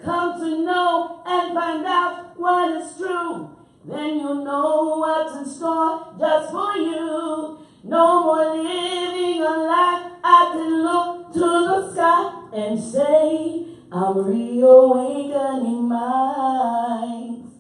come to know and find out what is true. Then you'll know what's in store just for you. No more living a lie. I can look to the sky and say, I'm reawakening minds.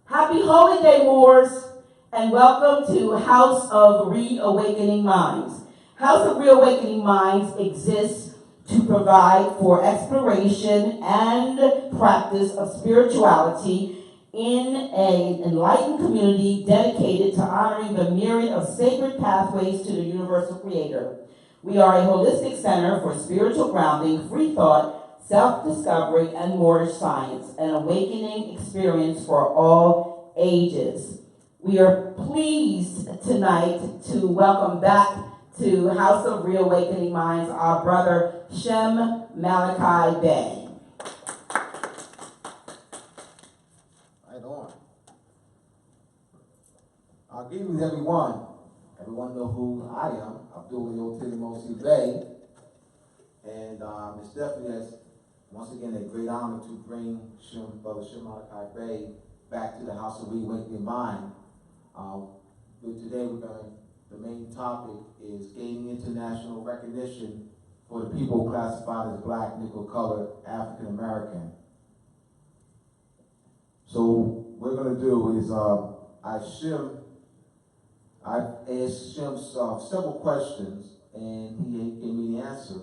Happy Holy Day, Wars, and welcome to House of Reawakening Minds. House of Reawakening Minds exists to provide for exploration and practice of spirituality in an enlightened community dedicated to honoring the myriad of sacred pathways to the universal creator. We are a holistic center for spiritual grounding, free thought, self-discovery, and Moorish science, an awakening experience for all ages. We are pleased tonight to welcome back to House of Reawakening Minds our brother Shem Malachi Bey. Good evening, everyone. Everyone know who I am. Abdul Mosi Bey. And it's definitely, once again, a great honor to bring Brother Shem Malachi Bey back to the House of Reawakening Mind. Today, the main topic is gaining international recognition for the people classified as Black, nickel-colored, African American. So what we're going to do is I asked Shem several questions, and he gave me the answer.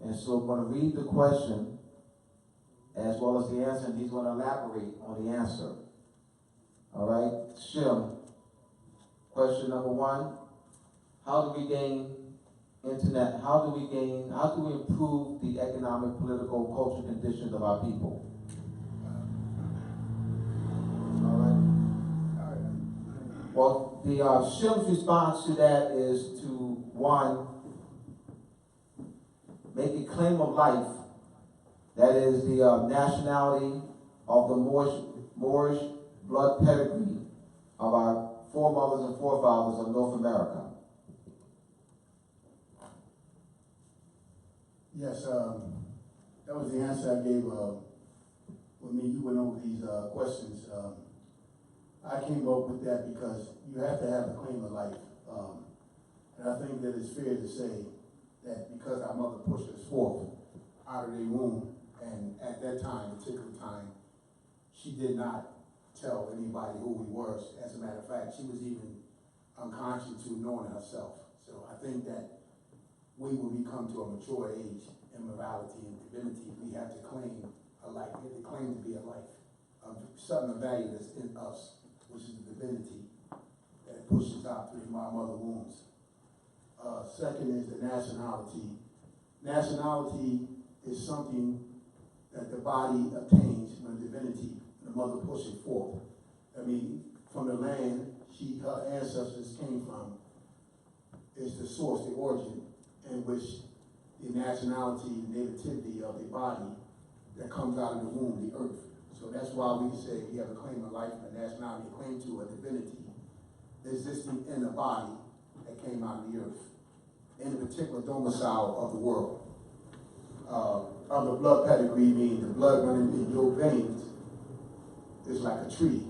And so I'm going to read the question as well as the answer, and he's going to elaborate on the answer. All right, Shem. Question number one: how do we gain internet? How do we improve the economic, political, cultural conditions of our people? Well, the Shem's response to that is to, one, make a claim of life, that is the nationality of the Moorish blood pedigree of our foremothers and forefathers of North America. Yes, that was the answer I gave when you went over these questions. I came up with that because you have to have a claim of life. And I think that it's fair to say that because our mother pushed us forth out of their womb, and at that time, particular time, she did not tell anybody who we were. As a matter of fact, she was even unconscious to knowing herself. So I think that we will become to a mature age in morality and divinity. We have to claim a life. We have to claim to be a life of something of value that's in us, which is the divinity that pushes out through my mother wombs. Second is the nationality. Nationality is something that the body obtains when divinity, the mother pushes forth. I mean, from the land her ancestors came from is the source, the origin, in which the nationality, the nativity of the body that comes out of the womb, the earth. So that's why we say we have a claim of life and a nationality, a claim to a divinity existing in the body that came out of the earth, in a particular domicile of the world. Of the blood pedigree, meaning the blood running in your veins is like a tree.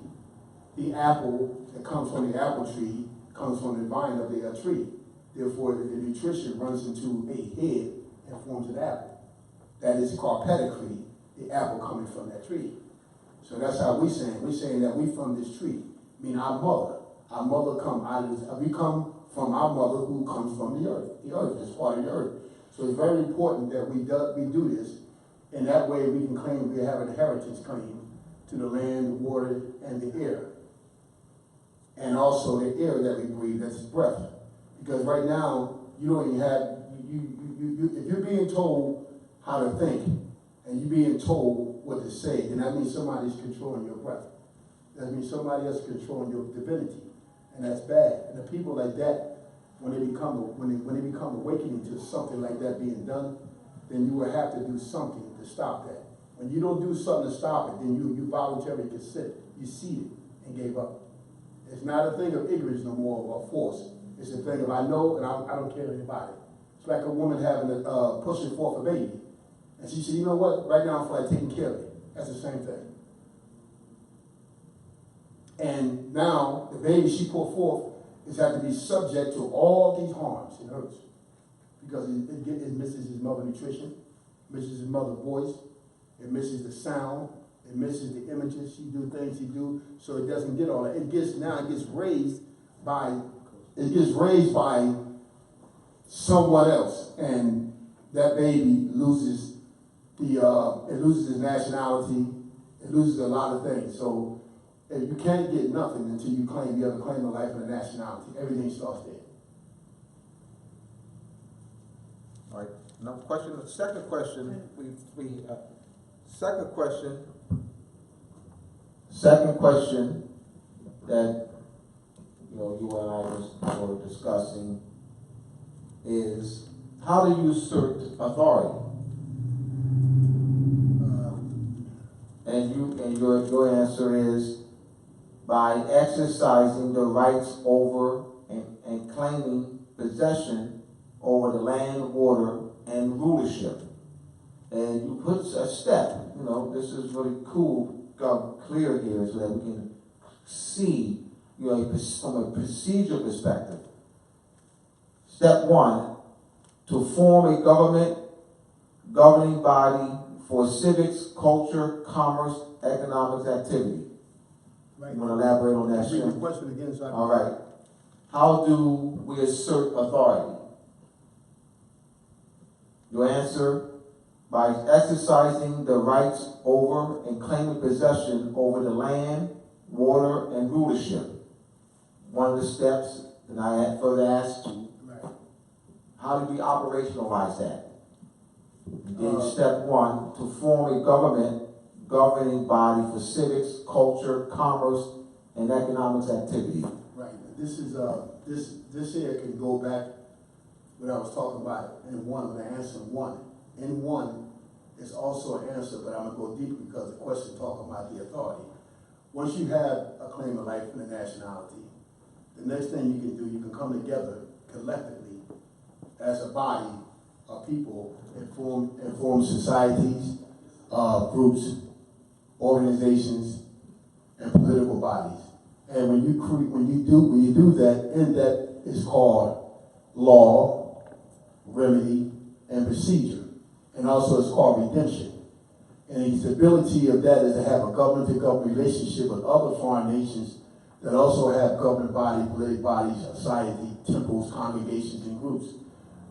The apple that comes from the apple tree comes from the vine of the tree. Therefore, the nutrition runs into a head and forms an apple. That is called pedigree, the apple coming from that tree. So that's how we're saying. We're saying that we from this tree, meaning our mother. Our mother come out of this. We come from our mother who comes from the earth. The earth is part of the earth. So it's very important that we do this. In that way, we can claim we have an inheritance claim to the land, the water, and the air. And also the air that we breathe, that's breath. Because right now, you don't even have, if you're being told how to think, and you're being told what to say, then that means somebody's controlling your breath. That means somebody else is controlling your divinity. And that's bad. And the people like that, when they become awakening to something like that being done, then you will have to do something to stop that. When you don't do something to stop it, then you voluntarily consent. You ceded and gave up. It's not a thing of ignorance no more or force. It's a thing of I know and I don't care anybody. It's like a woman having pushing forth a baby. And she said, you know what, right now I feel like taking care of it. That's the same thing. And now, the baby she put forth is had to be subject to all these harms and hurts. Because it misses his mother nutrition, misses his mother's voice, it misses the sound, it misses the images, she do things she do, so it doesn't get all that. It gets raised by someone else, and that baby loses it loses its nationality, it loses a lot of things. So you can't get nothing until you have a claim of life and a nationality. Everything starts there. All right. Another question. The second question. Second question that you and I were discussing is, how do you assert authority? And your answer is by exercising the rights over and claiming possession over the land, water, and rulership. And you put a step, this is really cool, clear here so that we can see, from a procedure perspective. Step 1, to form a governing body for civics, culture, commerce, economics, activity. Right. You want to elaborate on that, Read the Shem? question again, so All right. How do we assert authority? Your answer, by exercising the rights over and claiming possession over the land, water, and rulership. One of the steps, and I had further asked you, right. How do we operationalize that? Then step 1, to form a governing body for civics, culture, commerce, and economics activity. Right. This is this here can go back what I was talking about in 1, when I answered 1. In 1 is also an answer, but I'm gonna go deeper because the question talking about the authority. Once you have a claim of life and a nationality, the next thing you can do, you can come together collectively as a body of people and form societies, groups, organizations, and political bodies. And when you do that, in that is called law, remedy, and procedure. And also it's called redemption. And the stability of that is to have a government-to-government relationship with other foreign nations that also have government bodies, political bodies, society, temples, congregations, and groups,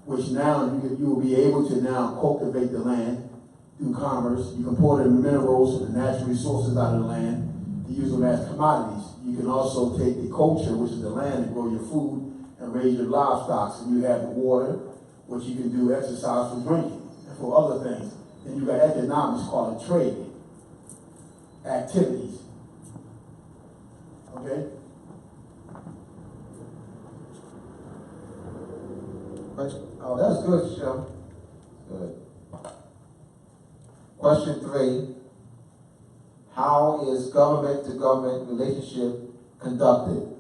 which now you will be able to now cultivate the land through commerce. You can pull the minerals and the natural resources out of the land to use them as commodities. You can also take the culture, which is the land, and grow your food and raise your livestock. And you have the water, which you can do exercise for drinking and for other things. And you got economics called trade, activities. Okay? Oh, that's good, Shem. Good. Question 3. How is government-to-government relationship conducted?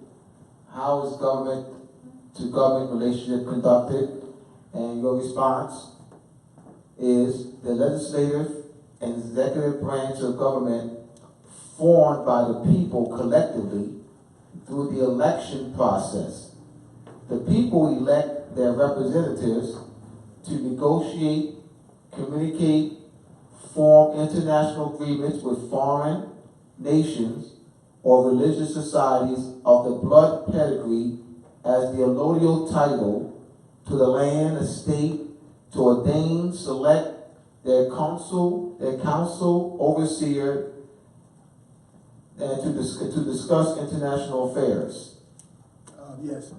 How is government-to-government relationship conducted? And your response is the legislative and executive branch of government formed by the people collectively through the election process. The people elect their representatives to negotiate, communicate, form international agreements with foreign nations or religious societies of the blood pedigree as the allodial title to the land, estate, to ordain, select their council, overseer, and to discuss international affairs. Yes.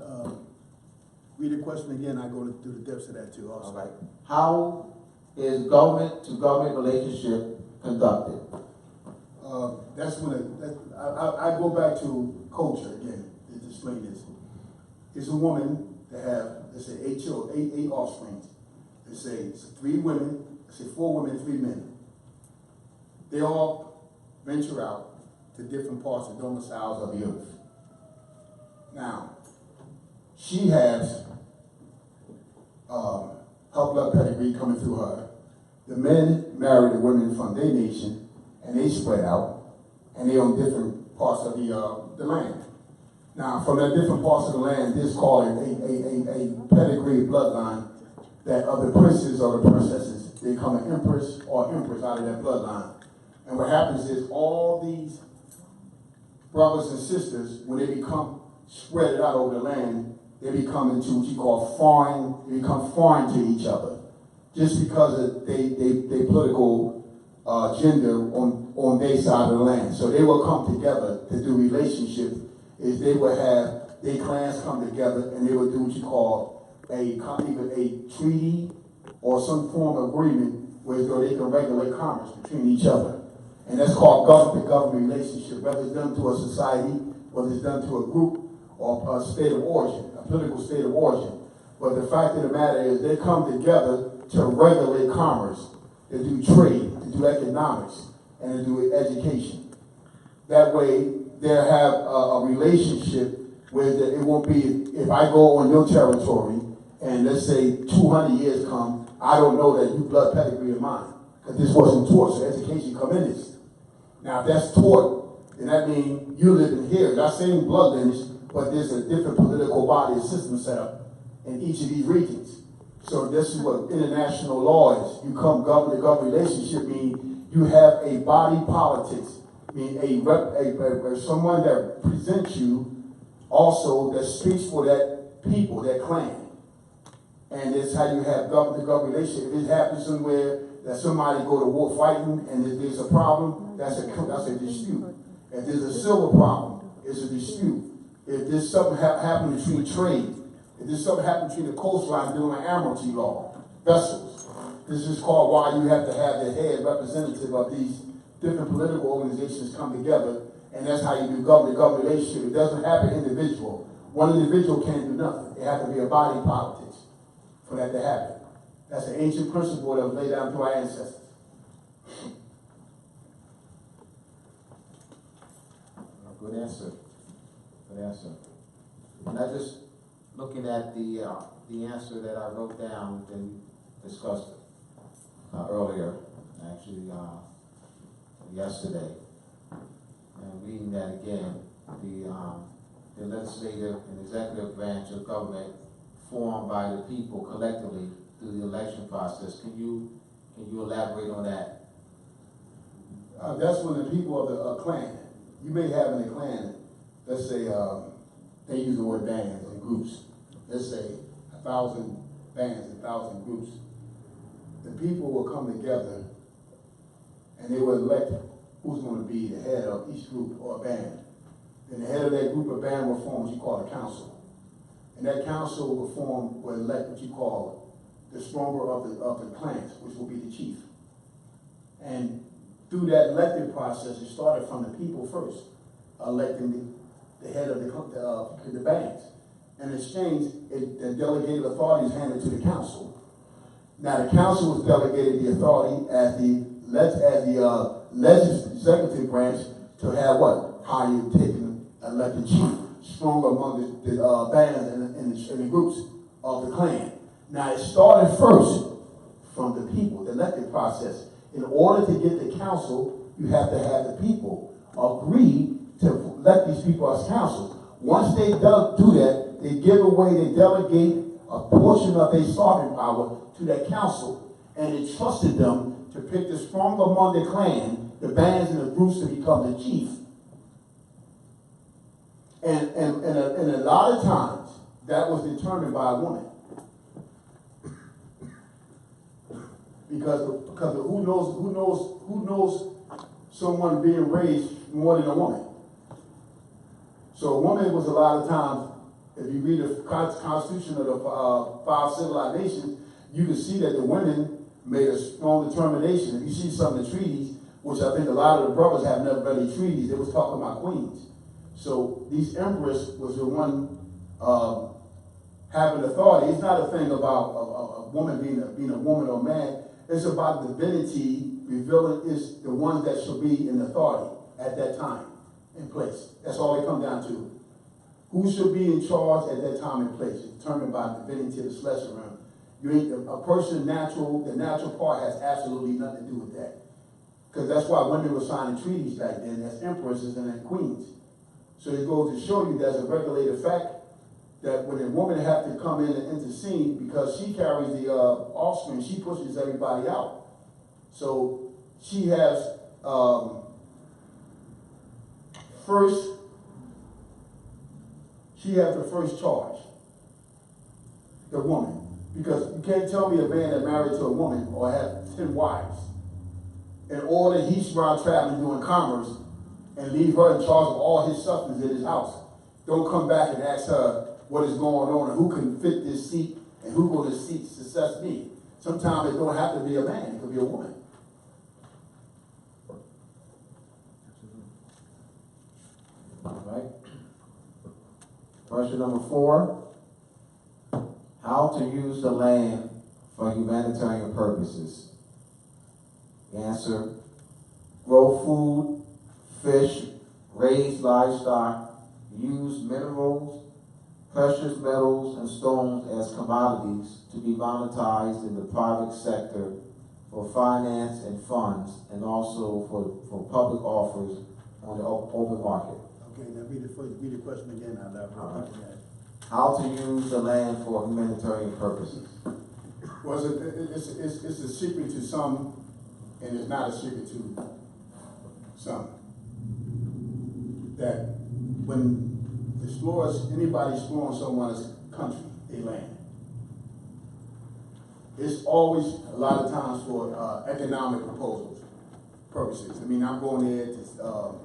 Read the question again. I go to the depths of that too. Also. All right. How is government-to-government relationship conducted? That's when I go back to culture again to explain this. It's a woman that have, let's say, 8 children, 8 offspring. Let's say it's 3 women, let's say 4 women, 3 men. They all venture out to different parts of domiciles of the earth. Now, she has her blood pedigree coming through her, the men marry the women from their nation, and they spread out, and they on different parts of the land. Now, from the different parts of the land, this is called a pedigree bloodline that of the princes or the princesses, they become an empress or empress out of that bloodline. And what happens is all these brothers and sisters, when they become spread it out over the land, they become into what you call foreign, they become foreign to each other. Just because of they political gender on their side of the land. So they will come together to do relationship, is they will have their clans come together and they will do what you call either a treaty or some form of agreement where they can regulate commerce between each other. And that's called government-to-government relationship, whether it's done to a society, whether it's done to a group or a state of origin, a political state of origin. But the fact of the matter is they come together to regulate commerce, to do trade, to do economics, and to do education. That way, they'll have a relationship where it won't be, if I go on your territory, and let's say 200 years come, I don't know that you blood pedigree of mine, because this wasn't taught, so education come in this. Now, if that's taught, then that means you live in here, that same blood lineage, but there's a different political body and system set up in each of these regions. So this is what international law is. You come government-to-government relationship mean you have a body politics, mean someone that presents you also that speaks for that people, that clan. And that's how you have government-to-government relationship. If it happens somewhere that somebody go to war fighting and there's a problem, that's a dispute. If there's a silver problem, it's a dispute. If there's something happening between trade, if there's something happening between the coastline doing admiralty law, vessels, this is called why you have to have the head representative of these different political organizations come together, and that's how you do government-to-government relationship. It doesn't happen individual. One individual can't do nothing. It has to be a body politics for that to happen. That's an ancient principle that was laid down to our ancestors. Good answer. Good answer. And I just looking at the answer that I wrote down and discussed earlier, actually yesterday, and reading that again, the legislative and executive branch of government formed by the people collectively through the election process. Can you elaborate on that? That's when the people of the clan, you may have in a clan, let's say, they use the word bands and groups. Let's say 1,000 bands, 1,000 groups. The people will come together and they will elect who's going to be the head of each group or band. And the head of that group or band will form what you call a council. And that council will elect what you call the stronger of the clans, which will be the chief. And through that elected process, it started from the people first, electing the head of the bands. In exchange, the delegated authority is handed to the council. Now, the council was delegated the authority as the legislative branch to have what? How you take an elected chief, stronger among the bands and the groups of the clan. Now, it started first from the people, the elected process. In order to get the council, you have to have the people agree to elect these people as councils. Once they do that, they give away, they delegate a portion of their sovereign power to that council, and it trusted them to pick the strong among the clan, the bands and the groups to become the chief. And a lot of times, that was determined by a woman. Because who knows someone being raised more than a woman? So a woman was a lot of times, if you read the Constitution of the 5 civilized nations, you can see that the women made a strong determination. If you see some of the treaties, which I think a lot of the brothers have never read any treaties, they was talking about queens. So these empress was the one having authority. It's not a thing about a woman being a woman or a man. It's about divinity revealing is the one that should be in authority at that time in place. That's all they come down to. Who should be in charge at that time and place? It's determined by divinity of the celestial realm. You ain't, a person natural, the natural part has absolutely nothing to do with that. Because that's why women were signing treaties back then as empresses and as queens. So it goes to show you there's a regulated fact that when a woman have to come in and intercede, because she carries the offspring, she pushes everybody out. So she has the first charge, the woman. Because you can't tell me a man that married to a woman or have 10 wives, in order he's around traveling doing commerce and leave her in charge of all his substance in his house. Don't come back and ask her what is going on and who can fit this seat and who will this seat success me. Sometimes it don't have to be a man, it could be a woman. All right. Question number 4. How to use the land for humanitarian purposes. Answer: grow food, fish, raise livestock, use minerals, precious metals, and stones as commodities to be monetized in the private sector for finance and funds, and also for public offers on the open market. Okay, now read the question again. I'll elaborate on that. How to use the land for humanitarian purposes. Well, it's a secret to some, and it's not a secret to some. That when anybody exploring someone's country, their land, it's always a lot of times for economic purposes. I mean, I'm going there to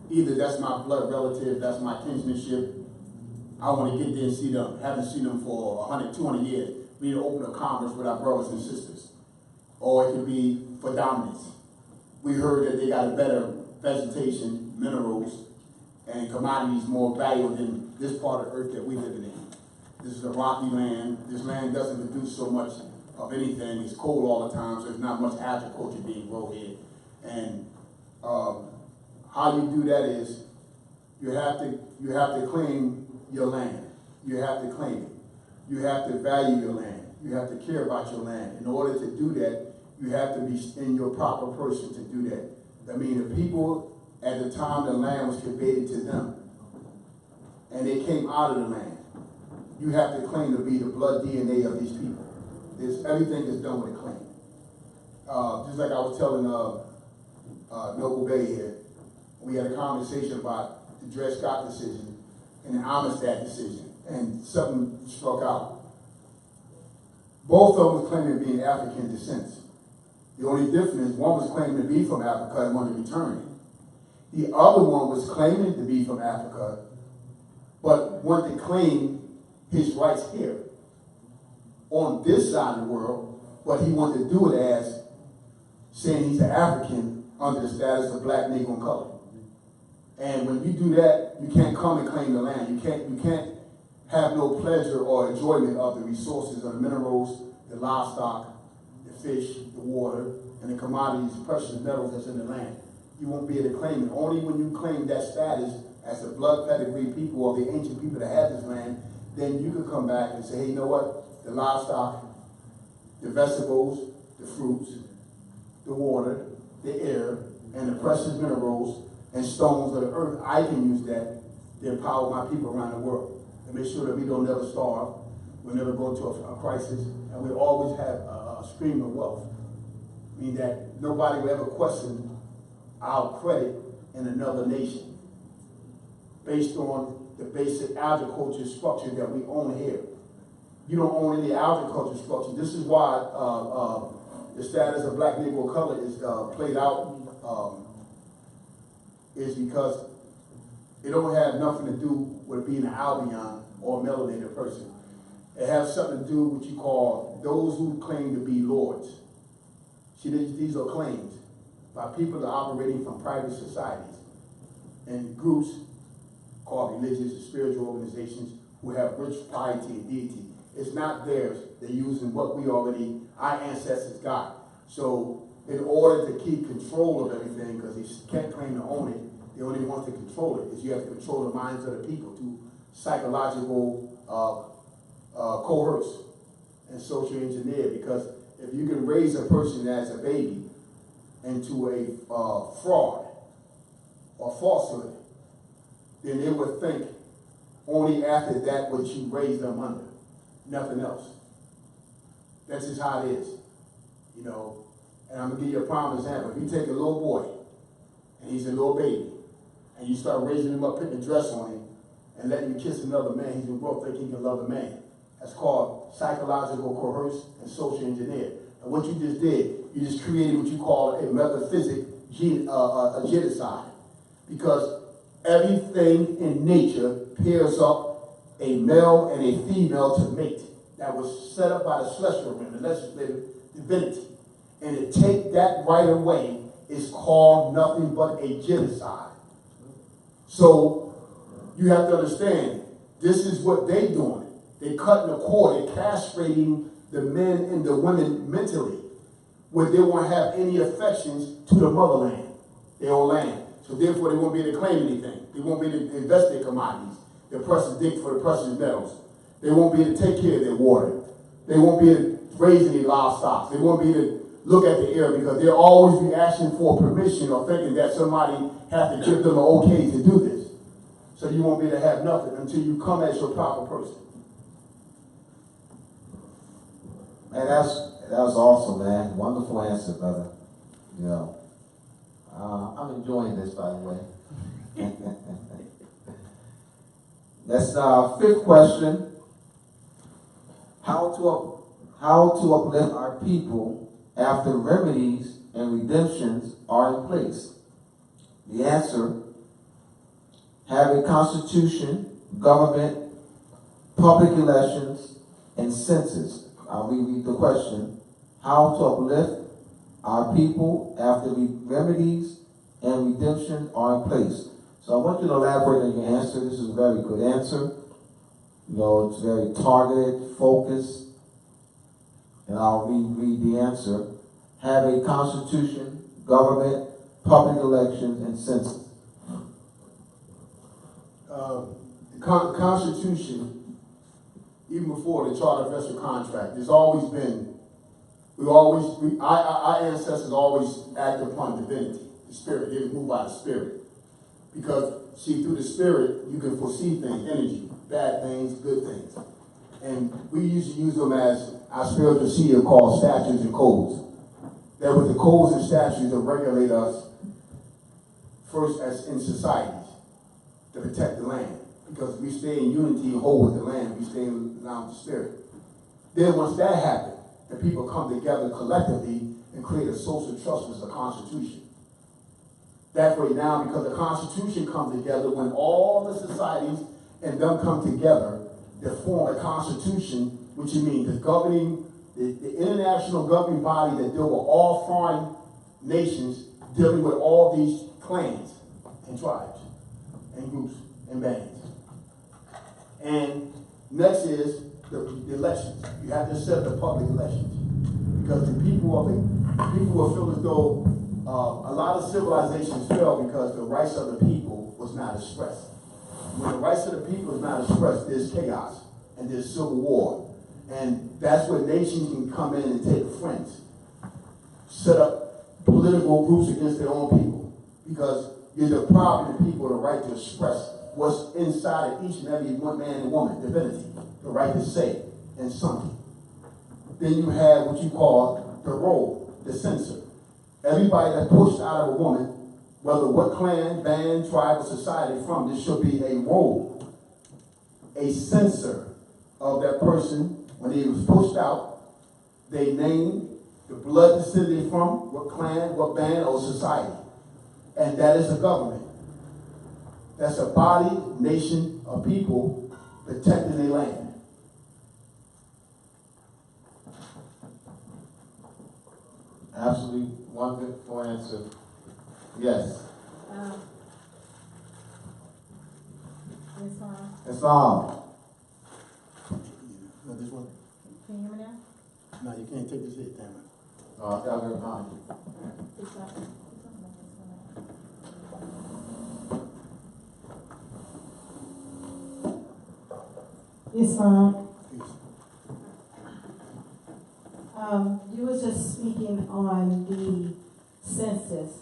either that's my blood relative, that's my kinsmanship. I want to get there and see them. Haven't seen them for 100, 200 years. We need to open a commerce with our brothers and sisters. Or it could be for dominance. We heard that they got a better vegetation, minerals, and commodities more valuable than this part of earth that we live in. This is a rocky land. This land doesn't produce so much of anything. It's cold all the time, so there's not much agriculture being grown here. And how you do that is you have to claim your land. You have to claim it. You have to value your land. You have to care about your land. In order to do that, you have to be in your proper person to do that. I mean, the people at the time the land was conveyed to them, and they came out of the land. You have to claim to be the blood DNA of these people. Everything is done with a claim. Just like I was telling Noble Bay here, we had a conversation about the Dred Scott decision and the Amistad decision, and something struck out. Both of them was claiming to be African descent. The only difference is one was claiming to be from Africa and wanted to return it. The other one was claiming to be from Africa, but wanted to claim his rights here on this side of the world, but he wanted to do it as saying he's an African under the status of black, Negro, and color. And when you do that, you can't come and claim the land. You can't have no pleasure or enjoyment of the resources of the minerals, the livestock, the fish, the water, and the commodities, the precious metals that's in the land. You won't be able to claim it. Only when you claim that status as the blood pedigree people or the ancient people that had this land, then you could come back and say, hey, you know what? The livestock, the vegetables, the fruits, the water, the air, and the precious minerals and stones of the earth, I can use that to empower my people around the world to make sure that we don't never starve, we'll never go into a crisis, and we always have a stream of wealth. I mean that nobody will ever question our credit in another nation based on the basic agriculture structure that we own here. You don't own any agriculture structure. This is why the status of black, Negro, color is played out is because it don't have nothing to do with being an albion or a melanated person. It has something to do with what you call those who claim to be lords. See, these are claims by people that are operating from private societies and groups called religious and spiritual organizations who have rich piety and deity. It's not theirs. They're using what our ancestors got. So in order to keep control of everything, because they can't claim to own it, they only want to control it, is you have to control the minds of the people through psychological coerce. and social engineer, because if you can raise a person as a baby into a fraud or falsehood, then they would think only after that would you raise them under, nothing else. That's just how it is, you know. And I'm gonna give you a prime example. If you take a little boy, and he's a little baby, and you start raising him up, putting a dress on him, and letting him kiss another man, he's gonna grow up thinking he can love a man. That's called psychological coerce and social engineer. And what you just did, you just created what you call a metaphysic a genocide. Because everything in nature pairs up a male and a female to mate. That was set up by the celestial realm, the legislative divinity. And to take that right away is called nothing but a genocide. So you have to understand, this is what they're doing. They're cutting the cord, they're castrating the men and the women mentally, where they won't have any affections to the motherland, their own land. So therefore they won't be able to claim anything. They won't be able to invest their commodities, their precious dig for the precious metals. They won't be able to take care of their water. They won't be able to raise any livestock. They won't be able to look at the air, because they'll always be asking for permission or thinking that somebody has to give them an okay to do this. So you won't be able to have nothing until you come as your proper person. Man, that was awesome, man. Wonderful answer, brother. You know, I'm enjoying this, by the way. Let's fifth question: How to uplift our people after remedies and redemptions are in place? The answer: have a constitution, government, public elections, and census. I'll reread the question: how to uplift our people after remedies and redemption are in place? So I want you to elaborate on your answer. This is a very good answer. You know, it's very targeted, focused. And I'll reread the answer: have a constitution, government, public elections, and census. The Constitution, even before the Charter of Vessel Contract, there's always been, our ancestors always acted upon divinity, the spirit. They move by the spirit. Because, see, through the spirit, you can foresee things, energy, bad things, good things. And we used to use them as our spiritual seer called statutes and codes. That with the codes and statutes that regulate us first as in societies to protect the land. Because we stay in unity and whole with the land, we stay in line with the spirit. Then once that happened, the people come together collectively and create a social trust with the Constitution. That way now, because the Constitution comes together, when all the societies and them come together, they form a Constitution, which means the international governing body that deal with all foreign nations, dealing with all these clans and tribes and groups and bands. And next is the elections. You have to set the public elections, because the people will feel as though a lot of civilizations fell because the rights of the people was not expressed. When the rights of the people is not expressed, there's chaos and there's civil war. And that's where nations can come in and take friends, set up political groups against their own people, because you're depriving the people the right to express what's inside of each and every one man and woman, divinity, the right to say and something. Then you have what you call the role, the censor. Everybody that's pushed out of a woman, whether what clan, band, tribe, or society from, there should be a role, a censor of that person. When he was pushed out, they named the blood descended from, what clan, what band, or society. And that is the government. That's a body, nation of people protecting their land. Absolutely wonderful answer. Yes. It's on. This one? Can you hear me now? No, you can't take this hit, damn it. Oh, I got it behind you. It's on. question on the census.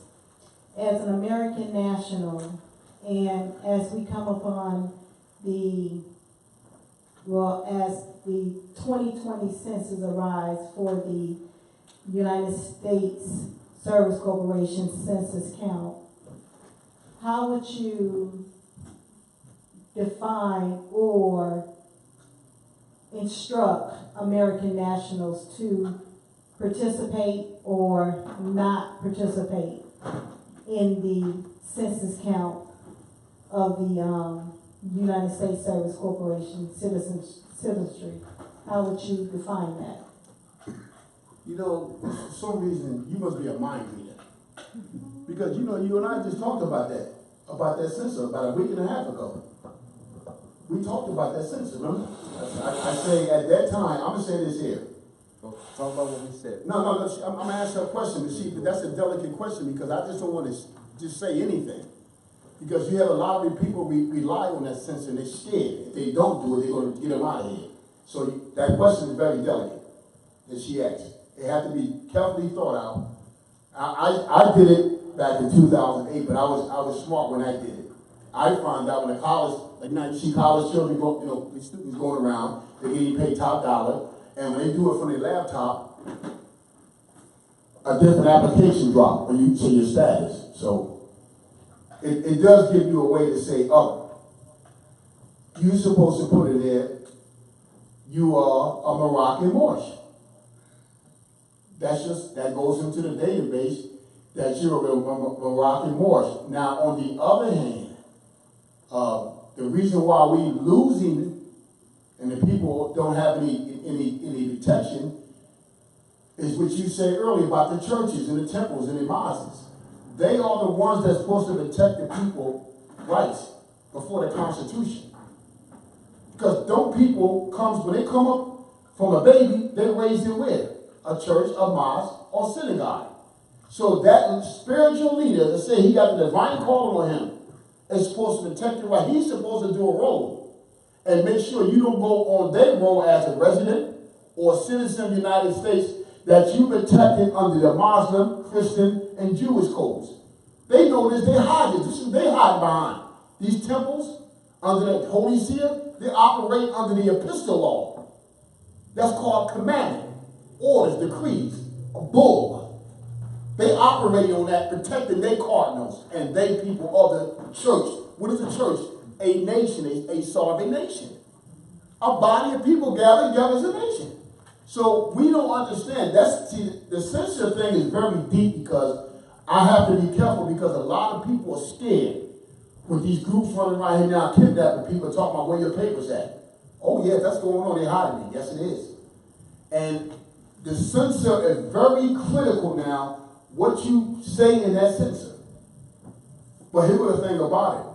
As an American national, and as we come upon as the 2020 census arrives for the United States Service Corporation census count, how would you define or instruct American nationals to participate or not participate in the census count of the United States Service Corporation citizenry? How would you define that? You know, for some reason, you must be a mind reader. Because, you know, you and I just talked about that census about a week and a half ago. We talked about that census, remember? I say at that time, I'm going to say this here. Talk about what we said. No, I'm going to ask her a question, but that's a delicate question because I just don't want to just say anything. Because you have a lot of people rely on that census and they're scared. If they don't do it, they're going to get them out of here. So that question is very delicate that she asked. It had to be carefully thought out. I did it back in 2008, but I was smart when I did it. I found out when the college, like now you see college children go, you know, the students going around, they're getting paid top dollar, and when they do it from their laptop, a different application drop when you see your status. So it does give you a way to say, oh, you're supposed to put it there, you are a Moroccan Moorish. That goes into the database that you're a Moroccan Moorish. Now, on the other hand, the reason why we losing and the people don't have any protection is what you said earlier about the churches and the temples and the mosques. They are the ones that's supposed to protect the people's rights before the Constitution. Because when they come up from a baby, they're raised in where? A church, a mosque, or synagogue. So that spiritual leader that say he got the divine calling on him is supposed to protect your right. He's supposed to do a role and make sure you don't go on their role as a resident or citizen of the United States, that you protected under the Muslim, Christian, and Jewish codes. They know this, they hide this. This is they hide behind. These temples, under the Holy Seer, they operate under the epistle law. That's called commandment, orders, decrees, a bull. They operate on that, protecting their cardinals and they people of the church. What is a church? A nation, a sovereign nation. A body of people gathered together as a nation. So we don't understand. The censorship thing is very deep because I have to be careful because a lot of people are scared with these groups running around here now kidnapping people talking about where your papers at. Oh yeah, that's going on. They're hiding it. Yes, it is. And the censor is very critical now. What you say in that censor. But here's the thing about it.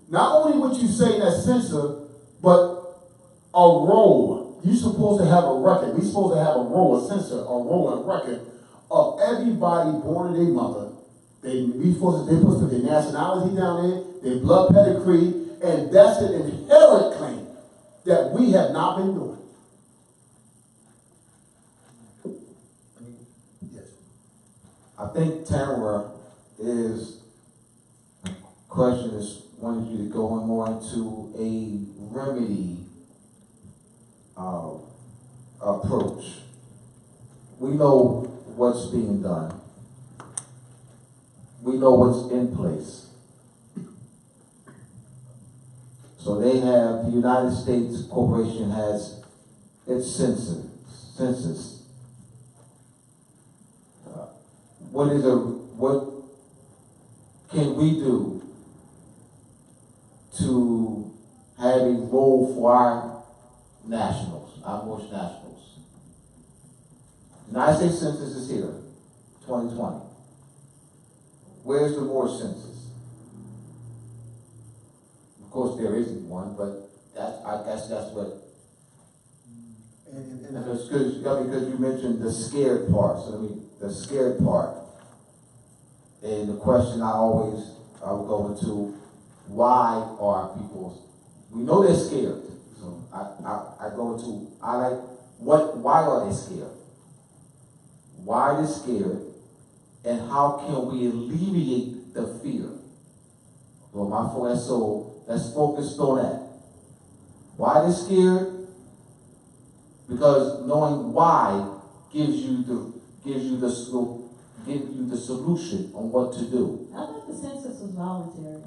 Not only what you say in that censor, but a role. You're supposed to have a record. We're supposed to have a role, a censor, a role, and record of everybody born in their mother. They supposed to put their nationality down there, their blood pedigree, and that's an inherent claim that we have not been doing. I think Tamara question is wanting you to go on more into a remedy approach. We know what's being done. We know what's in place. So the United States Corporation has its census. What can we do to have a role for our nationals, our Moorish nationals? The United States Census is here, 2020. Where's the Moorish census? Of course, there isn't one, but I guess that's what. And it's because you mentioned the scared part. So the scared part. And the question I would go into, why are people, we know they're scared. So I go into, why are they scared? why they're scared, and how can we alleviate the fear. So my focus, so let's focus on that. Why they're scared? Because knowing why gives you the solution on what to do. I thought the census was voluntary.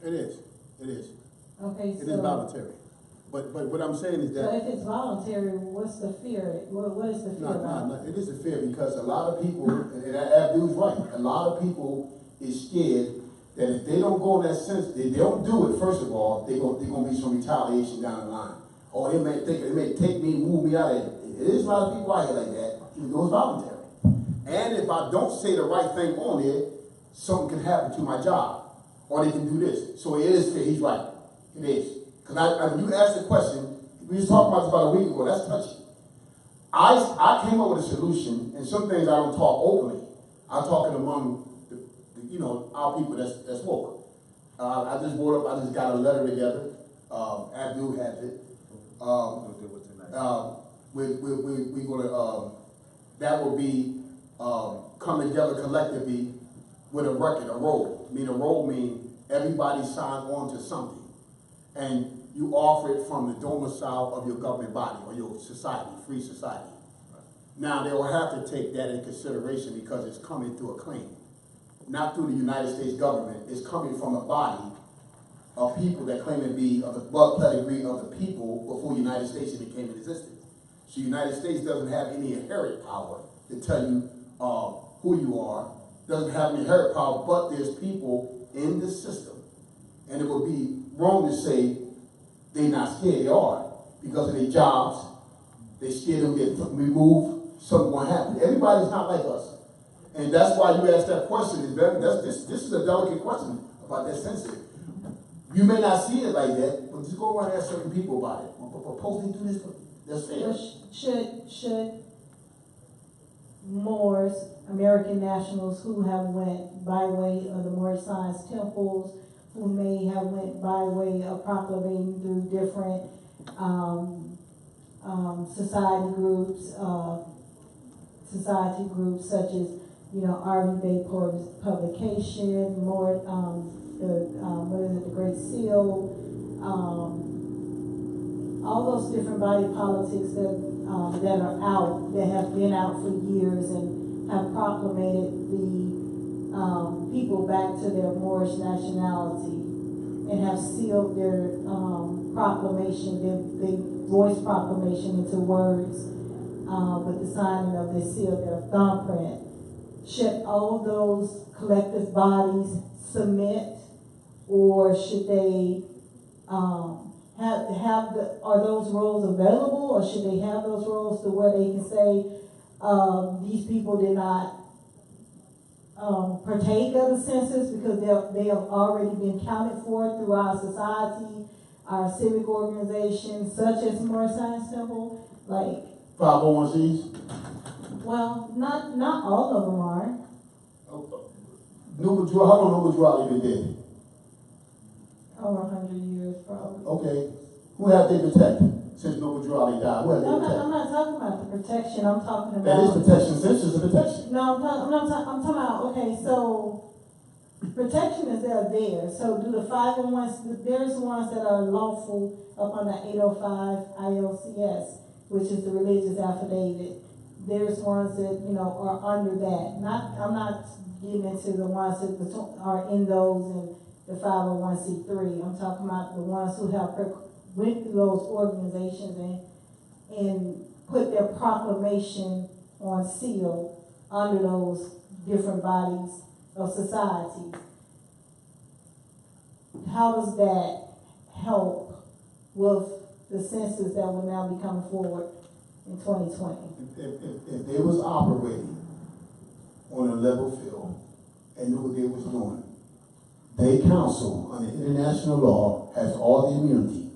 It is. It is. Okay, It is voluntary. But what I'm saying is so that if it's voluntary, what's the fear? What is the fear about? no, it is a fear because a lot of people, and Abdul's right, a lot of people is scared that if they don't go on that census, they don't do it, first of all, they're gonna be some retaliation down the line. Or it may take me, move me out of it. It is a lot of people out here like that, even though it's voluntary. And if I don't say the right thing on it, something can happen to my job. Or they can do this. So it is fear, he's right. It is. Because you asked the question, we just talked about this about a week ago, that's touchy. I came up with a solution, and some things I don't talk openly. I'm talking among our people that's woke. I just got a letter together. Abdul has it. We're gonna that will be come together collectively with a record, a roll. A roll means everybody sign on to something. And you offer it from the domicile of your government body or your society, free society. Now, they will have to take that into consideration because it's coming through a claim. Not through the United States government. It's coming from a body of people that claim to be of the blood pedigree of the people before the United States became in existence. So the United States doesn't have any inherent power to tell you who you are. Doesn't have any inherent power, but there's people in the system. And it would be wrong to say they're not scared. They are. Because of their jobs, they're scared they'll get removed, something will happen. Everybody's not like us. And that's why you asked that question. This is a delicate question about that census. You may not see it like that, but just go around and ask certain people about it. We're supposed to do this, that's fair. Should Moors, American nationals who have went by way of the Moorish Science temples, who may have went by way of proclamating through different society groups such as, R.V. Bay publication, the Great Seal, all those different body politics that are out, that have been out for years and have proclamated the people back to their Moorish nationality and have sealed their proclamation, their voice proclamation into words with the signing of their seal, their thumbprint. Should all those collective bodies submit, or should they are those roles available, or should they have those roles to where they can say these people did not partake of the census because they have already been counted for through our society, our civic organizations, such as Moorish Science Temple, like 501Cs? Well, not all of them are. How long Nuba Jewel been dead? Over 100 years, probably. Okay. Who have they protected since Nuba Jewel died? Who have they protected? I'm not talking about the protection. I'm talking about. That is protection. Census is protection. No, I'm talking about. Okay, so protection is there. So do the 501s? There's ones that are lawful up on the 805 ILCS, which is the religious affidavit. There's ones that are under that. I'm not getting into the ones that are in those and the 501c3. I'm talking about the ones who have went through those organizations and put their proclamation on seal under those different bodies of society. How does that help with the census that will now be coming forward in 2020? If they was operating on a level field and knew what they was doing, they council under international law has all the immunity.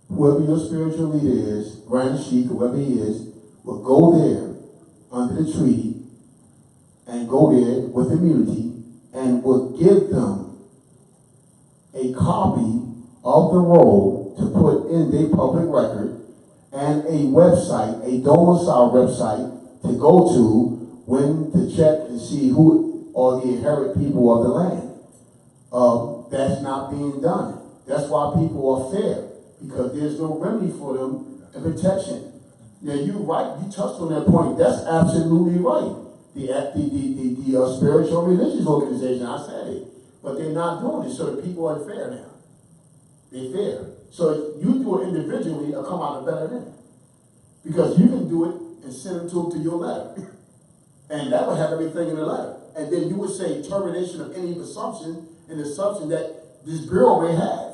Whoever your spiritual leader is, Grand Sheik, whoever he is, will go there under the treaty and go there with immunity and will give them a copy of the roll to put in their public record and a website, a domicile website, to go to when to check and see who are the inherent people of the land. That's not being done. That's why people are fair, because there's no remedy for them and protection. Yeah, you're right. You touched on that point. That's absolutely right. The spiritual and religious organization, I said it, but they're not doing it, so the people are fair now. They're fair. So if you do it individually, it'll come out better than, because you can do it and send them to your letter, and that would have everything in the letter. And then you would say termination of any assumption that this bureau may have.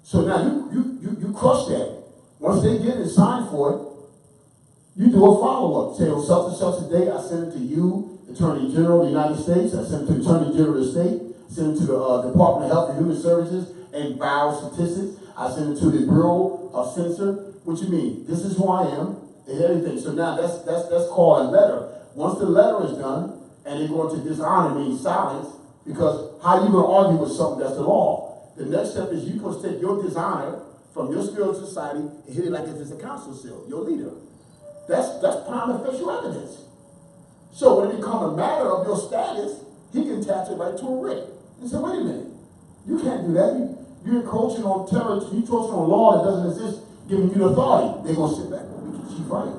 So now you crush that. Once they get it signed for it, you do a follow-up. Say, on such and such a day, I send it to you, Attorney General of the United States. I send it to the Attorney General of the state. I send it to the Department of Health and Human Services and Biostatistics. I send it to the Bureau of Census. What you mean? This is who I am and everything. So now that's called a letter. Once the letter is done, and they're going to dishonor means silence, because how are you going to argue with something that's the law? The next step is you supposed to take your dishonor from your spiritual society and hit it like if it's a council seal, your leader. That's prime official evidence. So when it becomes a matter of your status, he can attach it right to a writ and say, wait a minute, you can't do that. You're encroaching on territory, you're encroaching on law that doesn't exist, giving you the authority. They're going to sit back. She's right.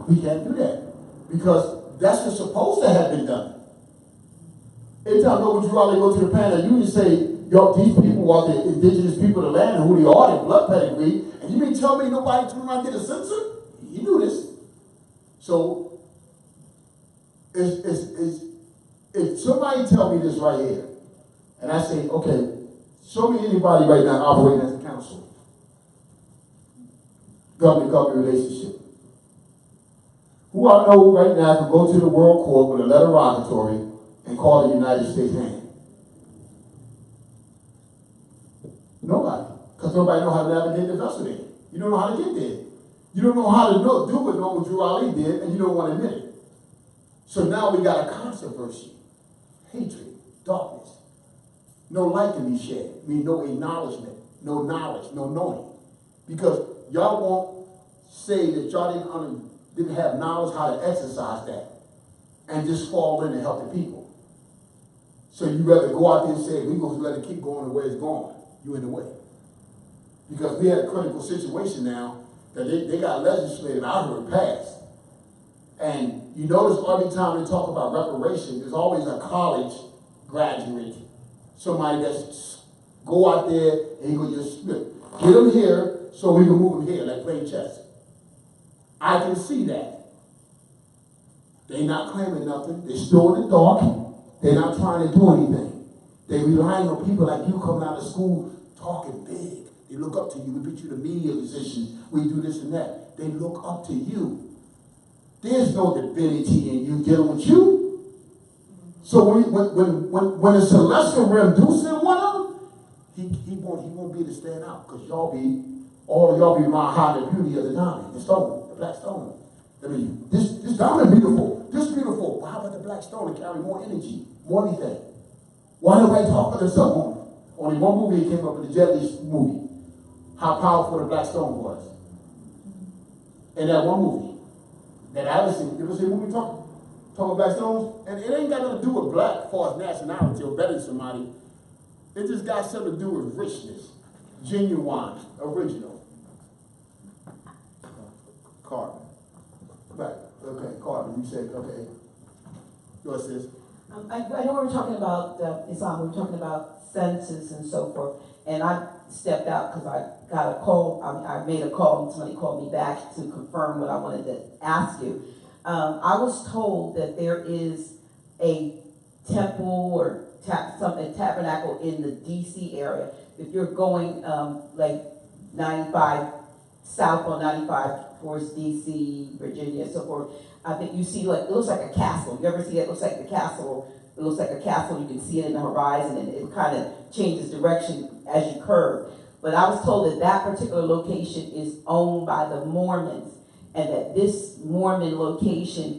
We can't do that, because that's what's supposed to have been done. Every time you go to the panel, you just say, yo, these people are the indigenous people of the land and who they are, their blood pedigree, and you mean tell me nobody told me I did a census? You knew this. So, if somebody tell me this right here, and I say, okay, show me anybody right now operating as a council. Government relationship. Who I know right now can go to the World Court with a letter rogatory and call the United States hand? Nobody. Because nobody knows how to navigate the vessel there. You don't know how to get there. You don't know how to do what normal Drew Ali did, and you don't want to admit it. So now we got a controversy, hatred, darkness. No light can be shed. I mean, no acknowledgement, no knowledge, no knowing. Because y'all won't say that y'all didn't have knowledge how to exercise that and just fall in and help the people. So you rather go out there and say, we're going to let it keep going the way it's going. You in the way. Because we had a critical situation now that they got legislated out of it passed. And you notice every time they talk about reparation, there's always a college graduate, somebody that's go out there and he go just get them here so we can move them here, like playing chess. I can see that. They're not claiming nothing. They're still in the dark. They're not trying to do anything. They're relying on people like you coming out of school talking big. They look up to you. We put you in media positions. We do this and that. They look up to you. There's no divinity in you dealing with you. So when the celestial realm do send one of them, he won't be able to stand out, because all of y'all be around high the beauty of the diamond, the stone, the black stone. I mean, this diamond beautiful, this beautiful. Why would the black stone carry more energy, more anything? Why nobody talk about this on? Only one movie came up in the Jet Li movie. How powerful the black stone was. In that one movie. That Allison, you ever see a movie talking about black stones? And it ain't got nothing to do with black as far as nationality or better than somebody. It just got something to do with richness. Genuine, original. Carbon. Right, okay, carbon. You said, okay. Yours sis. I know we were talking about Islam, we were talking about census and so forth, and I stepped out because I got a call, I made a call and somebody called me back to confirm what I wanted to ask you. I was told that there is a temple or tabernacle in the DC area. If you're going like 95, south on 95 towards DC, Virginia, and so forth, I think you see it looks like a castle. You ever see it? It looks like the castle. It looks like a castle. You can see it in the horizon, and it kind of changes direction as you curve. But I was told that particular location is owned by the Mormons, and that this Mormon location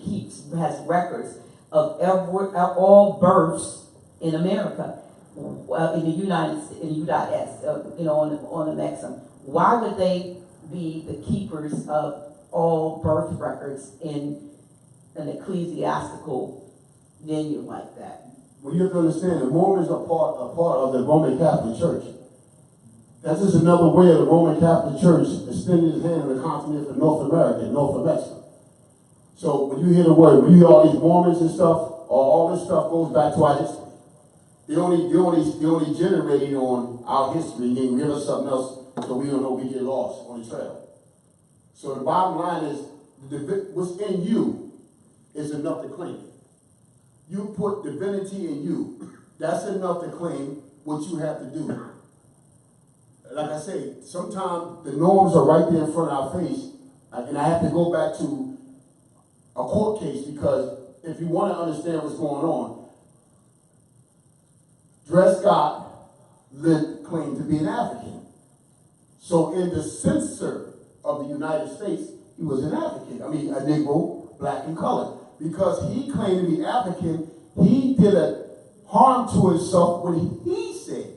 has records of all births in America, in the United States, in the U.S., on the Mexam. Why would they be the keepers of all birth records in an ecclesiastical venue like that. Well, you have to understand, the Mormons are part of the Roman Catholic Church. That's just another way of the Roman Catholic Church extending its hand on the continent of North America and North of Mexico. So when you hear the word, when you hear all these Mormons and stuff, all this stuff goes back to our history. They only generating on our history and then give us something else so we don't know we get lost on the trail. So the bottom line is, what's in you is enough to claim. You put divinity in you. That's enough to claim what you have to do. Like I say, sometimes the norms are right there in front of our face, and I have to go back to a court case because if you want to understand what's going on, Dred Scott claimed to be an African. So in the censor of the United States, he was an African. I mean, a Negro, black and colored. Because he claimed to be African, he did a harm to himself when he said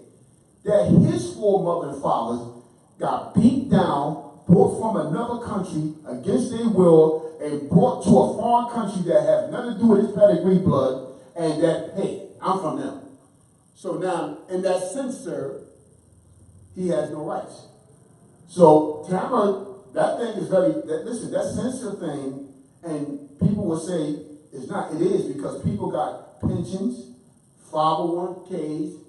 that his foremothers and fathers got beat down, brought from another country against their will, and brought to a foreign country that has nothing to do with his pedigree blood, and that, hey, I'm from them. So now, in that censor, he has no rights. So, Tamara, that thing is that censor thing, and people will say, it's not, it is, because people got pensions, 501ks,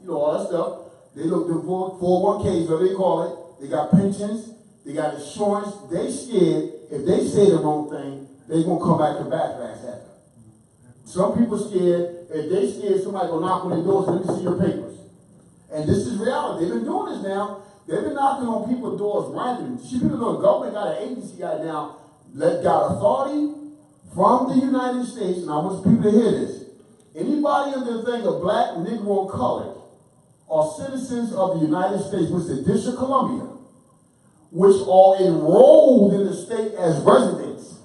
all that stuff. They look the 401ks, whatever they call it. They got pensions, they got insurance. They scared if they say the wrong thing, they're gonna come back and backlash at them. Some people scared if they scared somebody gonna knock on their doors and let me see your papers. And this is reality. They've been doing this now. They've been knocking on people's doors randomly. See, people know the government got an agency right now that got authority from the United States, and I want people to hear this. Anybody under the thing of black, Negro, and colored are citizens of the United States, which is the District of Columbia, which are enrolled in the state as residents.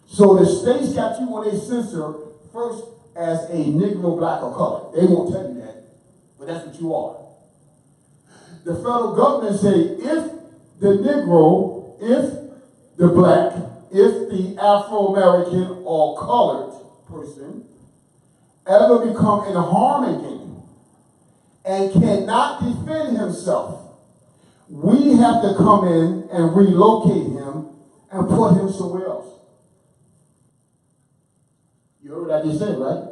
So the states got you on a censor first as a Negro, black, or colored. They won't tell you that, but that's what you are. The federal government say if the Negro, if the black, if the Afro-American or colored person ever become in harm again and cannot defend himself, we have to come in and relocate him and put him somewhere else. You heard what I just said, right?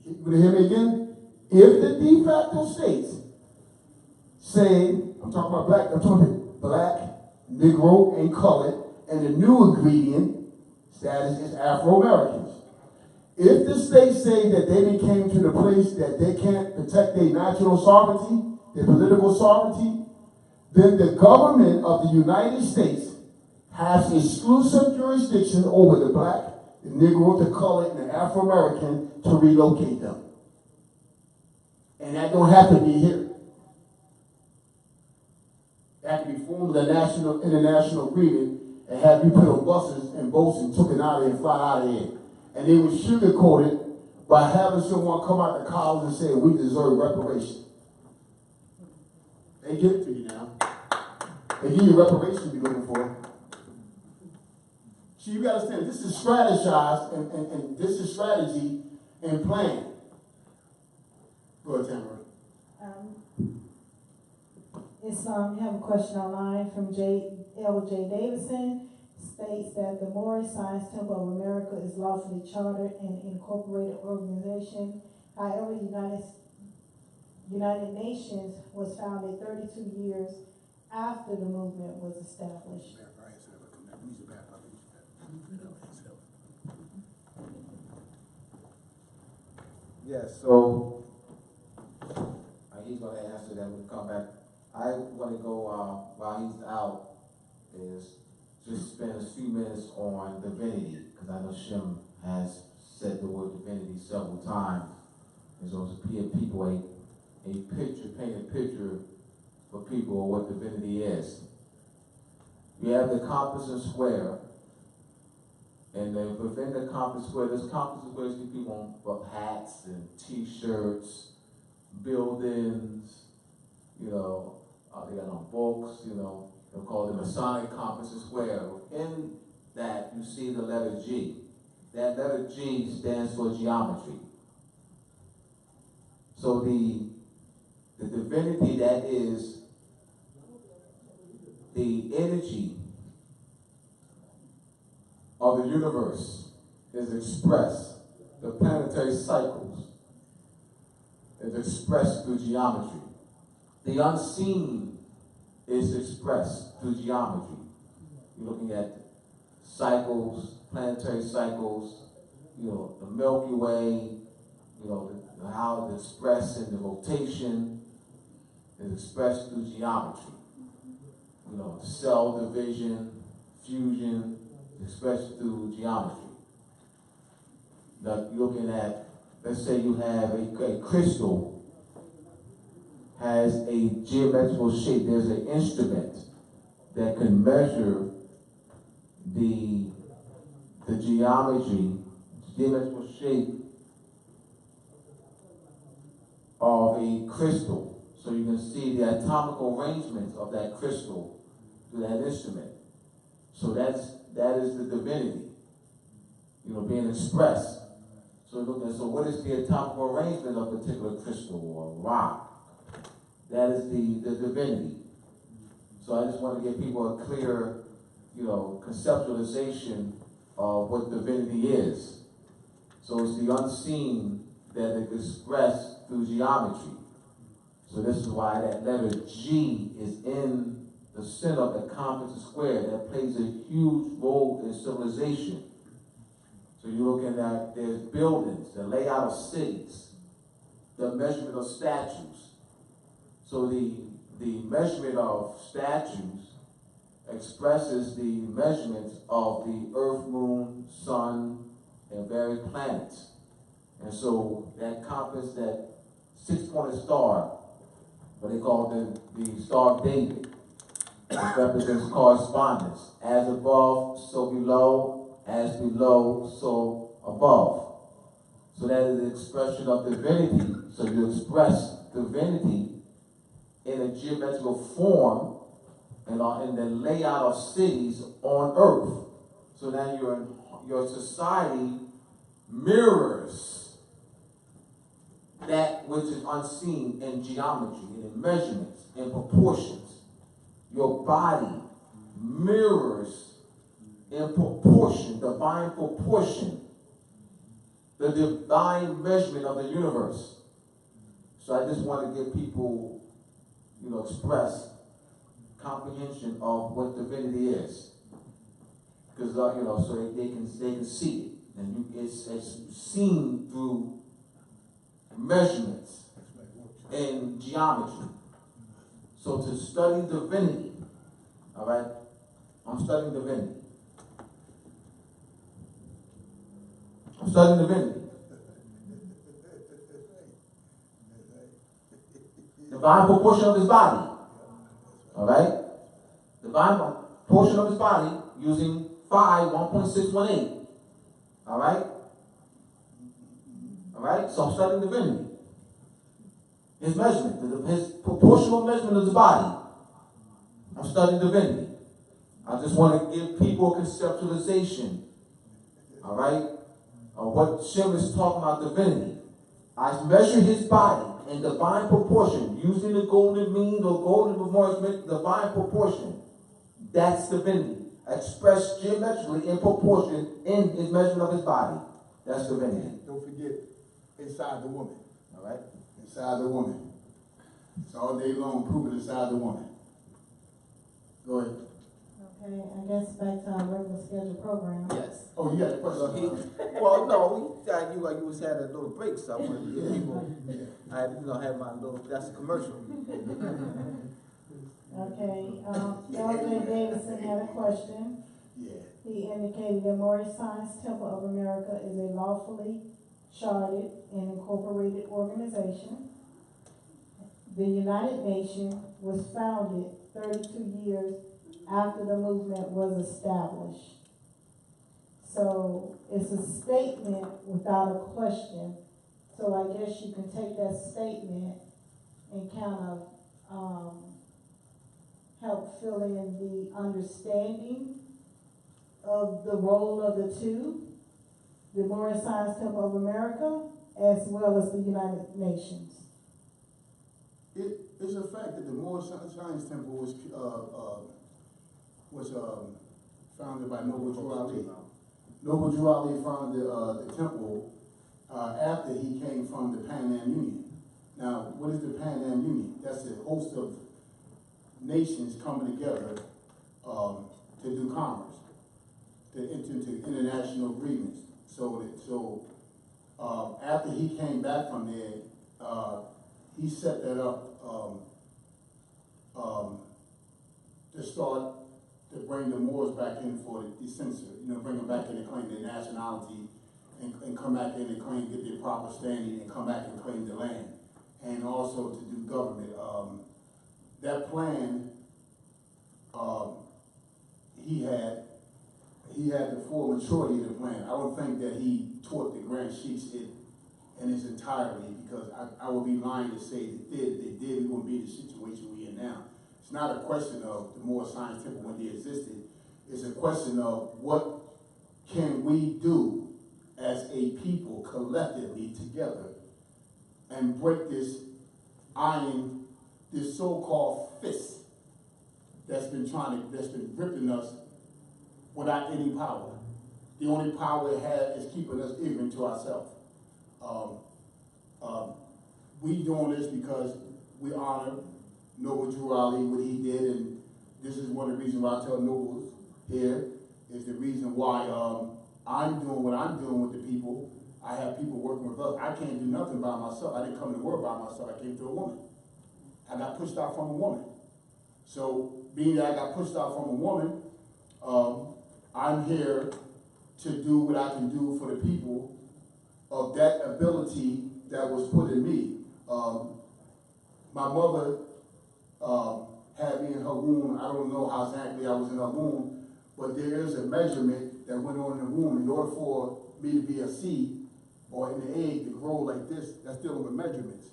You want to hear me again? If the de facto states say, I'm talking about black, Negro, and colored, and the new ingredient status is Afro-Americans. If the states say that they became to the place that they can't protect their national sovereignty, their political sovereignty, then the government of the United States has exclusive jurisdiction over the black, the Negro, the colored, and the Afro-American to relocate them. And that don't have to be here. That can be formed with a national, international agreement and have you put on buses and boats and took it out of here and fly out of here. And they would sugarcoat it by having someone come out the college and say, we deserve reparation. They give it to you now. They give you reparation you're looking for. So you got to understand, this is strategized and this is strategy and plan. Go ahead, Tamara. We have a question online from L.J. Davidson. States that the Moorish Science Temple of America is lawfully chartered and incorporated organization. However, United Nations was founded 32 years after the movement was established. Yes, so he's going to answer that when we come back. I want to go, while he's out, is just spend a few minutes on divinity, because I know Shem has said the word divinity several times. There's also people a picture, paint a picture for people of what divinity is. We have the compass and square, and then within the compass square, there's compass and squares give people on hats and t-shirts, buildings, they got on books, They're called the Masonic compass and square. In that, you see the letter G. That letter G stands for geometry. So the divinity that is the energy of the universe is expressed. The planetary cycles is expressed through geometry. The unseen is expressed through geometry. You're looking at cycles, planetary cycles, the Milky Way, how it's expressed in the rotation is expressed through geometry. Cell division, fusion, expressed through geometry. Now, you're looking at, let's say you have a crystal has a geometrical shape. There's an instrument that can measure the geometrical shape of a crystal. So you can see the atomical arrangements of that crystal through that instrument. So that is the divinity, being expressed. So what is the atomical arrangement of a particular crystal or rock? That is the divinity. So I just want to give people a clear, conceptualization of what divinity is. So it's the unseen that is expressed through geometry. So this is why that letter G is in the center of the compass and square. That plays a huge role in civilization. So you're looking at, there's buildings, the layout of cities, the measurement of statues. So the measurement of statues expresses the measurements of the earth, moon, sun, and various planets. And so that compass, that six-pointed star, what they call the Star of David, it represents correspondence. As above, so below. As below, so above. So that is the expression of divinity. So you express divinity in a geometrical form and in the layout of cities on earth. So now your society mirrors that which is unseen in geometry, in measurements, in proportions. Your body mirrors in proportion, divine proportion, the divine measurement of the universe. So I just want to give people, express comprehension of what divinity is, because so they can see it, and it's seen through measurements and geometry. So to study divinity, all right, I'm studying divinity. I'm studying divinity. Divine proportion of his body. All right? Divine portion of his body using phi 1.618. All right? All right? So I'm studying divinity. His measurement, his proportional measurement of his body. I'm studying divinity. I just want to give people a conceptualization. All right? Of what Shem is talking about divinity. I measure his body in divine proportion, using the golden mean or golden measurement, divine proportion. That's divinity. Expressed geometrically in proportion in his measurement of his body. That's divinity. Don't forget, inside the woman. All right? Inside the woman. It's all day long proven inside the woman. Go ahead. Okay, I guess back to our regular scheduled program. Yes. Oh, you got a question? Well, no, you was had a little break, so I wanted to give people. I had my little. That's a commercial. Okay, L.J. Davidson had a question. Yeah. He indicated that Morris Science Temple of America is a lawfully chartered and incorporated organization. The United Nations was founded 32 years after the movement was established. So it's a statement without a question. So I guess you can take that statement and kind of help fill in the understanding of the role of the two, the Moorish Science Temple of America, as well as the United Nations. It is a fact that the Moorish Science Temple was founded by Noble Drew Ali. Noble Drew Ali founded the temple after he came from the Pan Am Union. Now, what is the Pan Am Union? That's a host of nations coming together to do commerce, to enter into international agreements. So after he came back from there, he set that up to start to bring the Moors back in for the census, bring them back in and claim their nationality and come back in and claim, get their proper standing and come back and claim the land. And also to do government. That plan, he had the full maturity of the plan. I don't think that he taught the Grand Sheiks it in its entirety, because I would be lying to say that they did, we wouldn't be in the situation we're in now. It's not a question of the Moorish Science Temple when they existed. It's a question of what can we do as a people collectively together and break this iron, this so-called fist that's been gripping us without any power. The only power it has is keeping us ignorant to ourselves. We doing this because we honor Noble Drew Ali, what he did, and this is one of the reasons why I tell Nobles here, is the reason why I'm doing what I'm doing with the people. I have people working with us. I can't do nothing by myself. I didn't come to the world by myself. I came through a woman. I got pushed out from a woman. So being that I got pushed out from a woman, I'm here to do what I can do for the people of that ability that was put in me. My mother had me in her womb. I don't know how exactly I was in her womb, but there is a measurement that went on in the womb. In order for me to be a seed or in the egg to grow like this, that's dealing with measurements.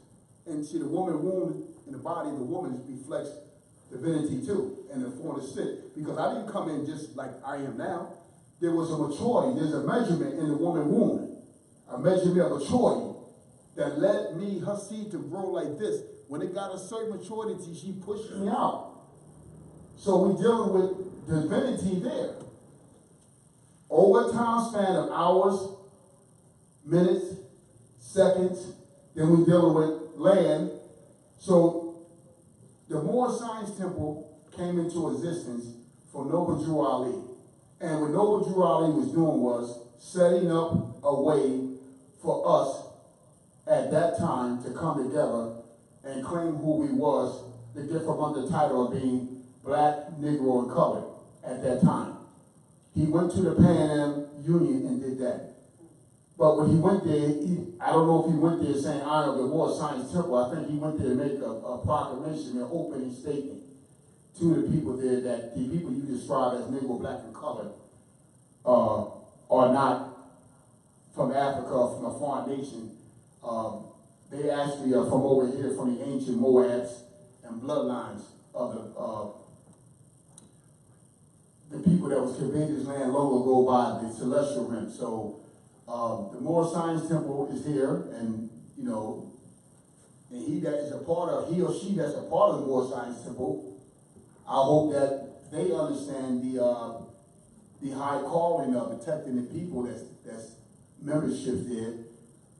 And see, the woman womb in the body of the woman reflects divinity too, and the form is sick. Because I didn't come in just like I am now. There was a maturity. There's a measurement in the woman womb, a measurement of maturity that led me, her seed, to grow like this. When it got a certain maturity, she pushed me out. So we're dealing with divinity there. Over a time span of hours, minutes, seconds, then we're dealing with land. So the Moorish Science Temple came into existence for Noble Drew Ali. And what Noble Drew Ali was doing was setting up a way for us at that time to come together and claim who we was, to get from under the title of being black, Negro, and colored at that time. He went to the Pan Am Union and did that. But when he went there, I don't know if he went there saying, I am the Moorish Science Temple. I think he went there to make a proclamation, an opening statement to the people there that the people you describe as Negro, black, and colored are not from Africa or from a foreign nation. They actually are from over here, from the ancient Moabs and bloodlines of the people that was conveyed this land long ago by the celestial realm. So the Moorish Science Temple is here, and and he that is a part of, he or she that's a part of the Moorish Science Temple, I hope that they understand the high calling of protecting the people that's membership there,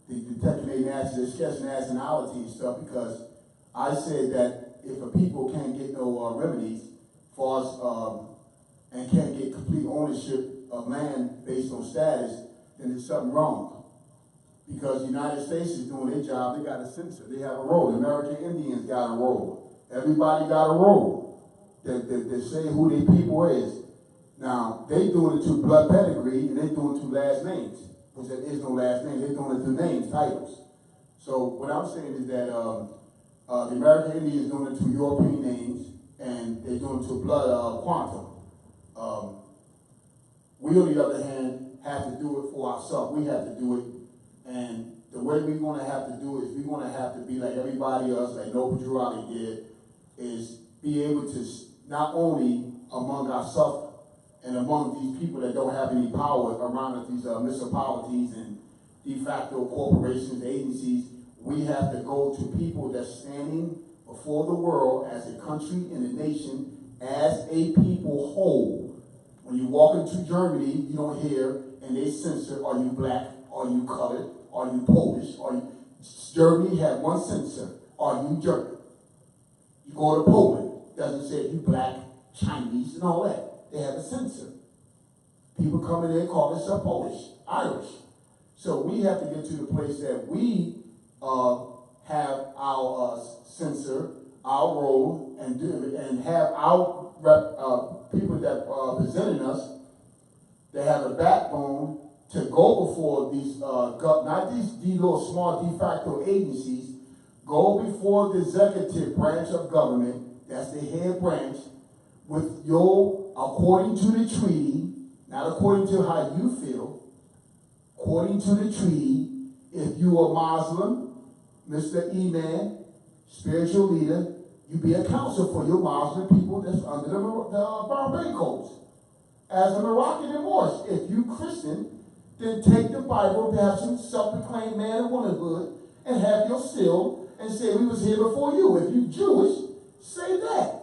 the protecting their nationality and stuff, because I said that if a people can't get no remedies for us and can't get complete ownership of land based on status, then there's something wrong. Because the United States is doing their job, they got a censor, they have a role. The American Indians got a role. Everybody got a role. They say who their people is. Now, they doing it to blood pedigree, and they doing it to last names, which there is no last name. They doing it to names, titles. So what I'm saying is that the American Indians is doing it to European names, and they're doing it to blood quantum. We, on the other hand, have to do it for ourselves. We have to do it, and the way we're going to have to do it is we're going to have to be like everybody else, like Noble Drew Ali did, is be able to not only among ourselves and among these people that don't have any power around us, these municipalities and de facto corporations, agencies, we have to go to people that's standing before the world as a country and a nation, as a people whole. When you walk into Germany, you don't hear, and they censor, are you black, are you colored, are you Polish, are you... Germany had one censor, are you German? You go to Poland, doesn't say you black, Chinese, and all that. They have a censor. People come in there and call themselves Polish, Irish. So we have to get to the place that we have our censor, our role, and have our people that are presenting us, they have a backbone to go before these, not these little small de facto agencies, go before the executive branch of government, that's the head branch, with your, according to the treaty, not according to how you feel, according to the treaty, if you are Muslim, Mr. Imam, spiritual leader, you be a counsel for your Muslim people that's under the Barbary codes. As a Moroccan and Moorish, if you Christian, then take the Bible, perhaps some self-proclaimed man and womanhood, and have your seal and say we was here before you. If you Jewish, say that.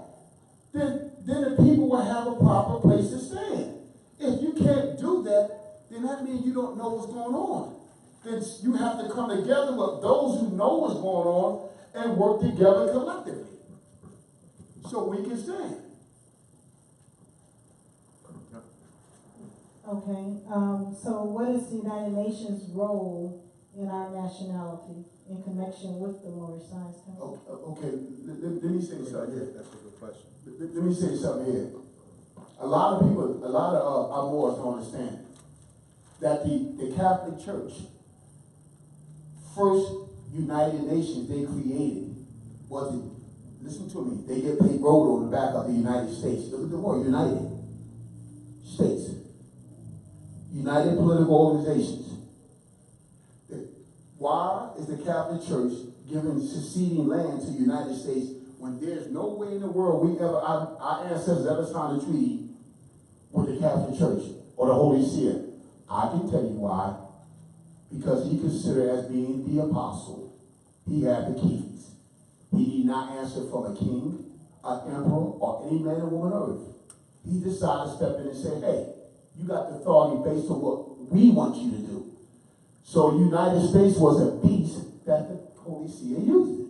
Then the people will have a proper place to stand. If you can't do that, then that means you don't know what's going on. Then you have to come together with those who know what's going on and work together collectively so we can stand. Okay, so what is the United Nations' role in our nationality in connection with the Moorish Science Temple? Okay, let me say something here. That's a good question. Let me say something here. A lot of people, a lot of our Moors don't understand that the Catholic Church, first United Nations they created was the, listen to me, they get paid road on the back of the United States. Look at the word, United States. United political organizations. Why is the Catholic Church giving seceding land to the United States when there's no way in the world we ever, our ancestors ever signed a treaty with the Catholic Church or the Holy See? I can tell you why. Because he considered as being the apostle, he had the keys. He did not answer from a king, an emperor, or any man or woman on earth. He decided to step in and say, hey, you got the authority based on what we want you to do. So the United States was a beast that the Holy See used it.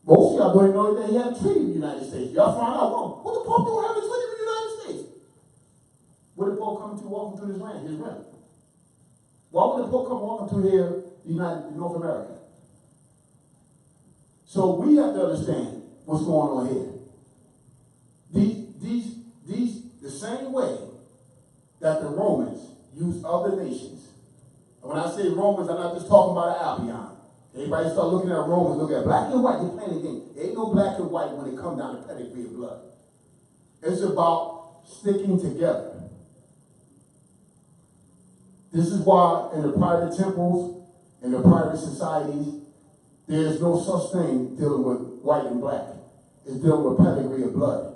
Most of y'all don't even know that he had a treaty with the United States. Y'all find out, well, what the Pope don't have a treaty with the United States? Where did the Pope come to walking through this land, his realm? Why would the Pope come walking through here, North America? So we have to understand what's going on here. The same way that the Romans used other nations. And when I say Romans, I'm not just talking about the Albion. Everybody start looking at Romans, look at black and white, they're playing a game. There ain't no black and white when it comes down to pedigree of blood. It's about sticking together. This is why in the private temples, in the private societies, there's no such thing dealing with white and black. It's dealing with pedigree of blood.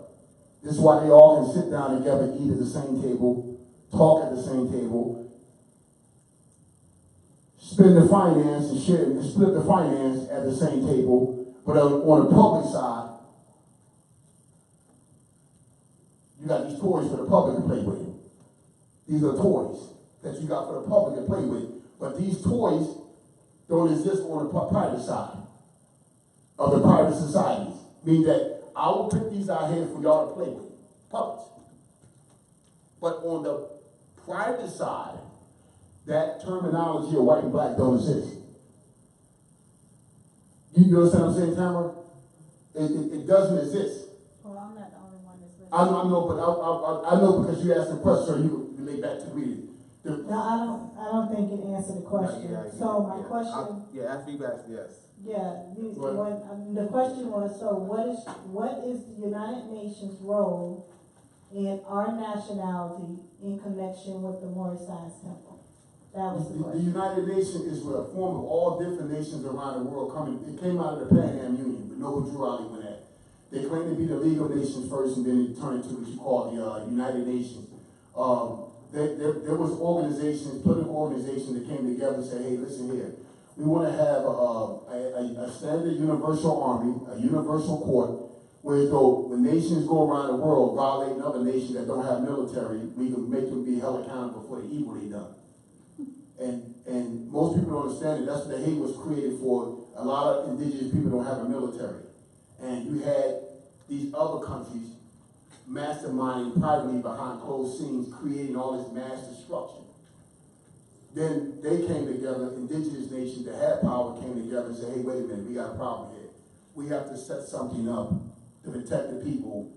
This is why they all can sit down together, eat at the same table, talk at the same table, spend the finance and share and split the finance at the same table, but on the public side, you got these toys for the public to play with. These are toys that you got for the public to play with. But these toys don't exist on the private side of the private societies. Meaning that I will put these out here for y'all to play with, puppets. But on the private side, that terminology of white and black don't exist. You understand what I'm saying, Tamara? It doesn't exist. Well, I'm not the only one that's listening. I know, but I know because you asked the question, so you relate back to reading. No, I don't think it answered the question. So my question. After you asked, yes. The question was, so what is the United Nations role in our nationality in connection with the Moorish Science Temple? That was the question. The United Nations is a form of all different nations around the world coming. It came out of the Pan Am Union, but know who Drew Ali went at. They claim to be the League of Nations first, and then they turn into what you call the United Nations. There was organizations, political organizations that came together and said, hey, listen here, we want to have a standard universal army, a universal court, where though when nations go around the world violating other nations that don't have military, we can make them be held accountable for the evil they done. And most people don't understand it. That's what the Hague was created for. A lot of indigenous people don't have a military. And you had these other countries masterminding privately behind closed scenes, creating all this mass destruction. Then they came together, indigenous nations that had power came together and said, hey, wait a minute, we got a problem here. We have to set something up to protect the people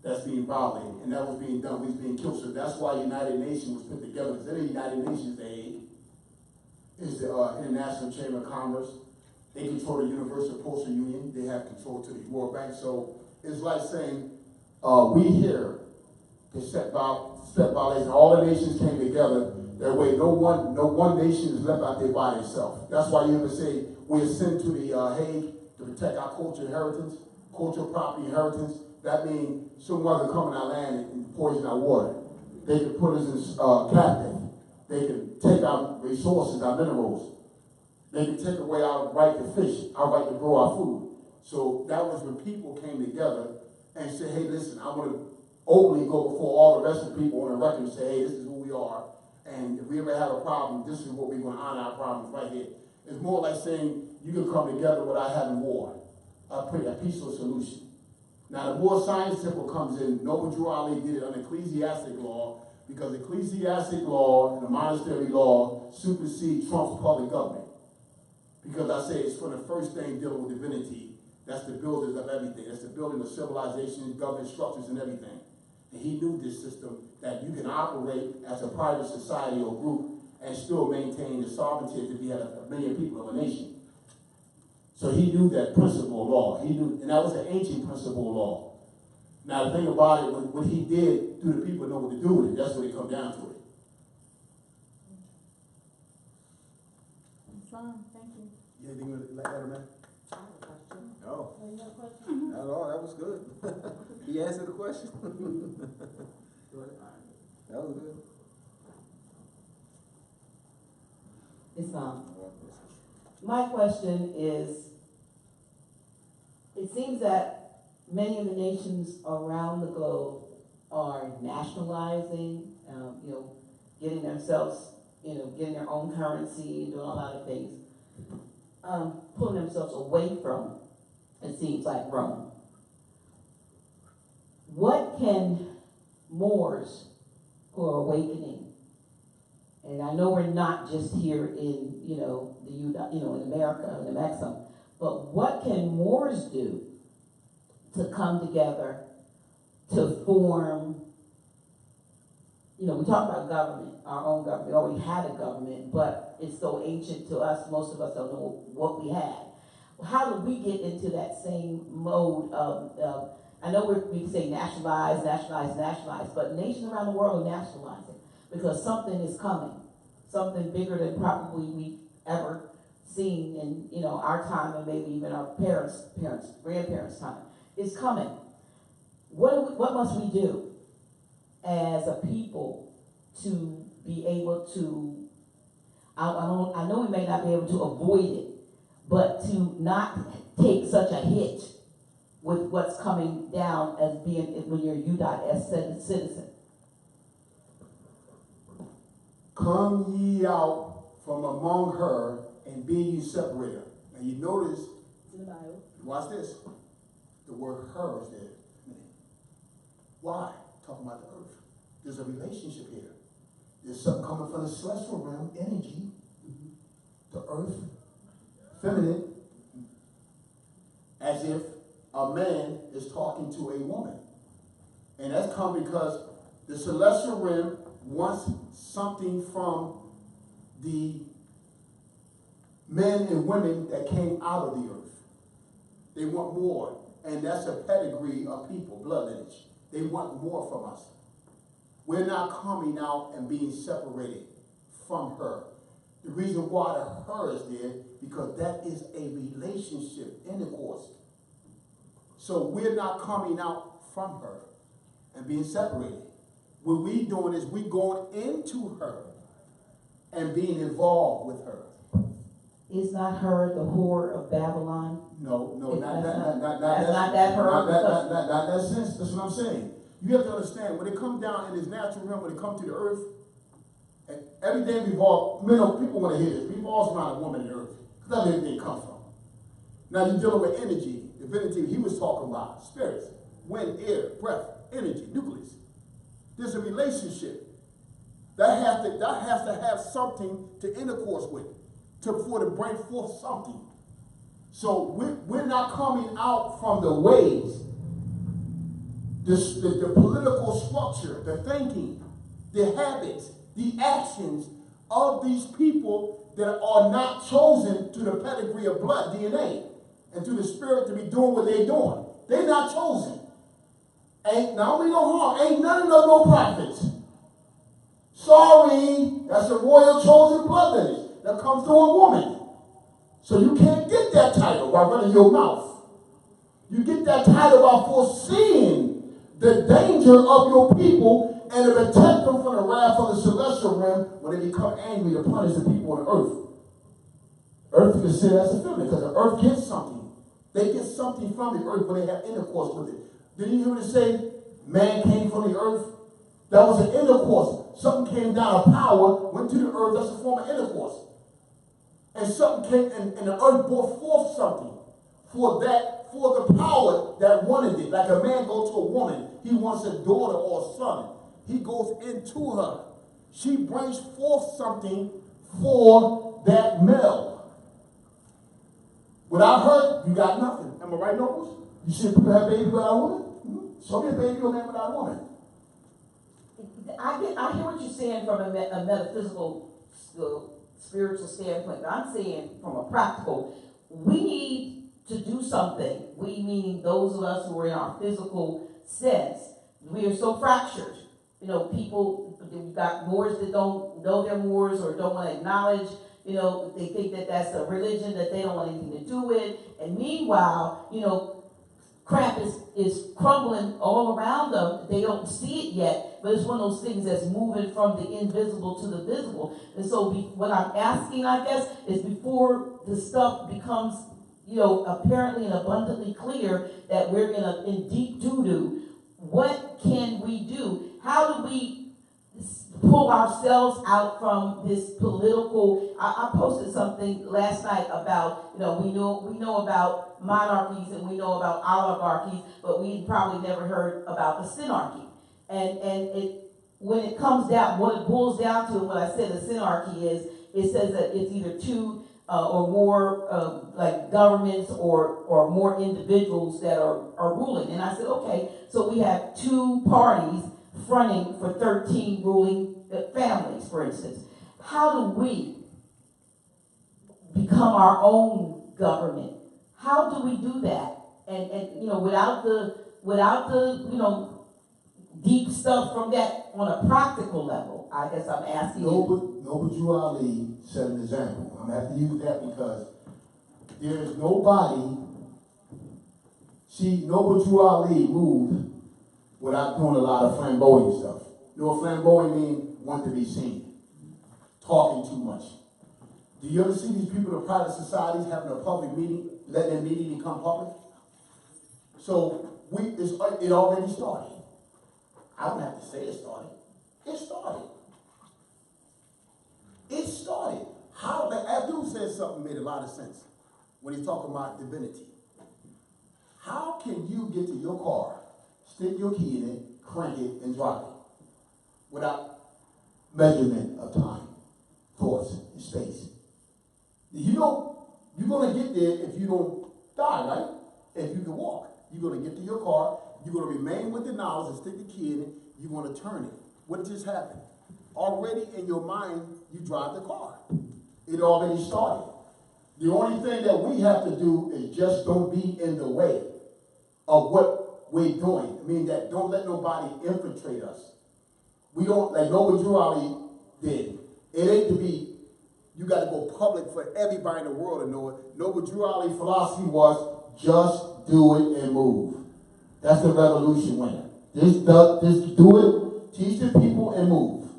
that's being violated. And that was being done, we was being killed. So that's why United Nations was put together. Because in the United Nations, the Hague is the International Chamber of Commerce. They control the Universal Postal Union. They have control to the World Bank. So it's like saying, we here to set violations. All the nations came together. That way, no one nation is left out there by itself. That's why you ever say we are sent to the Hague to protect our cultural inheritance, cultural property inheritance. That means someone can come in our land and poison our water. They can put us in captive. They can take our resources, our minerals. They can take away our right to fish, our right to grow our food. So that was when people came together and said, hey, listen, I want to openly go before all the rest of the people on the record and say, hey, this is who we are. And if we ever have a problem, this is what we're going to honor our problems right here. It's more like saying you can come together without having war, a peaceful solution. Now, the more scientific comes in, Noble Drew Ali did it on ecclesiastic law, because ecclesiastic law and the monastery law supersede Trump's public government. Because I say it's for the first thing dealing with divinity. That's the builders of everything. That's the building of civilizations, government structures, and everything. And he knew this system, that you can operate as a private society or group and still maintain the sovereignty if you had a million people of a nation. So he knew that principle of law. He knew, and that was an ancient principle of law. Now the thing about it, what he did, do the people know what to do with it? That's what it comes down to it. Fine, thank you. You anything like that, man? I have a question. Oh, Oh, you have a question? not at all. That was good. He answered the question. Go ahead. That was good. It's my question is, it seems that many of the nations around the globe are nationalizing, getting themselves, getting their own currency, doing a lot of things, pulling themselves away from, it seems like, Rome. What can Moors who are awakening, and I know we're not just here in, in America, in Mexico, but what can Moors do to come together to form, we talk about government, our own government. We already had a government, but it's so ancient to us, most of us don't know what we had. How do we get into that same mode of I know we say nationalize, but nations around the world are nationalizing because something is coming, something bigger than probably we've ever seen in our time and maybe even our grandparents' time. It's coming. What must we do as a people to be able to? I know we may not be able to avoid it, but to not take such a hit with what's coming down as being when you're U.S. citizen. Come ye out from among her and be ye separated. And you notice, In the Bible. watch this, the word her is there. Why? Talking about the earth. There's a relationship here. There's something coming from the celestial realm, energy, the earth, feminine, as if a man is talking to a woman. And that's come because the celestial realm wants something from the men and women that came out of the earth. They want more. And that's a pedigree of people, blood lineage. They want more from us. We're not coming out and being separated from her. The reason why the her is there, because that is a relationship, intercourse. So we're not coming out from her and being separated. What we doing is we going into her and being involved with her. Is not her the whore of Babylon? No, not that sense. That's what I'm saying. You have to understand, when it comes down in this natural realm, when it comes to the earth, and everything revolves, people want to hear this, revolves around a woman in the earth. Because that's where everything comes from. Now you're dealing with energy, divinity. He was talking about spirits, wind, air, breath, energy, nucleus. There's a relationship. That has to have something to intercourse with, to bring forth something. So we're not coming out from the ways, the political structure, the thinking, the habits, the actions of these people that are not chosen to the pedigree of blood, DNA, and to the spirit to be doing what they're doing. They're not chosen. Ain't not only no harm, ain't none of them no prophets. Sorry, that's a royal chosen blood lineage that comes through a woman. So you can't get that title by running your mouth. You get that title by foreseeing the danger of your people and to protect them from the wrath of the celestial realm when they become angry to punish the people on the earth. Earth is considered as a feminine because the earth gets something. They get something from the earth when they have intercourse with it. Didn't you hear me say man came from the earth? That was an intercourse. Something came down of power, went to the earth, that's a form of intercourse. And something came, and the earth brought forth something for the power that wanted it. Like a man goes to a woman, he wants a daughter or a son. He goes into her. She brings forth something for that male. Without her, you got nothing. Am I right, Nobles? You see people have babies without a woman? Mm-hmm. Show me a baby or a man without a woman. I hear what you're saying from a metaphysical, spiritual standpoint, but I'm saying from a practical, we need to do something. We, meaning those of us who are in our physical sense, we are so fractured. People, we've got Moors that don't know they're Moors or don't want to acknowledge, they think that that's a religion that they don't want anything to do with. And meanwhile, crap is crumbling all around them. They don't see it yet, but it's one of those things that's moving from the invisible to the visible. And so what I'm asking, I guess, is before the stuff becomes, apparently and abundantly clear that we're in deep doo-doo, what can we do? How do we pull ourselves out from this political? I posted something last night about, we know about monarchies and we know about oligarchies, but we probably never heard about the synarchy. And when it comes down, what it boils down to, and what I said the synarchy is, it says that it's either two or more like governments or more individuals that are ruling. And I said, okay, so we have two parties fronting for 13 ruling families, for instance. How do we become our own government? How do we do that? And without the deep stuff from that on a practical level, I guess I'm asking you. Noble Drew Ali set an example. I'm going to have to use that because there is nobody. Noble Drew Ali moved without doing a lot of flamboyant stuff. You know what flamboyant means? Want to be seen. Talking too much. Do you ever see these people in private societies having a public meeting, letting their meeting become public? So it already started. I don't have to say it started. It started. It started. How? Abdul said something that made a lot of sense when he's talking about divinity. How can you get to your car, stick your key in it, crank it, and drive it without measurement of time, thoughts, and space? You're going to get there if you don't die, right? If you can walk. You're going to get to your car. You're going to remain with the knowledge and stick the key in it. You're going to turn it. What just happened? Already in your mind, you drive the car. It already started. The only thing that we have to do is just don't be in the way of what we're doing. I mean, that don't let nobody infiltrate us. We don't, like Noble Drew Ali did. It ain't to be, you got to go public for everybody in the world to know it. Noble Drew Ali philosophy was Just do it and move. That's the revolution winner. Just do it, teach the people and move.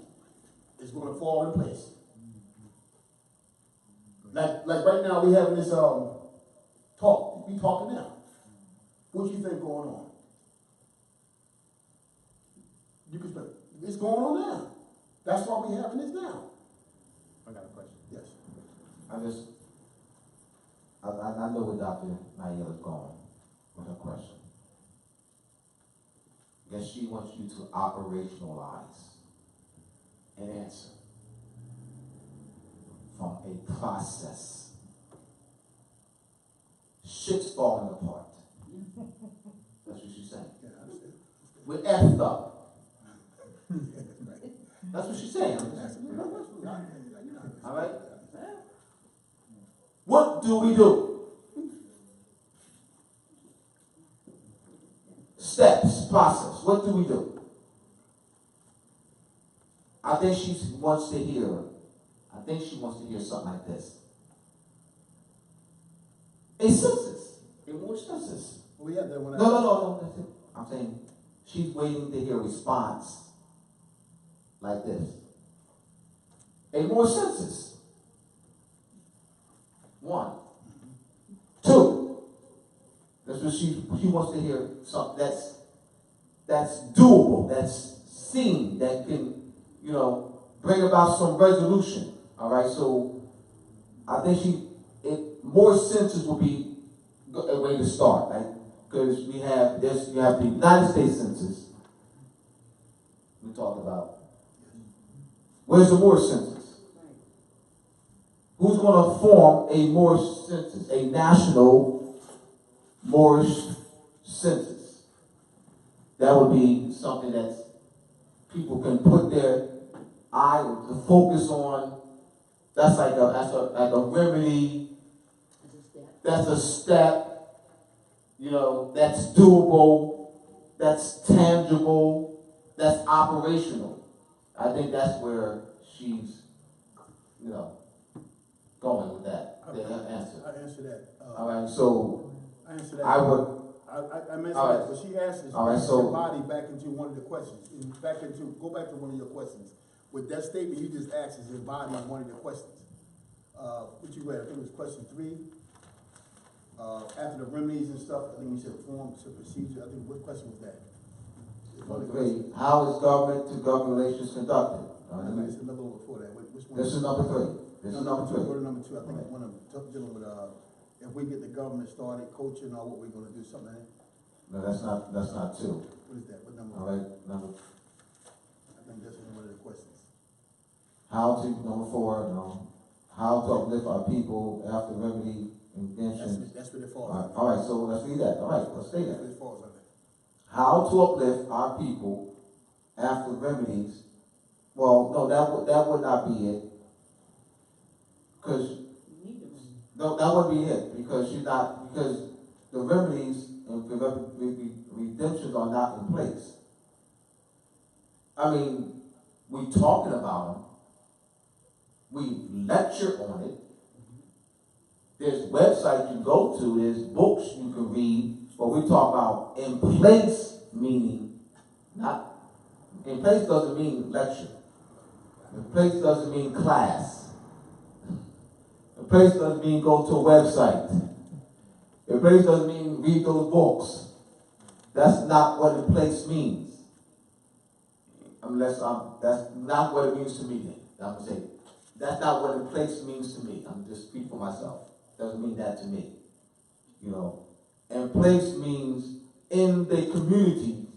It's going to fall in place. Like right now we having this talk. We talking now. What you think going on? You can spend. It's going on now. That's why we having this now. I got a question. Yes. I know where Dr. Naila is going with her question. Guess she wants you to operationalize an answer from a process. Shit's falling apart. That's what she's saying. Yeah, I understand. We're effed up. Right. That's what she's saying. All right? What do we do? Steps, process. What do we do? I think she wants to hear something like this. A census. A more census. We have that one. No. That's it. I'm saying she's waiting to hear a response like this. A more census. 1. 2. That's what she wants to hear something that's doable, that's seen, that can, bring about some resolution. All right, so I think more census will be a way to start, right? Because you have the United States Census. We talked about. Where's the Moorish census? Who's going to form a Moorish census, a national Moorish census? That would be something that people can put their eye to focus on. That's like a remedy. That's a step. That's doable. That's tangible. That's operational. I think that's where she's, going with that. Okay. Answer. I answer that. All right. So I answer that. I would. I mentioned All right. that, but she asked us All right, to so- body back into one of the questions. Go back to one of your questions. With that statement you just asked is embodying one of your questions. What you read, I think it was question 3. After the remedies and stuff, I think you said forms of procedure. I think, what question was that? Number 3. How is government to government relations conducted? It's another one before that. Which one? This is number 3. This is number 3. Go to number 2. I think it's one of them dealing with if we get the government started coaching or what we're going to do, something like that. No, that's not 2. What is that? What number? All right. I think that's one of the questions. Number 4. How to uplift our people after remedy inventions. That's what it falls under. All right. So let's read that. All right. Let's stay That's there. what it falls under. How to uplift our people after remedies. Well, no, that would not be it. Because no, that would be it. Because the remedies and redemptions are not in place. I mean, we talking about them. We lecture on it. There's websites you go to. There's books you can read. But we talk about in place, meaning not. In place doesn't mean lecture. In place doesn't mean class. In place doesn't mean go to a website. In place doesn't mean read those books. That's not what in place means. That's not what it means to me. I'm gonna say that's not what in place means to me. I'm just speaking for myself. Doesn't mean that to me. And place means in the community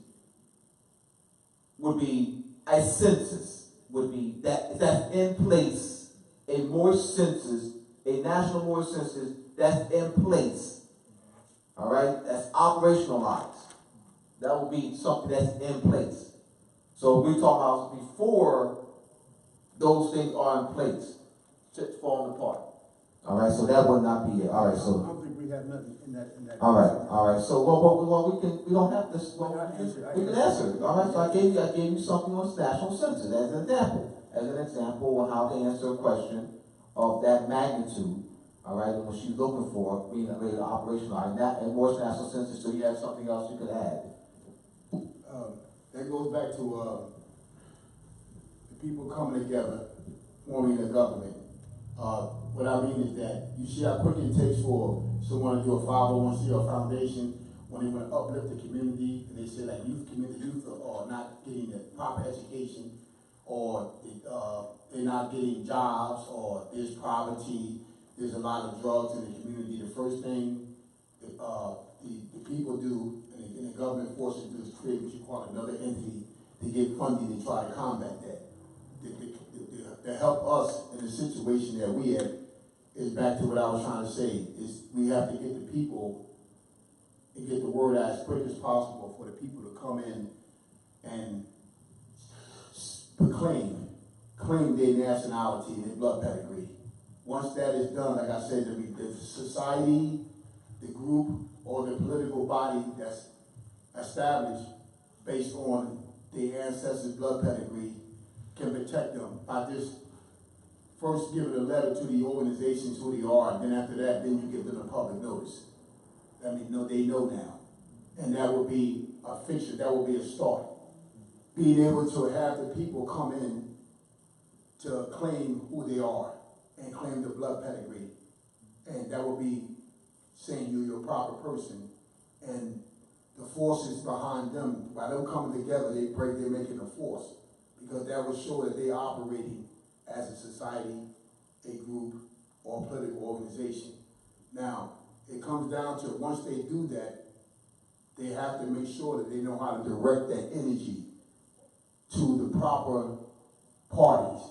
would be a census, would be that's in place, a Moorish census, a national Moorish census that's in place. All right, that's operationalized. That would be something that's in place. So we talk about before those things are in place, shit's falling apart. All right, so that would not be it. All right, I so. don't think we have nothing in that. All right. So, we don't have this. Well, we can answer it. All right. So I gave you something on national census as an example. As an example of how to answer a question of that magnitude All right, and what she's looking for, being ready to operationalize that, and more national census, so you have something else you could add. That goes back to the people coming together, forming a government. What I mean is that you see how quick it takes for someone to do a 501c or foundation when they want to uplift the community, and they say like youth are not getting the proper education, or they're not getting jobs, or there's poverty, there's a lot of drugs in the community. The first thing the people do, and the government forces do, is create what you call another entity to get funding to try to combat that. To help us in the situation that we at is back to what I was trying to say, is we have to get the people and get the word out as quick as possible for the people to come in and claim their nationality and their blood pedigree. Once that is done, like I said, the society, the group, or the political body that's established based on their ancestors' blood pedigree can protect them by just first giving a letter to the organizations who they are, and then after that, then you give them a public notice. I mean, no, they know now. And that would be a fixture, that would be a start. Being able to have the people come in to claim who they are and claim the blood pedigree. And that would be saying you're a proper person. And the forces behind them, by them coming together, they're making a force. Because that would show that they're operating as a society, a group, or a political organization. Now, it comes down to once they do that, they have to make sure that they know how to direct that energy to the proper parties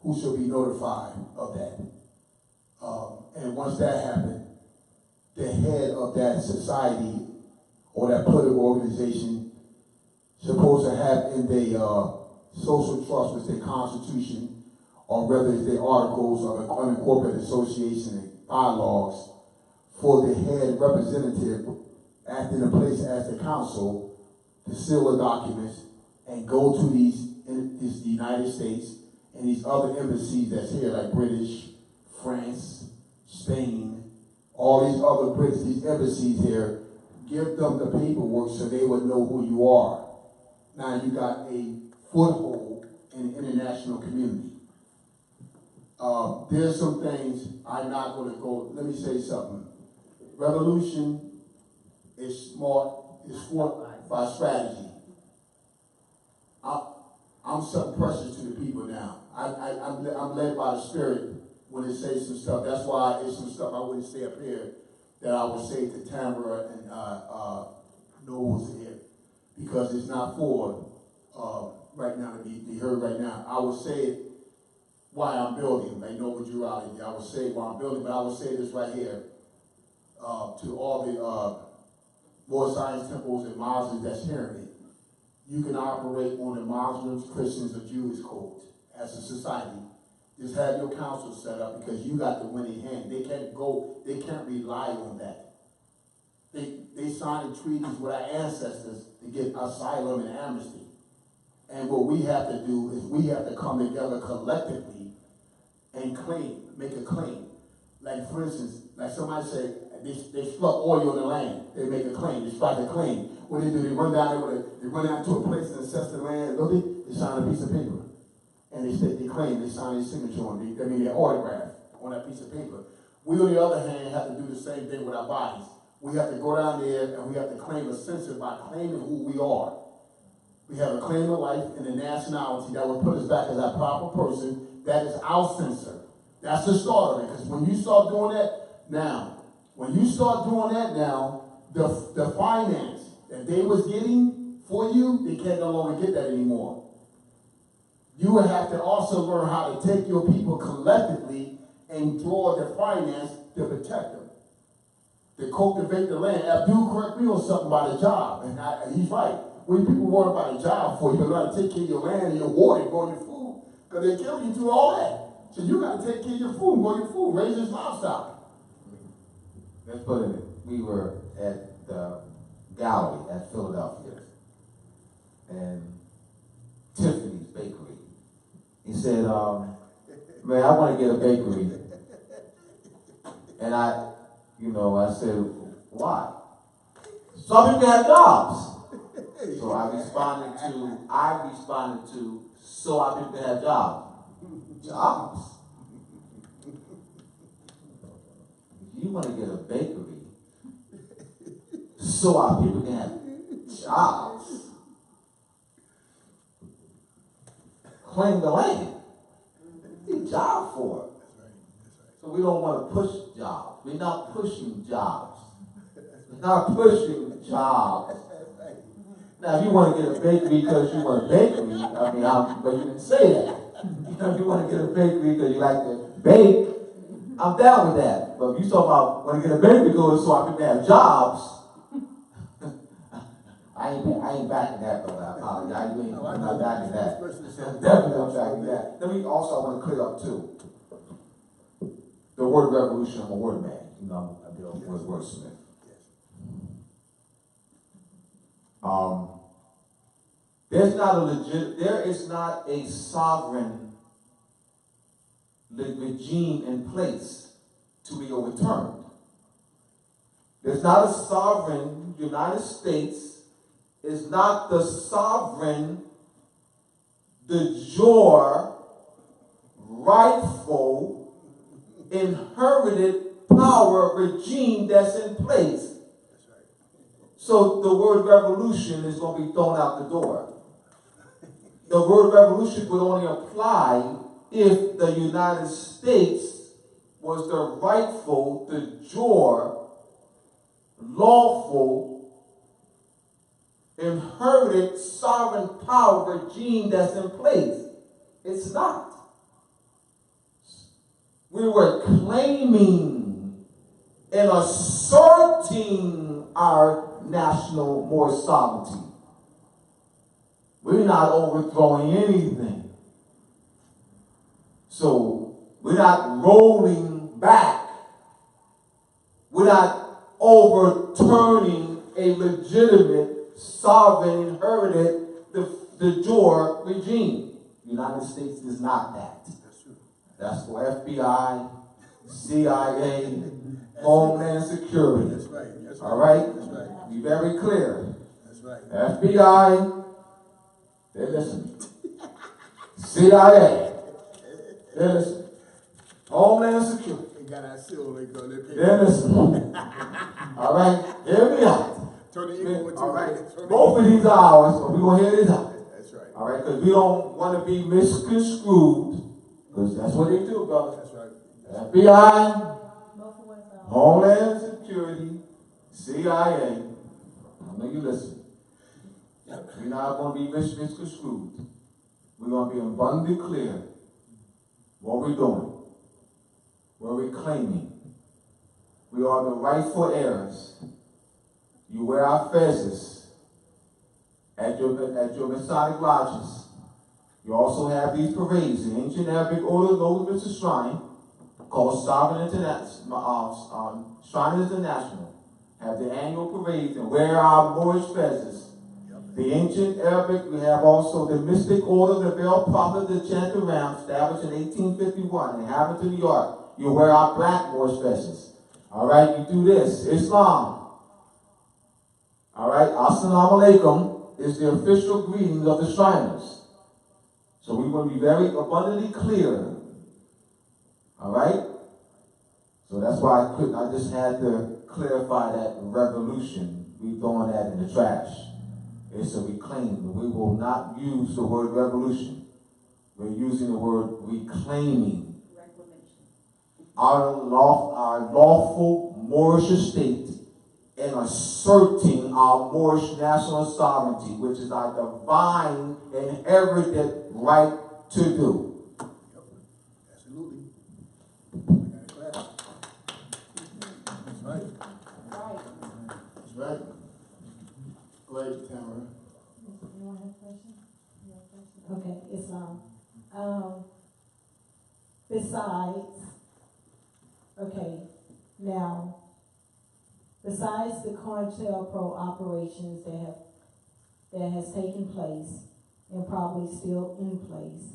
who should be notified of that. And once that happens, the head of that society or that political organization supposed to have in their social trust with their constitution, or whether it's their articles of an unincorporated association and bylaws, for the head representative acting in place as the council to seal the documents and go to the United States and these other embassies that's here, like British, France, Spain, all these other Brits, these embassies here, give them the paperwork so they would know who you are. Now you got a foothold in the international community. There's some things I'm not going to go, let me say something. Revolution is smart, is fought by strategy. I'm something precious to the people now. I'm led by the Spirit when it says some stuff. That's why it's some stuff I wouldn't say up here that I would say to Tamara and Knowles here, because it's not for right now to be heard right now. I would say it why I'm building, like Nova Jurali. I would say why I'm building, but I would say this right here to all the Lord Science temples and Muslims that's hearing it. You can operate on the Muslims, Christians, or Jewish codes as a society. Just have your council set up because you got the winning hand. They can't rely on that. They signed treaties with our ancestors to get asylum and amnesty. And what we have to do is we have to come together collectively and make a claim. Like for instance, like somebody said, they struck oil in the land. They make a claim. They strike a claim. What do? They run down there. They run out to a place and assess the land. They sign a piece of paper, and they claim. They sign their signature on it. Their autograph on that piece of paper. We, on the other hand, have to do the same thing with our bodies. We have to go down there and we have to claim a census by claiming who we are. We have a claim of life and a nationality that will put us back as a proper person. That is our censor. That's the start of it. Because when you start doing that now, the finance that they was getting for you, they can't no longer get that anymore. You will have to also learn how to take your people collectively and draw the finance to protect them, to cultivate the land. Abdul correct me on something about a job, and he's right. When people worry about a job for you, you got to take care of your land and your water and grow your food, because they kill you through all that. So you got to take care of your food, grow your food, raise your livestock. Let's put it, we were at the gallery at Philadelphia, and Tiffany's Bakery. He said, man, I want to get a bakery. And I said, why? Some people have jobs. So I responded to, so our people can have jobs. Jobs? If you want to get a bakery, so our people can have jobs. Claim the land. Need a job for it. So we don't want to push jobs. We're not pushing jobs. We're not pushing jobs. Now, if you want to get a bakery because you want a bakery, but you didn't say that. If you want to get a bakery because you like to bake, I'm down with that. But if you talk about want to get a bakery because so I can have jobs, I ain't backing that, but I apologize. I'm not backing that. Definitely not backing that. I want to clear up too. The word revolution, I'm a word man. I deal with wordsmith. There is not a sovereign regime in place to be overturned. There's not a sovereign. United States is not the sovereign, de jure, rightful, inherited power regime that's in place. So the word revolution is going to be thrown out the door. The word revolution would only apply if the United States was the rightful, de jure, lawful, inherited sovereign power regime that's in place. It's not. We were claiming and asserting our national more sovereignty. We're not overthrowing anything. So we're not rolling back. We're not overturning a legitimate, sovereign, inherited, de jure regime. The United States is not that. That's for FBI, CIA, Homeland Security. That's right. That's right. All right? That's right. Be very clear. That's right. FBI, they're listening. CIA, they're listening. Homeland Security, They got our seal, they're listening. All right? Hear me out. Turn the ego into All right? Both of these are ours, but we're going to hear this out. That's right. All right? Because we don't want to be misconstrued. Because that's what they do, brother. That's right. FBI, Homeland Security, CIA. I know you listen. We're not going to be misconstrued. We're going to be abundantly clear what we're doing, what we're claiming. We are the rightful heirs. You wear our fezzes at your Masonic lodges. You also have these parades. The ancient Arabic order knows Mr. Shrine, called Sovereign International, Shrine International, have the annual parades and wear our Moorish fezzes. The ancient Arabic, we have also the mystic order, the Veil Prophet, the Chanter Ram, established in 1851 in Hamilton, New York. You wear our black Moorish fezzes. All right, you do this. Islam. All right, Assalamu alaikum is the official greeting of the Shriners. So we want to be very abundantly clear. All right? So that's why I just had to clarify that revolution. We throwing that in the trash. It's a reclaim. We will not use the word revolution. We're using the word reclaiming. Our lawful Moorish estate and asserting our Moorish national sovereignty, which is our divine inherited right to do. Absolutely. That's right. That's right. Go ahead, Tamara. You want to have a question? Okay, Islam. Besides the COINTELPRO operations that has taken place and probably still in place,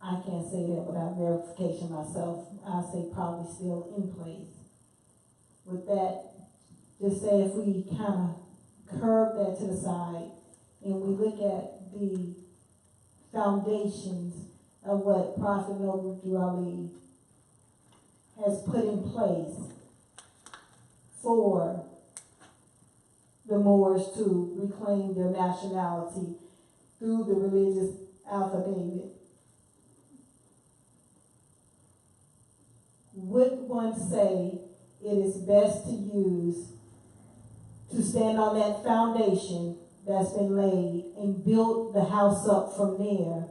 I can't say that without verification myself. I say probably still in place. With that, just say if we kind of curve that to the side and we look at the foundations of what Prophet Noble Drew Ali has put in place for the Moors to reclaim their nationality through the religious alphabet. Would one say it is best to use to stand on that foundation that's been laid and build the house up from there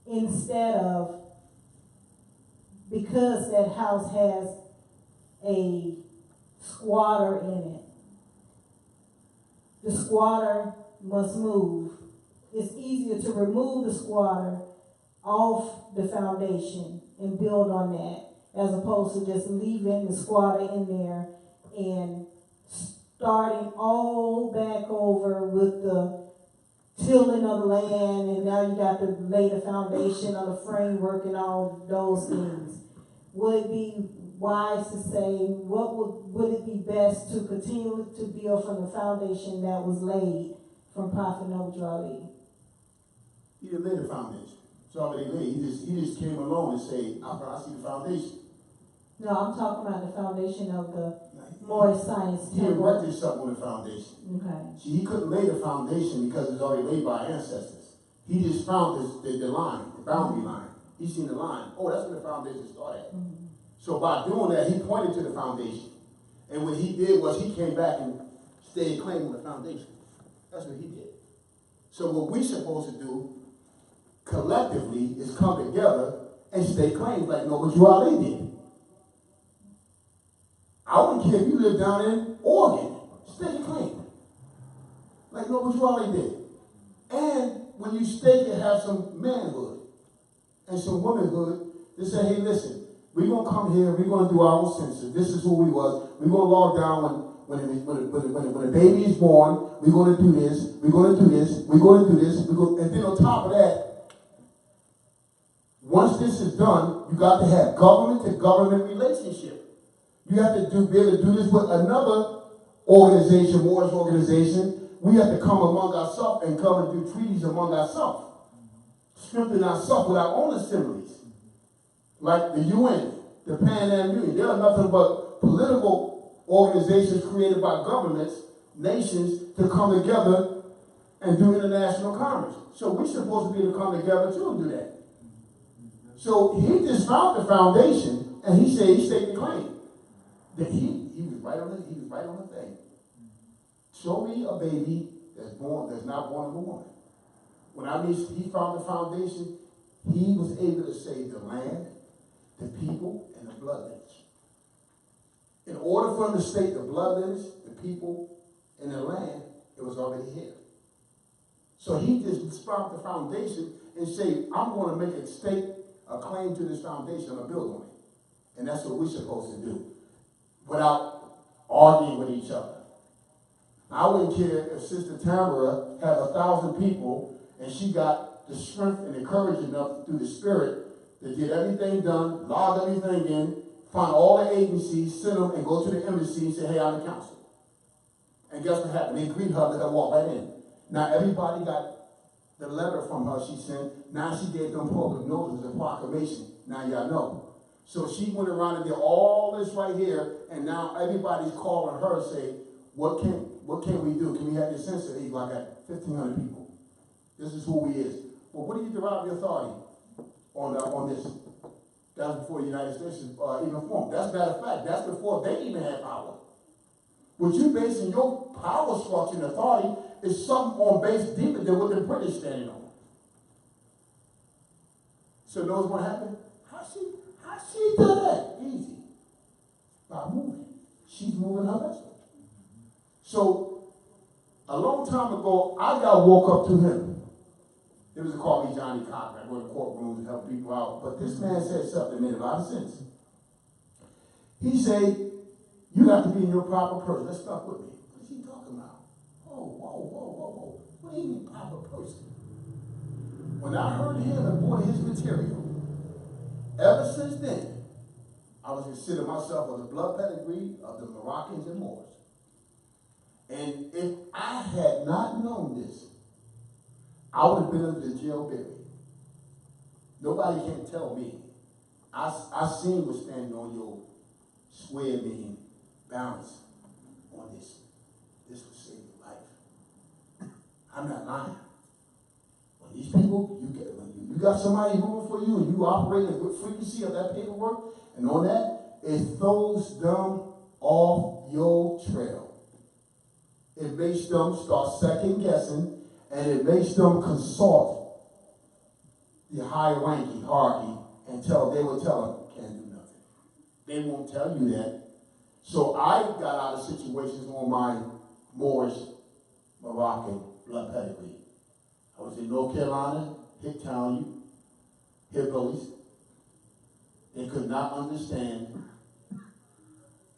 instead of, because that house has a squatter in it, the squatter must move. It's easier to remove the squatter off the foundation and build on that, as opposed to just leaving the squatter in there and starting all back over with the tilling of the land, and now you got to lay the foundation of the framework and all those things. Would it be wise to say, would it be best to continue to build from the foundation that was laid from Prophet Noble Ali? He didn't lay the foundation. It's already laid. He just came along and said, I see the foundation. No, I'm talking about the foundation of the Moorish science He temple. erected something on the foundation. Okay. See, he couldn't lay the foundation because it was already laid by ancestors. He just found the line, the boundary line. He seen the line. Oh, that's where the foundation started. Mm-hmm. So by doing that, he pointed to the foundation. And what he did was he came back and stayed claiming the foundation. That's what he did. So what we're supposed to do collectively is come together and stay claims like Noble Drew Ali did. I wouldn't care if you live down in Oregon. Stake a claim. Like Noble Drew Ali did. And when you stake it, have some manhood and some womanhood to say, hey, listen, we're going to come here, we're going to do our own census. This is who we was. We're going to log down when a baby is born. We're going to do this. We're going to do this. We're going to do this. And then on top of that, once this is done, you got to have government-to-government relationship. You have to be able to do this with another organization, Moorish organization. We have to come among ourselves and come and do treaties among ourselves. Strengthen ourselves with our own assemblies. Like the UN, the Pan Am Union. They are nothing but political organizations created by governments, nations, to come together and do international commerce. So we're supposed to be able to come together too and do that. So he just found the foundation and he said he staked the claim. That he was right on the thing. Show me a baby that's not born of a woman. When he found the foundation, he was able to save the land, the people, and the blood lineage. In order for him to state the blood lineage, the people, and the land, it was already here. So he just found the foundation and said, I'm going to make it state a claim to this foundation. I'm going to build on it. And that's what we're supposed to do, without arguing with each other. I wouldn't care if Sister Tamara had 1,000 people and she got the strength and the courage enough through the Spirit to get everything done, log everything in, find all the agencies, send them, and go to the embassy and say, hey, I'm the council. And guess what happened? They greet her, let her walk right in. Now everybody got the letter from her she sent. Now she gave them public notice, a proclamation. Now y'all know. So she went around and did all this right here, and now everybody's calling her and say, what can we do? Can we have your census? I got 1,500 people. This is who we is. Well, what do you derive your authority on this? That was before the United States even formed. That's a matter of fact. That's before they even had power. What you basing your power structure and authority is something on base deeper than what the British standing on. So knows what happened? How she did that? Easy. By moving. She's moving her vessel. So, a long time ago, I got woke up to him. It was called me Johnny Cochran. I go to courtrooms and help people out. But this man said something that made a lot of sense. He said, you got to be in your proper person. Let's start with me. What is he talking about? Whoa. What do you mean proper person? When I heard him and bought his material, ever since then, I was considering myself of the blood pedigree of the Moroccans and Moors. And if I had not known this, I would have been under the jail buried. Nobody can tell me. I seen what's standing on your square being balance on this. This will save your life. I'm not lying. When these people, when you got somebody moving for you and you operate a good frequency of that paperwork, and on that, it throws them off your trail. It makes them start second guessing, and it makes them consult the higher ranking hierarchy and they will tell them, can't do nothing. They won't tell you that. So I got out of situations on my Moorish, Moroccan blood pedigree. I was in North Carolina, Hicktown, hillbillies. They could not understand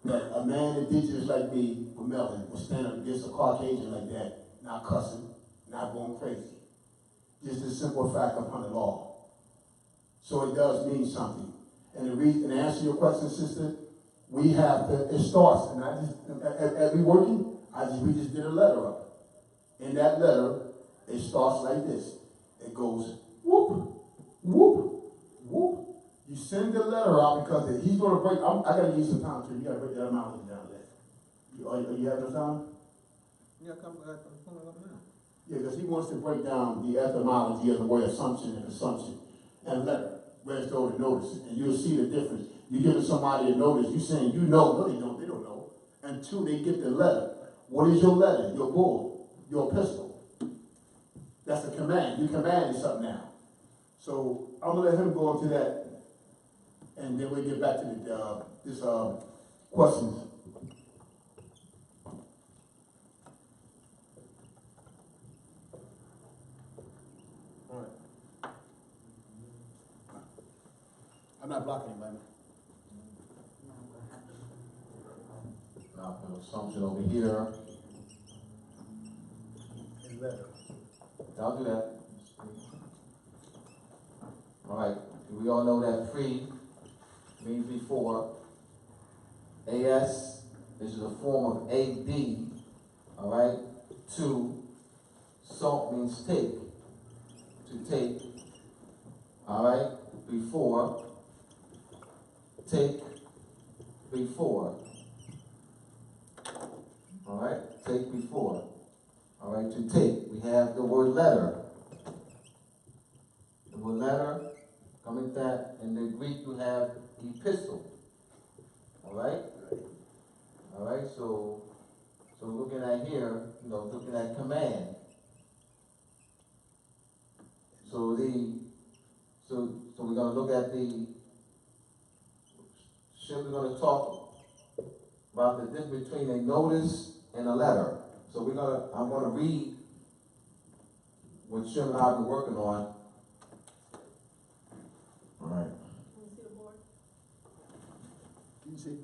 that a man indigenous like me from Melbourne was standing against a Caucasian like that, not cussing, not going crazy. Just the simple fact upon the law. So it does mean something. And to answer your question, sister, we have to, it starts, and as we working, we just did a letter up. In that letter, it starts like this. It goes, whoop, whoop, whoop. You send the letter out because he's going to break, I got to give you some time too. You got to break that amount down there. You have no time? Yeah, come up now. Yeah, because he wants to break down the etymology of the word assumption and assumption and letter, where it's going to notice. And you'll see the difference. You're giving somebody a notice, you saying you know, no they don't know, until they get the letter. What is your letter? Your bull, your epistle. That's a command. You commanding something now. So I'm going to let him go into that, and then we'll get back to this questions. I'm not blocking anybody. Now, put an assumption over here. His letter. I'll do that. All right. We all know that pre means before. AS is a form of AD. All right. To. Salt means take. To take. All right. Before. Take. Before. All right. Take before. All right. To take. We have the word letter. The word letter. Coming that in the Greek you have epistle. All right? All right, so looking at here, looking at command. So we're gonna look at we're gonna talk about the difference between a notice and a letter. So I'm gonna read what Shem and I have been working on. All right. Can you see the board? You see?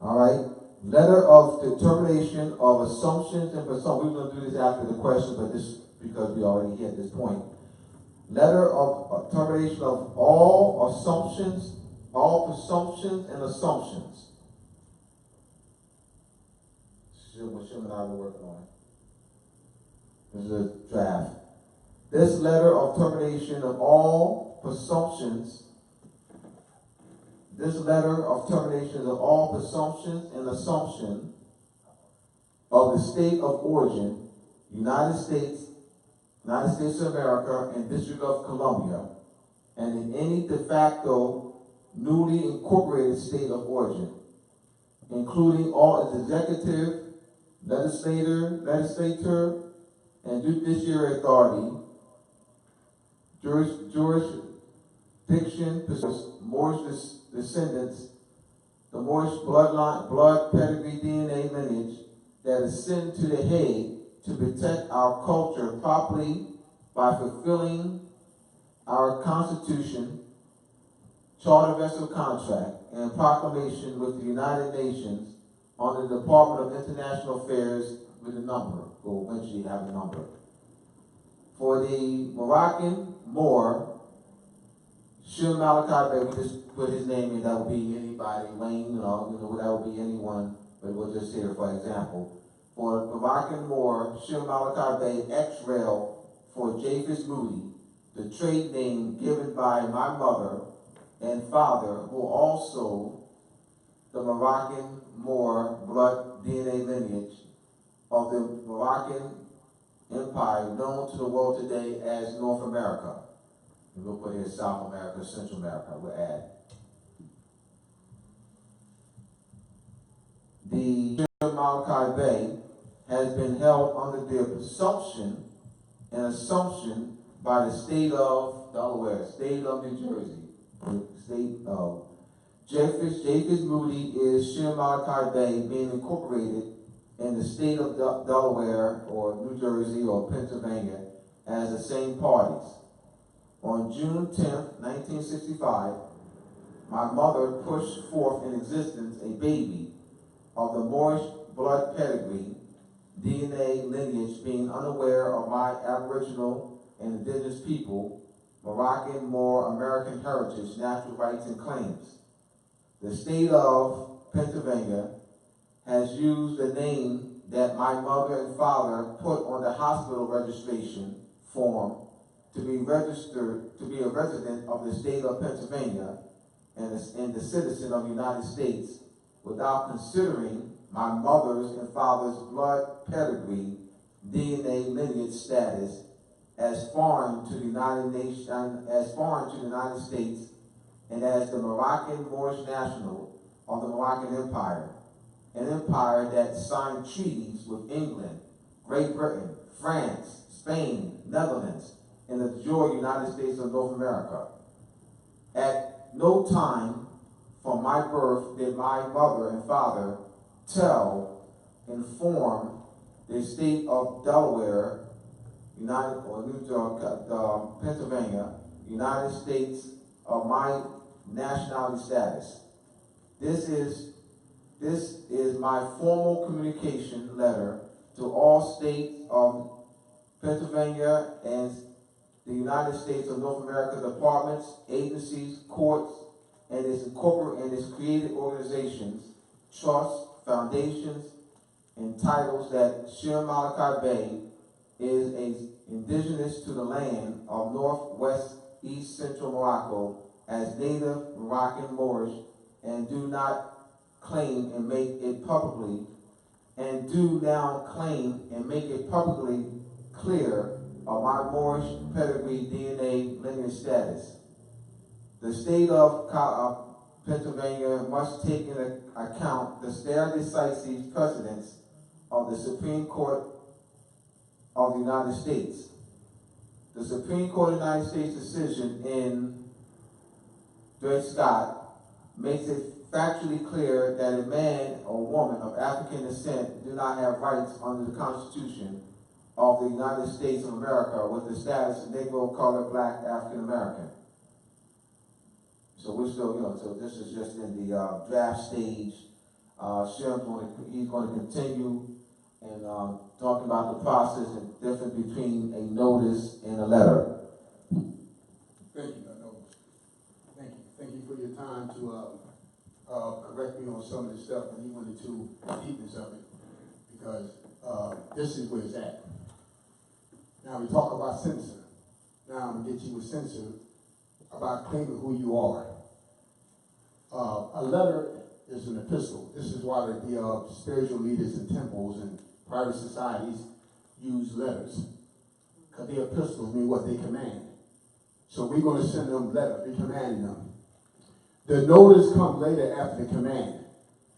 All right. Letter of determination of assumptions and presumptions. We're going to do this after the question, but this because we already hit this point. Letter of determination of all assumptions, all presumptions and assumptions. This is what Shem and I have been working on. This is a draft. This letter of termination of all presumptions, this letter of termination of all presumptions and assumption of the state of origin, United States of America, and District of Columbia, and in any de facto newly incorporated state of origin, including all its executive, legislature, and judiciary authority, jurisdiction, Moorish descendants, the Moorish blood pedigree DNA lineage that ascend to the Hague to protect our culture properly by fulfilling our Constitution, Charter Vessel Contract, and proclamation with the United Nations on the Department of International Affairs with a number. We'll eventually have a number. For the Moroccan Moor, Shem Malachi Bey, we just put his name in, that would be anybody, Wayne, that would be anyone, but we'll just say it for example. For Moroccan Moor, Shem Malachi Bey, ex-rail for Japheth Moody, the trade name given by my mother and father, who also the Moroccan Moor blood DNA lineage of the Moroccan Empire, known to the world today as North America. And we'll put here South America, Central America, we'll add. The Malachi Bay has been held under the assumption by the state of Delaware, state of New Jersey, the state of Japheth Moody is Shem Malachi Bay being incorporated in the state of Delaware or New Jersey or Pennsylvania as the same parties. On June 10th, 1965, my mother pushed forth in existence a baby of the Moorish blood pedigree, DNA lineage, being unaware of my Aboriginal and indigenous people, Moroccan, Moor, American heritage, natural rights, and claims. The state of Pennsylvania has used the name that my mother and father put on the hospital registration form to be registered to be a resident of the state of Pennsylvania and the citizen of the United States without considering my mother's and father's blood pedigree, DNA lineage status as foreign to the United States and as the Moroccan Moorish national of the Moroccan Empire, an empire that signed treaties with England, Great Britain, France, Spain, Netherlands, and the majority United States of North America. At no time from my birth did my mother and father inform the state of Delaware, Pennsylvania, United States of my nationality status. This is my formal communication letter to all states of Pennsylvania and the United States of North America departments, agencies, courts, and its created organizations, trusts, foundations, and titles that Shem Malachi Bay is indigenous to the land of Northwest East Central Morocco as native Moroccan Moorish, and do not claim and make it publicly, and do now claim and make it publicly clear of my Moorish pedigree DNA lineage status. The state of Pennsylvania must take into account the stare decisis precedents of the Supreme Court of the United States. The Supreme Court of the United States decision in Dred Scott makes it factually clear that a man or woman of African descent do not have rights under the Constitution of the United States of America with the status of Negro, colored, black, African American. So we're still, so this is just in the draft stage. He's going to continue and talk about the process and difference between a notice and a letter. Thank you, Thank you for your time to correct me on some of the stuff, and he went into the deepness of it, because this is where it's at. Now we talk about censor. Now I'm going to get you a censor about claiming who you are. A letter is an epistle. This is why the spiritual leaders in temples and private societies use letters, because the epistles mean what they command. So we're going to send them letters. We're commanding them. The notice comes later after the command,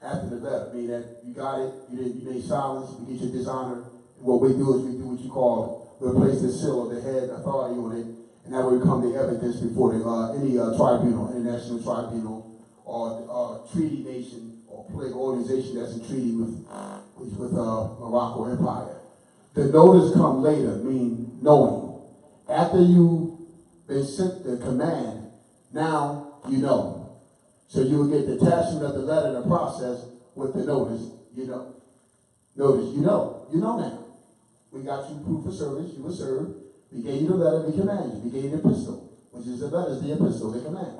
after the letter. Meaning that you got it, you made silence, you get your dishonor. And what we do is we do what you call, we place the seal of the head authority on it, and that will become the evidence before any tribunal, international tribunal, or treaty nation or political organization that's in treaty with Morocco Empire. The notice comes later, meaning knowing. After you've been sent the command, now you know. So you will get the attachment of the letter in the process with the notice, you know. Notice, you know now. We got you proof of service, you were served, We gave you the letter, we command you. We gave you the epistle, which is the letters, the epistle, the command.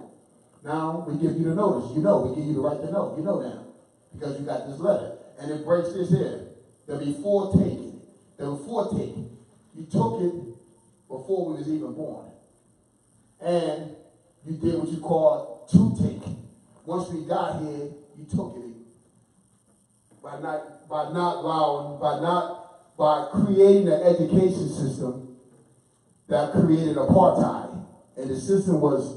Now we give you the notice. You know, we give you the right to know. You know now, because you got this letter. And it breaks this here. The before taking. The before taking. You took it before we was even born. And you did what you call to take. Once we got here, you took it by creating an education system that created apartheid. And the system was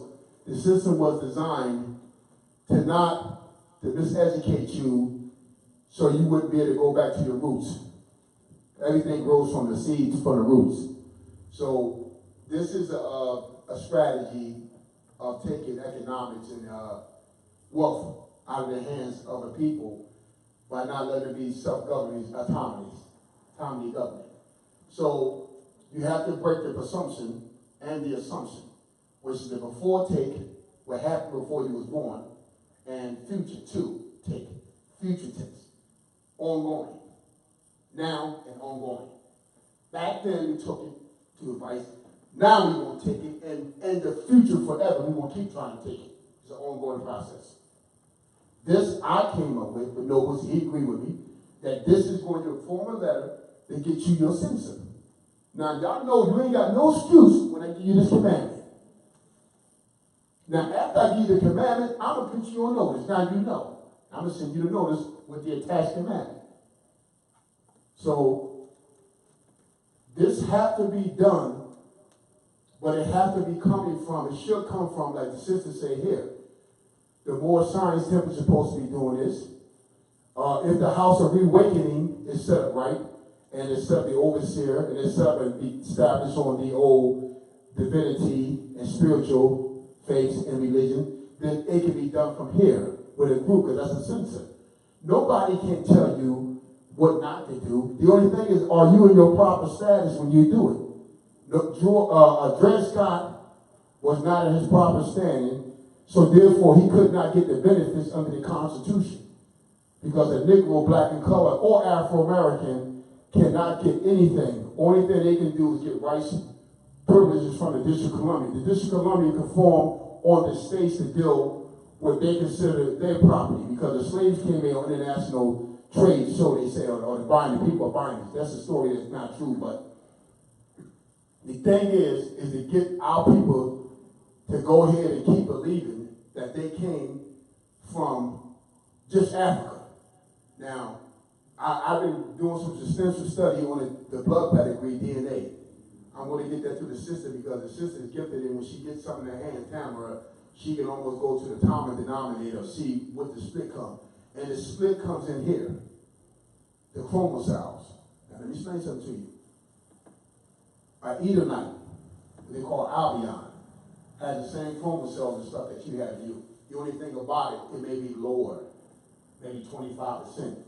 designed to miseducate you so you wouldn't be able to go back to your roots. Everything grows from the seeds, from the roots. So this is a strategy of taking economics and wealth out of the hands of the people by not letting it be self-governing autonomy government. So you have to break the presumption and the assumption, which is the before take, what happened before you was born, and future to take, future tense, ongoing, now and ongoing. Back then we took it to advice. Now we're going to take it, and in the future forever, we're going to keep trying to take it. It's an ongoing process. This I came up with, but Nobles, he agreed with me, that this is going to form a letter that gets you your census. Now, y'all know you ain't got no excuse when I give you this commandment. Now, after I give you the commandment, I'm going to put you on notice. Now you know. I'm going to send you the notice with the attached commandment. So, this have to be done, but it have to be coming from, it should come from, like the sisters say here, the more science temples are supposed to be doing this. If the house of reawakening is set up right, and it's set up the overseer, and it's set up and be established on the old divinity and spiritual faiths and religion, then it can be done from here with a group, because that's a census. Nobody can tell you what not to do. The only thing is, are you in your proper status when you do it? Dred Scott was not in his proper standing, so therefore he could not get the benefits under the Constitution. Because a Negro, black, and colored, or Afro-American cannot get anything. Only thing they can do is get rights, privileges from the District of Columbia. The District of Columbia can form on the states to deal with what they consider their property. Because the slaves came in on international trade, so they say, or the binding, people are binding. That's a story that's not true, but the thing is to get our people to go ahead and keep believing that they came from just Africa. Now, I've been doing some extensive study on the blood pedigree, DNA. I'm going to get that to the sister because the sister is gifted, and when she gets something in her hand, Tamara, she can almost go to the common denominator, see what the split comes. And the split comes in here, the chromosomes. Now, let me explain something to you. An Edomite, what they call Albion, has the same chromosomes and stuff that you have in you. The only thing about it may be lower, maybe 25%.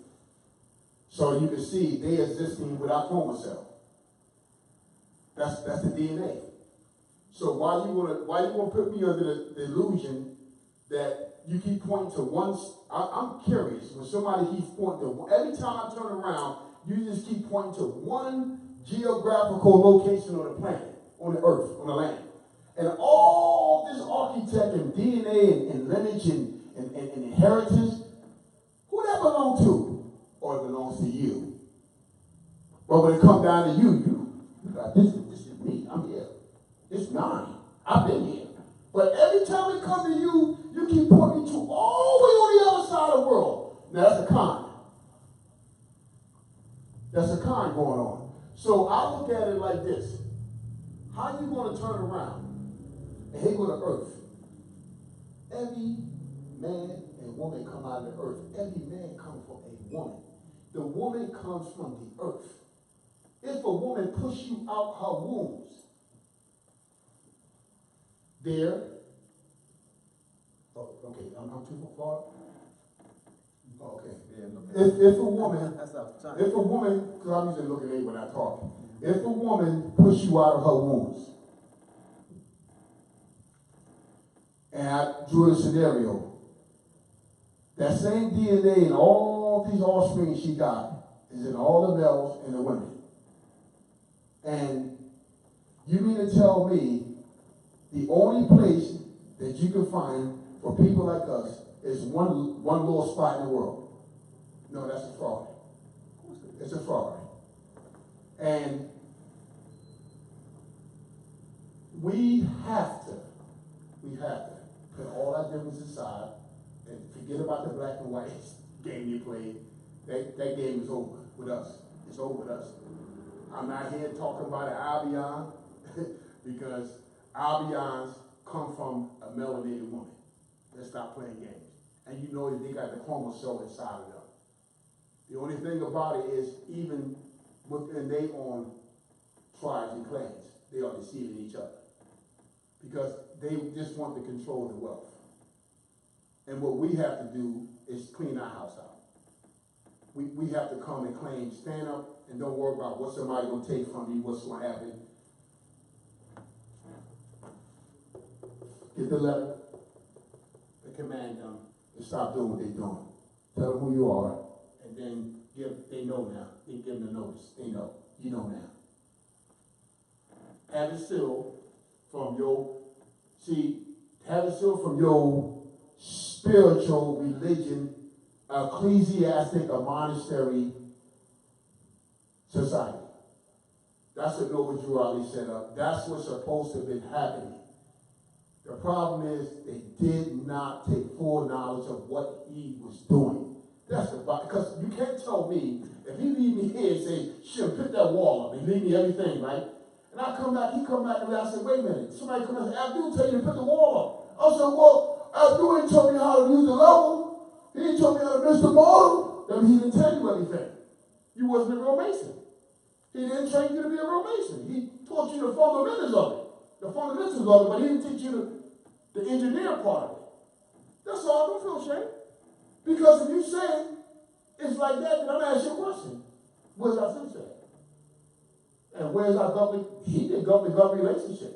So you can see they existing without chromosome. That's the DNA. So why you wanna put me under the illusion that you keep pointing to one? I'm curious when somebody keeps pointing to every time I turn around, you just keep pointing to one geographical location on the planet, on the earth, on the land. And all this architect and DNA and lineage and inheritance, who that belong to? Or it belongs to you. But when it comes down to you got this is me, I'm here. It's mine. I've been here. But every time it comes to you, you keep pointing to all the way on the other side of the world. Now that's a con. That's a con going on. So I look at it like this. How are you going to turn around and here go to earth? Every man and woman come out of the earth. Every man comes from a woman. The woman comes from the earth. If a woman push you out her wombs, there, oh, okay, I'm too far. Okay. Yeah, If a woman, that's out of time. if a woman, because I'm usually looking at it when I talk. If a woman push you out of her wombs, and I drew a scenario, that same DNA and all these offspring she got is in all the males and the women. And You mean to tell me the only place that you can find for people like us is one little spot in the world? No, that's a fraud. It's a fraud. And we have to put all our differences aside and forget about the black and white game you played. That game is over with us. It's over with us. I'm not here talking about an Albion because Albions come from a melanated woman. Let's stop playing games. And you know that they got the chromosome inside of them. The only thing about it is even within their own tribes and clans, they are deceiving each other. Because they just want to control the wealth. And what we have to do is clean our house out. We have to come and claim, stand up, and don't worry about what somebody's going to take from you, what's going to happen. Get the letter, the command them to stop doing what they're doing. Tell them who you are, and then they know now. They give them the notice. They know. You know now. Have it sealed from your, have it sealed from your spiritual religion, ecclesiastic, or monastery society. That's what Noble Drew Ali set up. That's what's supposed to have been happening. The problem is they did not take full knowledge of what he was doing. That's the problem. Because you can't tell me, if he leave me here and say, Shem, put that wall up and leave me everything, right? And I come back, he come back and I say, wait a minute. Somebody come and say, Abdul tell you to put the wall up. I said, well, Abdul ain't told me how to use the level. He ain't told me how to miss the model. That means he didn't tell you everything. You wasn't a real mason. He didn't train you to be a real mason. He taught you the fundamentals of it. The fundamentals of it, but he didn't teach you the engineer part of it. That's all. Don't feel shame. Because if you say it's like that, then I'm going to ask you a question. Where's our census? And where's our government? He did government relationship.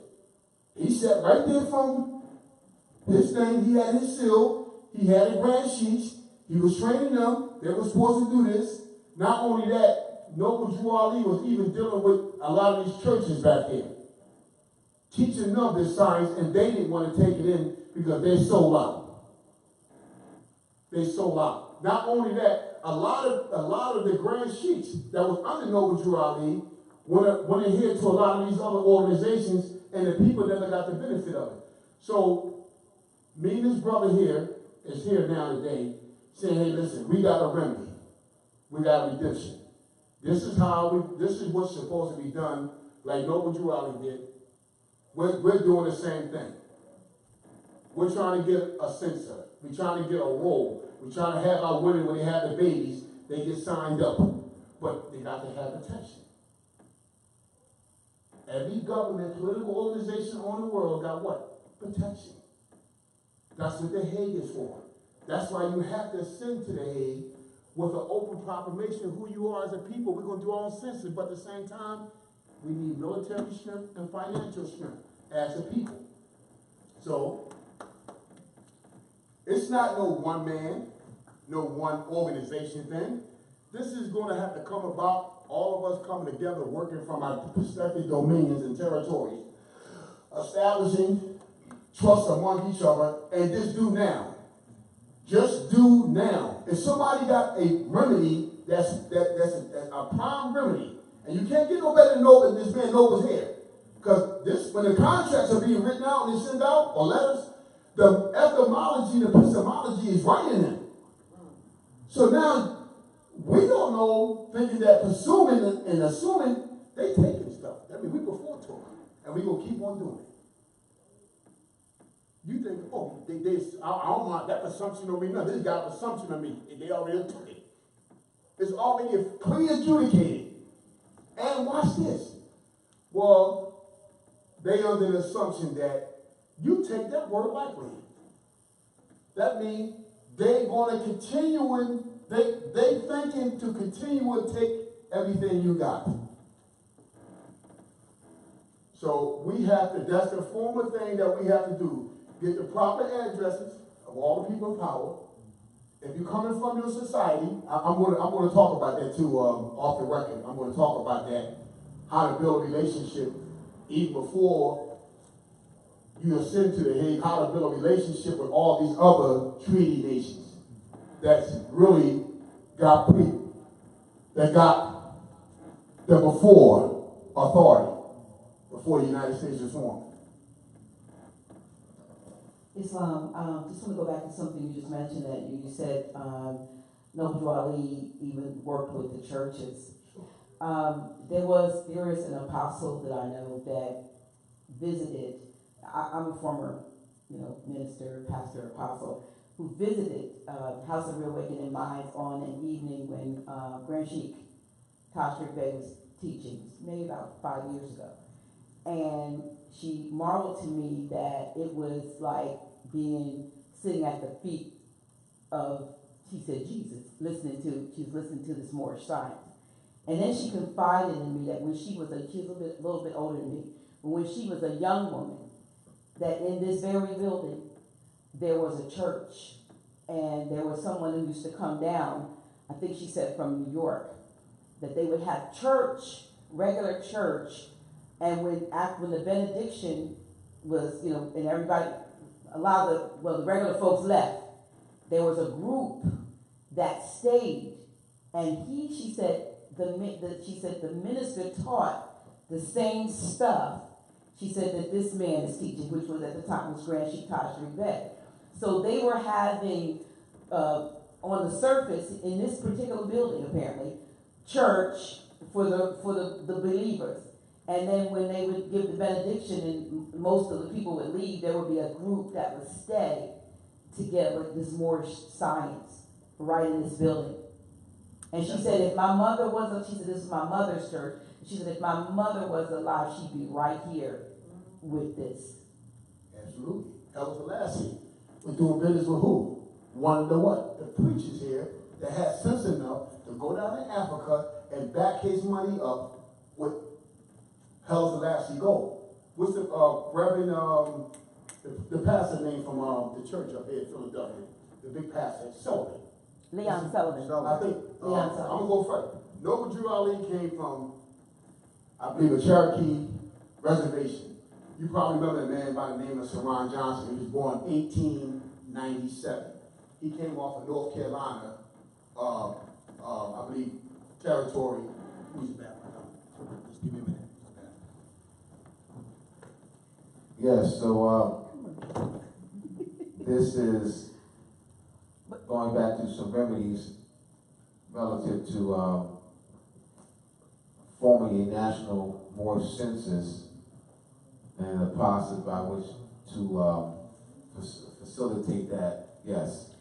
He sat right there from his thing. He had his seal. He had the grand sheets. He was training them. They were supposed to do this. Not only that, Noble Drew Ali was even dealing with a lot of these churches back there, teaching them this science, and they didn't want to take it in because they sold out. They sold out. Not only that, a lot of the grand sheets that was under Noble Drew Ali went ahead to a lot of these other organizations, and the people never got the benefit of it. So, me and this brother here is here now today saying, hey, listen, we got a remedy. We got a redemption. This is what's supposed to be done, like Noble Drew Ali did. We're doing the same thing. We're trying to get a census. We're trying to get a roll. We're trying to have our women, when they have the babies, they get signed up. But they got to have protection. Every government, political organization on the world got what? Protection. That's what the Hague is for. That's why you have to send to the Hague with an open proclamation of who you are as a people. We're going to do our own census, but at the same time, we need military strength and financial strength as a people. So, it's not no one man, no one organization thing. This is going to have to come about, all of us coming together, working from our respective dominions and territories, establishing trust among each other, and just do now. Just do now. If somebody got a remedy that's a prime remedy, and you can't get no better than know that this man Noble's here. Because when the contracts are being written out and sent out, or letters, the etymology, the epistemology is right in it. So now, we don't know, thinking that presuming and assuming, they taking stuff. I mean, we before to them, and we going to keep on doing it. You think, oh, I don't mind that assumption on me. No, this got an assumption on me. They already took it. It's already clearly adjudicated. And watch this. Well, they under the assumption that you take that word lightly. That means they're going to continue they thinking to continue to take everything you got. So we have to, that's the former thing that we have to do. Get the proper addresses of all the people in power. If you're coming from your society, I'm going to talk about that too off the record. I'm going to talk about that, how to build a relationship even before you ascend to the Hague, how to build a relationship with all these other treaty nations that's really got the before authority, before the United States was formed. Islam, just want to go back to something you just mentioned that you said Noble Ali even worked with the churches. There is an apostle that I know that visited. I'm a former, minister, pastor, apostle, who visited House of Reawakening Minds on an evening when Grand Sheik Tashrik Bey was teaching, maybe about 5 years ago. And she marveled to me that it was like sitting at the feet of, she said, Jesus, she was listening to this Moorish science. And then she confided in me that when she was a little bit older than me, but when she was a young woman, that in this very building, there was a church, and there was someone who used to come down, I think she said from New York, that they would have church, regular church, and when the benediction was, and everybody, the regular folks left, there was a group that stayed, and she said the minister taught the same stuff. She said that this man is teaching, which was at the time was Grand Sheik Tashrik Bey. So they were having, on the surface, in this particular building apparently, church for the believers. And then when they would give the benediction and most of the people would leave, there would be a group that would stay together with this Moorish science right in this building. And she said, if my mother wasn't, she said, this is my mother's church. She said, if my mother was alive, she'd be right here with this. Absolutely. Elder Selassie was doing business with who? One of the what? The preachers here that had sense enough to go down to Africa and back his money up with Haile Selassie gold. What's the Reverend, the pastor name from the church up here in Philadelphia? The big pastor, Sullivan. Leon Sullivan. I think, Leon Sullivan. I'm going to go first. Noble Drew Ali came from, I believe, a Cherokee reservation. You probably remember a man by the name of Saron Johnson. He was born 1897. He came off of North Carolina, I believe, territory. Who's back? Just give me a minute. Yes, so this is going back to some remedies relative to forming a national Moorish census and the process by which to facilitate that. Yes.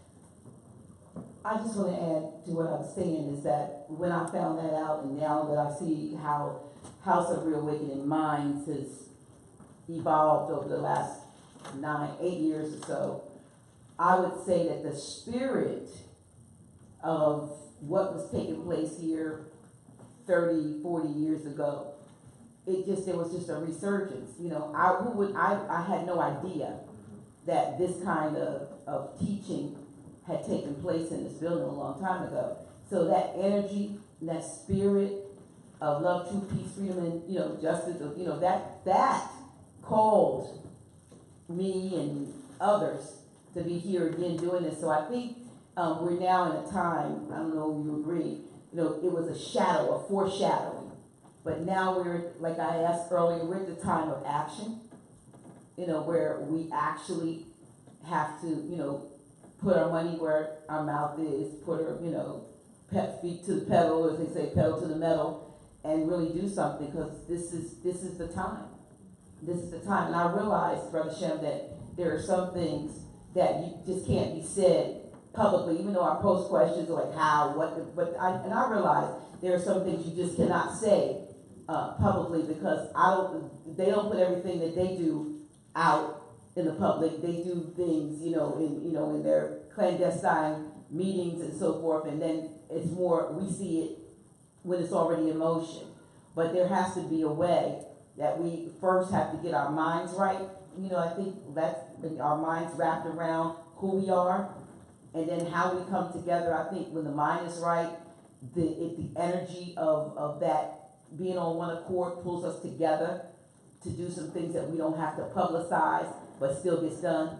I just want to add to what I was saying is that when I found that out, and now that I see how House of Reawakening Minds has evolved over the last 8 years or so, I would say that the spirit of what was taking place here 30, 40 years ago, there was just a resurgence. I had no idea that this kind of teaching had taken place in this building a long time ago. So that energy, that spirit of love, truth, peace, freedom, and justice, that called me and others to be here again doing this. So I think we're now in a time, I don't know if you agree, it was a shadow, a foreshadowing. But now we're, like I asked earlier, we're at the time of action, where we actually have to, put our money where our mouth is, put our, feet to the pedal, as they say, pedal to the metal, and really do something, because this is the time. This is the time. And I realize, Brother Shem, that there are some things that you just can't be said publicly, even though I post questions like how, what, but I realize there are some things you just cannot say publicly, because they don't put everything that they do out in the public. They do things, in their clandestine meetings and so forth, and then it's more, we see it when it's already in motion. But there has to be a way that we first have to get our minds right. I think that's our minds wrapped around who we are, and then how we come together. I think when the mind is right, the energy of that being on one accord pulls us together to do some things that we don't have to publicize, but still gets done?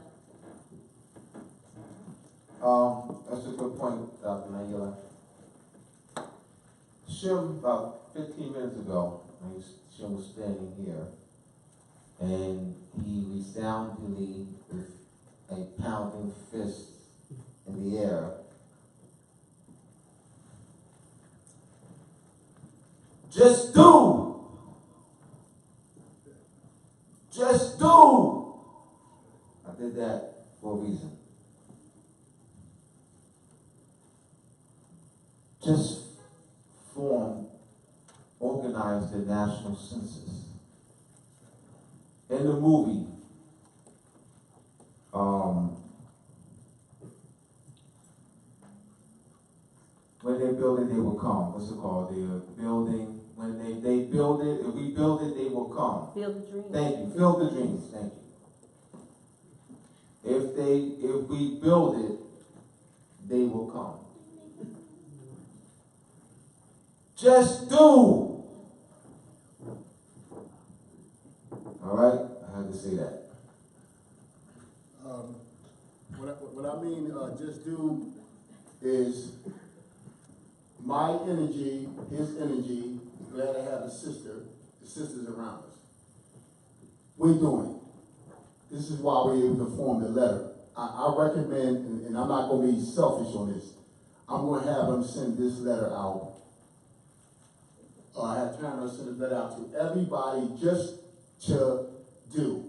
That's a good point, Dr. Nayela. Shem, about 15 minutes ago, Shem was standing here, and he resoundingly, with a pounding fist in the air, just do! Just do! I did that for a reason. Just organize the national census. In the movie, when they build it, they will come. What's it called? They're building. When they build it, if we build it, they will come. Field of dreams. Thank you. Field the dreams. Thank you. If we build it, they will come. Just do. All right, I had to say that. What I mean, just do is my energy, his energy. Glad to have a sister. The sisters around us. We're doing it. This is why we're able to form the letter. I recommend, and I'm not going to be selfish on this. I'm going to have them send this letter out. I have Tanner send this letter out to everybody just to do.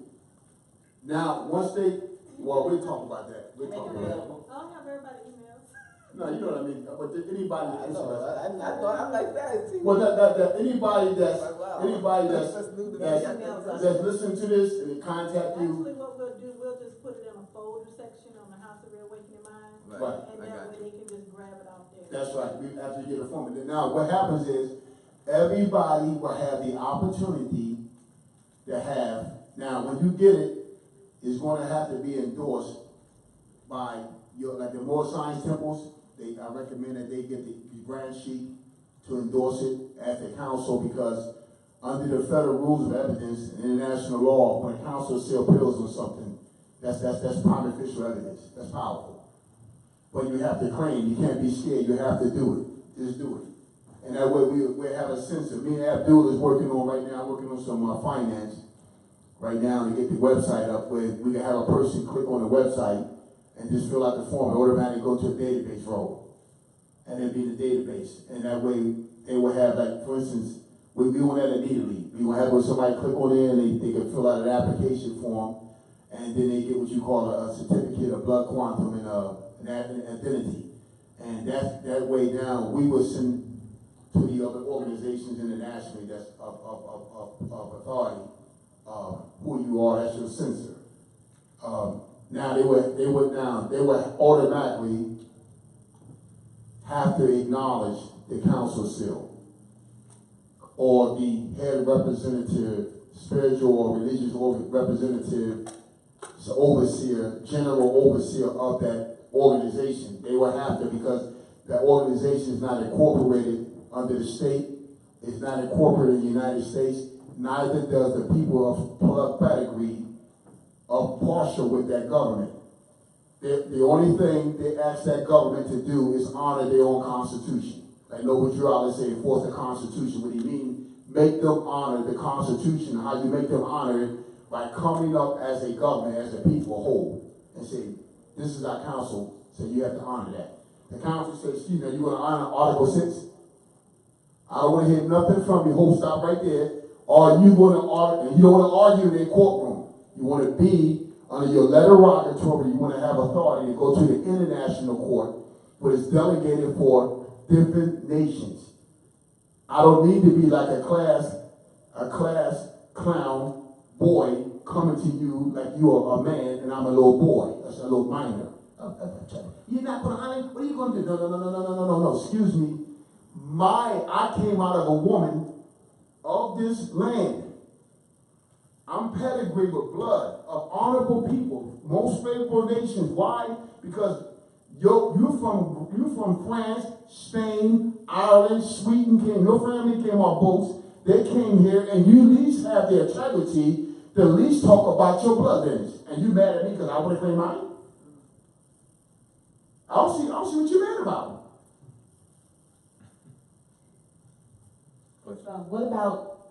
Now, once they, well, we'll talk about that. We'll talk about that. I don't have everybody's emails. No, you know what I mean. But anybody I that's know, interested. I thought, I'm like that too. Well, that anybody that's Like, wow. anybody That's new to me. that's listening to this and they contact you. Actually, what we'll do, we'll just put it in a folder section on the House of Reawakening Mind. Right. And that way they can just grab it out there. That's right. We actually get a form. Now, what happens is everybody will have the opportunity to have. Now, when you get it, it's going to have to be endorsed by like the more science temples. I recommend that they get the brand sheet to endorse it at the council, because under the federal rules of evidence and international law, when a council sells pills or something, that's prime official evidence. That's powerful. But you have to claim. You can't be scared. You have to do it. Just do it. And that way we have a sense of. Me and Abdul is working on some finance right now to get the website up where we can have a person click on the website and just fill out the form and automatically go to a database role. And then be in the database. And that way they will have, like, for instance, we want that immediately. We will have when somebody click on it and they can fill out an application form, and then they get what you call a certificate of blood quantum and an identity. And that way down, we will send to the other organizations internationally that's of authority, who you are, that's your censor. Now they would automatically have to acknowledge the council seal or the head representative, spiritual or religious representative, overseer, general overseer of that organization. They will have to, because that organization is not incorporated under the state, it's not incorporated in the United States, neither does the people of blood pedigree are partial with that government. The only thing they ask that government to do is honor their own constitution. Like Noble Drew say, enforce the constitution. What do you mean? Make them honor the constitution. How you make them honor it? By coming up as a government, as a people whole, and say, this is our council, so you have to honor that. The council says, excuse me, you're going to honor Article 6? I don't want to hear nothing from you. Hold, stop right there. Or you want to argue, and you don't want to argue in a courtroom. You want to be under your letter rogatory. You want to have authority to go to the international court, but it's delegated for different nations. I don't need to be like a class clown boy coming to you like you're a man and I'm a little boy. That's a little minor. You're not going to honor? What are you going to do? No. Excuse me. I came out of a woman of this land. I'm pedigreed with blood of honorable people, most favorable nations. Why? Because you from France, Spain, Ireland, Sweden came. Your family came on boats They came here, and you at least have the integrity to at least talk about your blood lineage. And you mad at me because I want to claim mine? I don't see what you're mad about. What about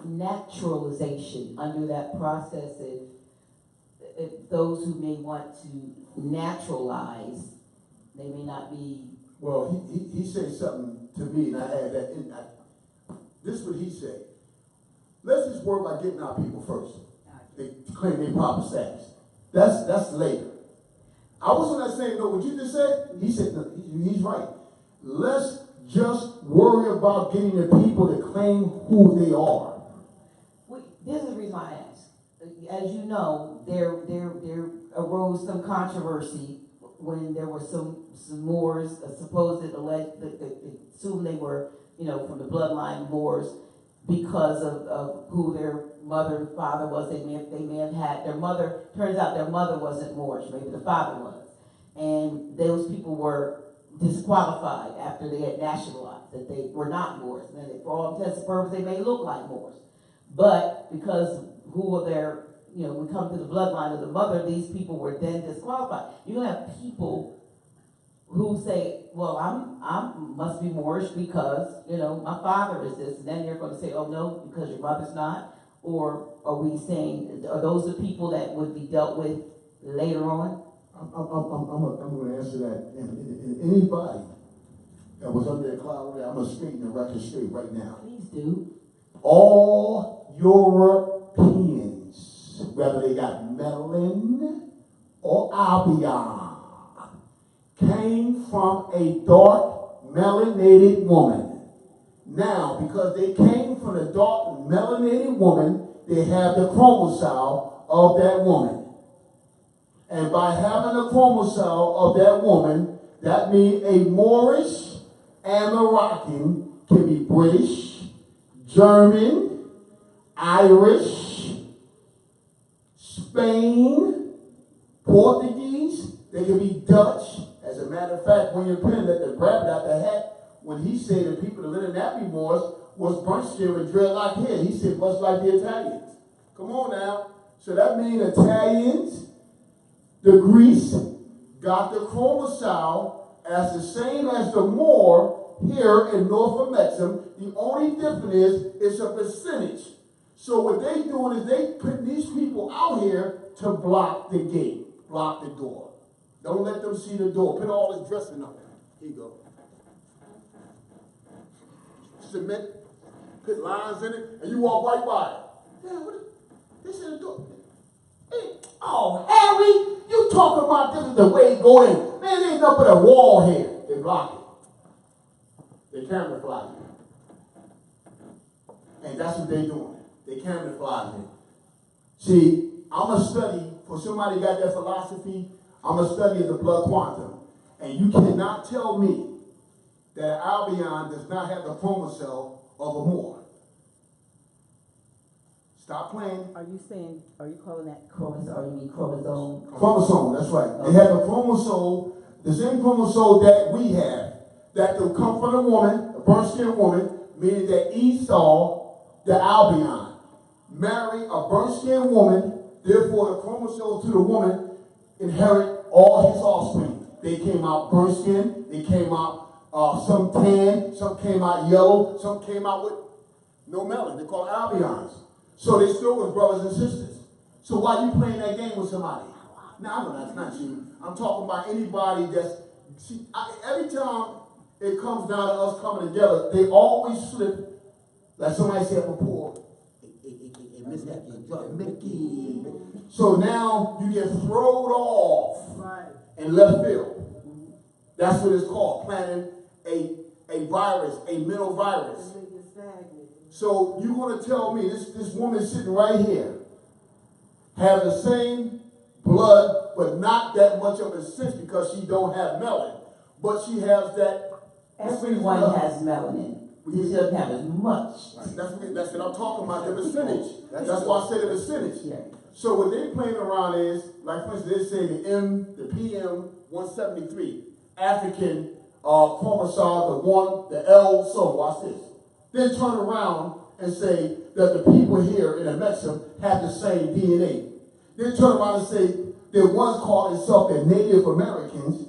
naturalization under that process? If those who may want to naturalize, they may not be. Well, he said something to me, and I had that in. This is what he said. Let's just worry about getting our people first. They claim their proper status. That's later. I was on that same note. What you just said, he said, no, he's right. Let's just worry about getting the people to claim who they are. This is the reason why I asked. As you know, there arose some controversy when there were some Moors, assumed they were, from the bloodline Moors, because of who their mother and father was. They may have had their mother. Turns out their mother wasn't Moorish. Maybe the father was, and those people were disqualified after they had nationalized, that they were not Moors. And for all intents and purposes, they may look like Moors, but because who were their, we come to the bloodline of the mother, these people were then disqualified. You have people who say, well, I must be Moorish because, my father is this, and then they're going to say, oh no, because your mother's not. Or are we saying, are those the people that would be dealt with later on? I'm going to answer that. And anybody that was under a cloud, I'm going to straighten the record straight right now. Please do. All Europeans, whether they got melanin or albion, came from a dark melanated woman. Now, because they came from a dark melanated woman, they have the chromosome of that woman. And by having the chromosome of that woman, that means a Moorish and Moroccan can be British, German, Irish, Spain, Portuguese, they can be Dutch. As a matter of fact, when you're putting that, grab it out the hat, when he said the people that lived in Nappy Moors was burnt skin with dreadlock hair, he said much like the Italians. Come on now. So that means Italians, the Greeks, got the chromosome as the same as the Moor here in North of Mexico. The only difference is it's a percentage. So what they doing is they put these people out here to block the gate, block the door. Don't let them see the door. Put all this dressing up. Here you go. Cement, put lines in it, and you walk right by it. Yeah, what is this in the door? Hey, oh, Harry, you talking about this is the way it go in. Man, there ain't nothing but a wall here. They block it. They camouflage it. And that's what they doing. They camouflage it. See, I'm a study, for somebody got that philosophy, I'm a study of the blood quantum. And you cannot tell me that an albion does not have the chromosome of a Moor. Stop playing. Are you calling that chromosome, or you mean chromosome? Chromosome, that's right. They have the chromosome, the same chromosome that we have, that will come from a woman, a burnt-skinned woman, meaning that Esau, the albion, marry a burnt-skinned woman, therefore the chromosome to the woman inherit all his offspring. They came out burnt-skinned, they came out some tan, some came out yellow, some came out with no melanin. They're called albions. So they still was brothers and sisters. So why you playing that game with somebody? No, that's not you. I'm talking about anybody that's, see, every time it comes down to us coming together, they always slip, like somebody said before, Mickey. So now you get thrown off in left field. That's what it's called, planting a virus, a mental virus. So you're going to tell me this woman sitting right here have the same blood, but not that much of a sense because she don't have melanin. But she has that. Everyone has melanin. We just don't have as much. That's what I'm talking about, the percentage. That's why I said the percentage. Yeah. So what they're playing around is, like for instance, they say the PM 173, African chromosome, the L, so watch this. Then turn around and say that the people here in Mexico have the same DNA. They turn around and say they once called themselves the Native Americans,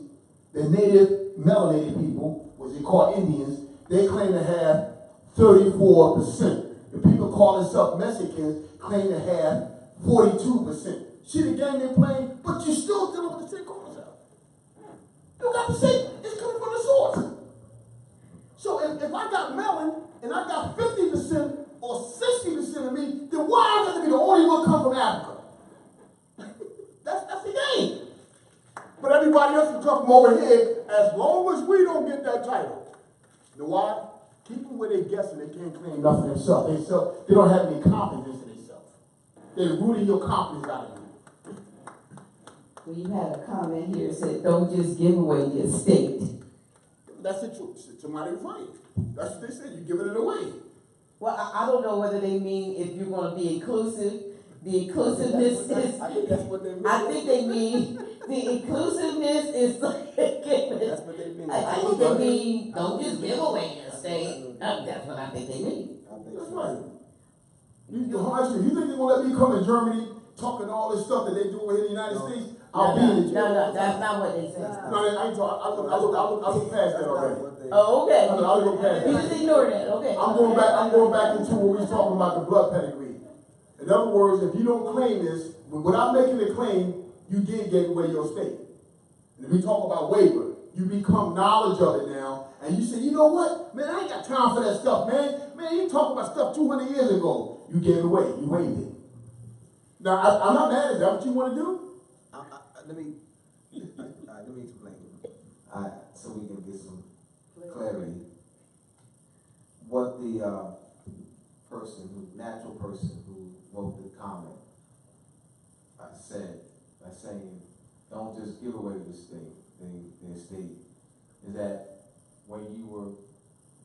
the Native melanated people, which they call Indians. They claim to have 34%. The people call themselves Mexicans claim to have 42%. See the game they're playing, but you're still dealing with the same concept. You got to say it's coming from the source. So if I got melon and I got 50% or 60% of me, then why am I going to be the only one come from Africa? That's the game. But everybody else can come from over here as long as we don't get that title. You know why? People where they guessing they can't claim nothing themselves. They don't have any confidence in themselves. They're rooting your confidence out of you. Well, you had a comment here that said, don't just give away your estate. That's the truth. Somebody right. That's what they said. You're giving it away. Well, I don't know whether they mean if you're going to be inclusive. The inclusiveness is. I think that's what they mean. I think they mean the inclusiveness is like. That's what they mean. I think they mean don't just give away your estate. That's what I think they mean. That's right. You think they're going to let me come to Germany talking all this stuff that they do over here in the United States? I'll be in jail. No, that's not what they said. No, I ain't talking. I look past that already. Oh, okay. I'll look past You that. just ignore that. Okay. I'm going back into what we was talking about, the blood pedigree. In other words, if you don't claim this, without making a claim, you did give away your estate. And if we talk about waiver, you become knowledge of it now, and you say, you know what? Man, I ain't got time for that stuff, man. Man, you talking about stuff 200 years ago. You gave it away. You waived it. Now, I'm not mad. Is that what you want to do? Let me explain. So we can get some clarity. What the natural person who wrote the comment said by saying, don't just give away the estate, is that when you were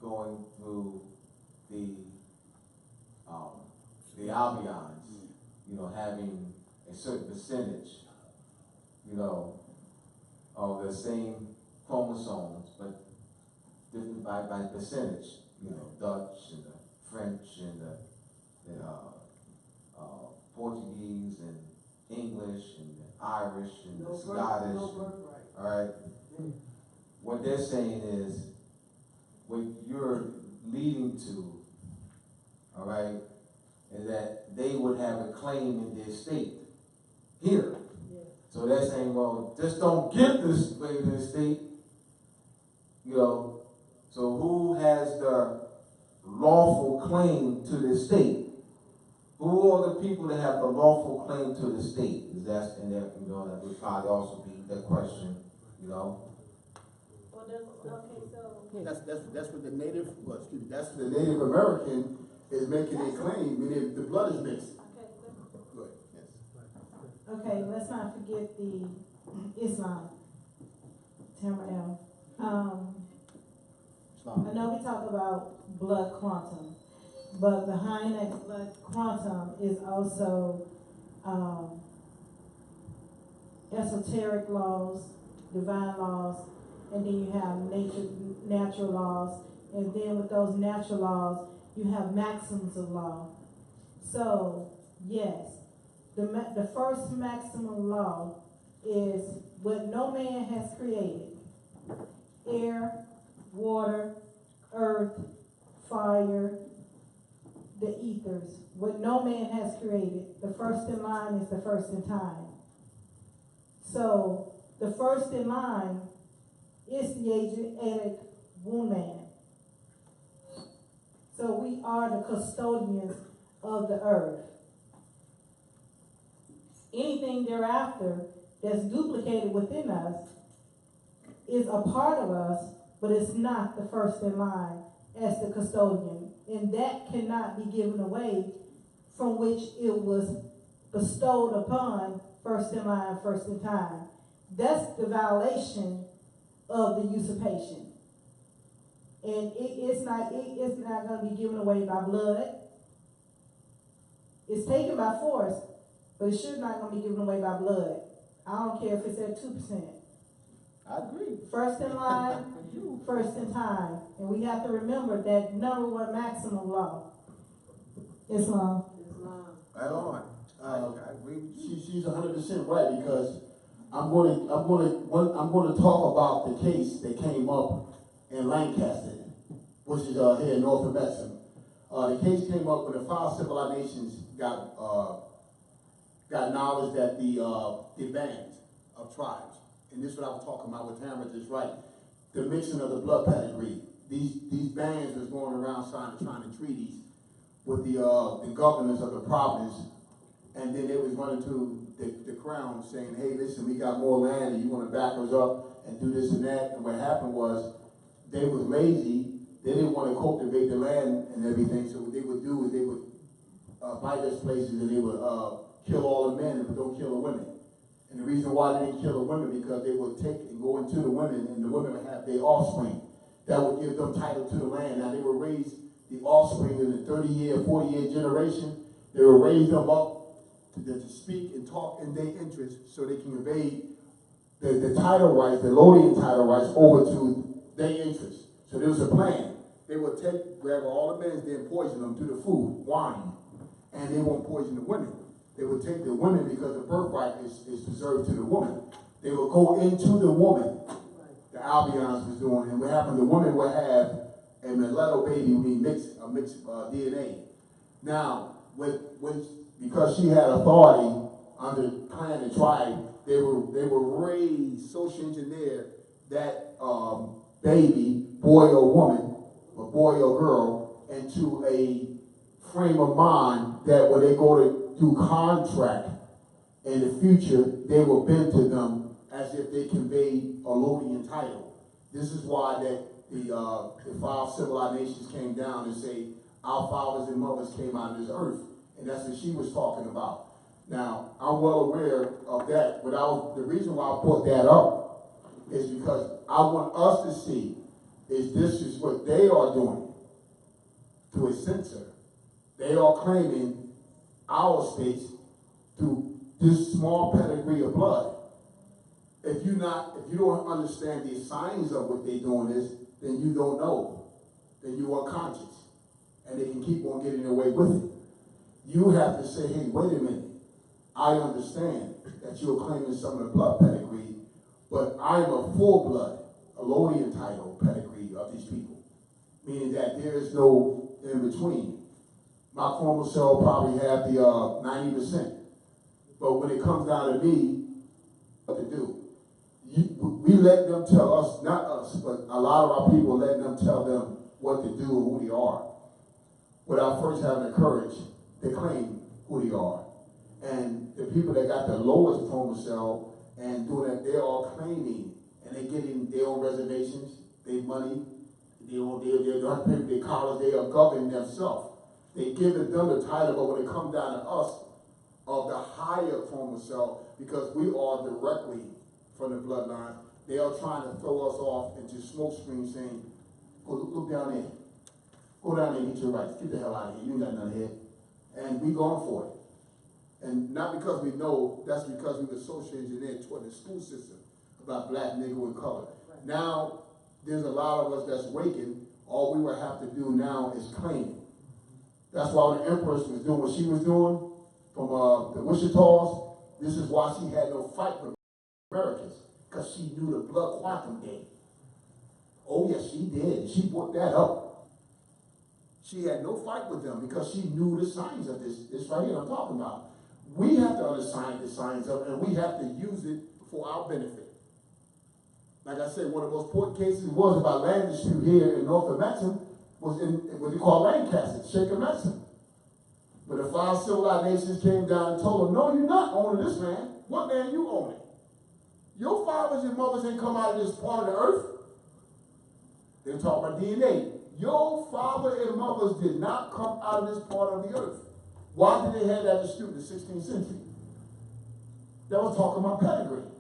going through the albions, having a certain percentage, of the same chromosomes, but different by percentage, Dutch and the French and the Portuguese and English and the Irish and the Scottish. All right. What they're saying is, what you're leading to, all right, is that they would have a claim in their state here. So they're saying, well, just don't give this away to the state, So who has the lawful claim to the state? Who are the people that have the lawful claim to the state? Is that, and that, that would probably also be the question, Well, okay, so. That's what the native, that's the Native American is making a claim, meaning the blood is mixed. Go ahead. Yes. Okay, let's not forget the Islam. Tamara I know we talk about blood quantum, but behind that blood quantum is also esoteric laws, divine laws, and then you have natural laws, and then with those natural laws, you have maxims of law. So, yes, the first maximum law is what no man has created: air, water, earth, fire, the ethers. What no man has created, the first in line is the first in time. So, the first in line is the Asiatic womb man. So we are the custodians of the earth. Anything thereafter that's duplicated within us is a part of us, but it's not the first in line as the custodian. And that cannot be given away, from which it was bestowed upon first in line, first in time. That's the violation of the usurpation. And it's not going to be given away by blood. It's taken by force, but it should not going to be given away by blood. I don't care if it's at 2%. I agree. First in line, first in time. And we have to remember that number one maximum law. Islam. Right on. I agree with you. She's 100% right, because I'm going to talk about the case that came up in Lancaster, which is here in North America. The case came up when the 5 civilized nations got knowledge that the bands of tribes, and this is what I was talking about with Hammer just right, the mixing of the blood pedigree. These bands was going around trying to treaties with the governors of the province, and then they was running to the crown saying, hey, listen, we got more land and you want to back us up and do this and that. And what happened was they was lazy. They didn't want to cultivate the land and everything. So what they would do is they would buy those places and they would kill all the men but don't kill the women. And the reason why they didn't kill the women, because they would take and go into the women, and the women would have their offspring. That would give them title to the land. Now they would raise the offspring in the 30-year, 40-year generation. They would raise them up to speak and talk in their interest so they can evade the title rights, the Lothian title rights, over to their interest. So there was a plan. They would grab all the men and poison them through the food, wine, and they won't poison the women. They would take the women because the birthright is preserved to the woman. They would go into the woman, the Albions was doing, and what happened, the woman would have a mulatto baby would be mixed DNA. Now, because she had authority under clan and tribe, they were raised, social engineer that baby, boy or woman, or boy or girl, into a frame of mind that when they go to do contract in the future, they will bend to them as if they conveyed a Lothian title. This is why that the 5 civilized nations came down and say, our fathers and mothers came out of this earth. And that's what she was talking about. Now, I'm well aware of that, but the reason why I brought that up is because I want us to see is this is what they are doing to a censor. They are claiming our states through this small pedigree of blood. If you don't understand the signs of what they're doing is, then you don't know. Then you are conscious. And they can keep on getting away with it. You have to say, hey, wait a minute. I understand that you're claiming some of the blood pedigree, but I'm a full blood, a Lothian title pedigree of these people. Meaning that there is no in between. My chromosome probably have the 90%. But when it comes down to me, what to do? We let them tell us, not us, but a lot of our people let them tell them what to do and who they are, without first having the courage to claim who they are. And the people that got the lowest chromosome and doing that, they're all claiming, and they're getting their own reservations, their money, they don't have to pay their college, they are governing themselves. They give them the title, but when it comes down to us, of the higher chromosome, because we are directly from the bloodline, they are trying to throw us off into smoke screens saying, go look down there. Go down there and get your rights. Get the hell out of here. You ain't got nothing here. And we going for it. And not because we know, that's because we were social engineered toward the school system about black, Negro, and color. Right. Now, there's a lot of us that's waking. All we would have to do now is claim it. That's why when the Empress was doing what she was doing from the Wichitas, this is why she had no fight with Americans, because she knew the blood quantum game. Oh, yes, she did. She brought that up. She had no fight with them because she knew the signs of this right here I'm talking about. We have to understand the signs of it, and we have to use it for our benefit. Like I said, one of the most important cases was about land dispute here in North America was in what they call Lancaster, Shaker Medicine. But the 5 civilized nations came down and told them, no, you're not owning this land. What land you owning? Your fathers and mothers ain't come out of this part of the earth. They're talking about DNA. Your father and mothers did not come out of this part of the earth. Why did they have that dispute in the 16th century? They were talking about pedigree.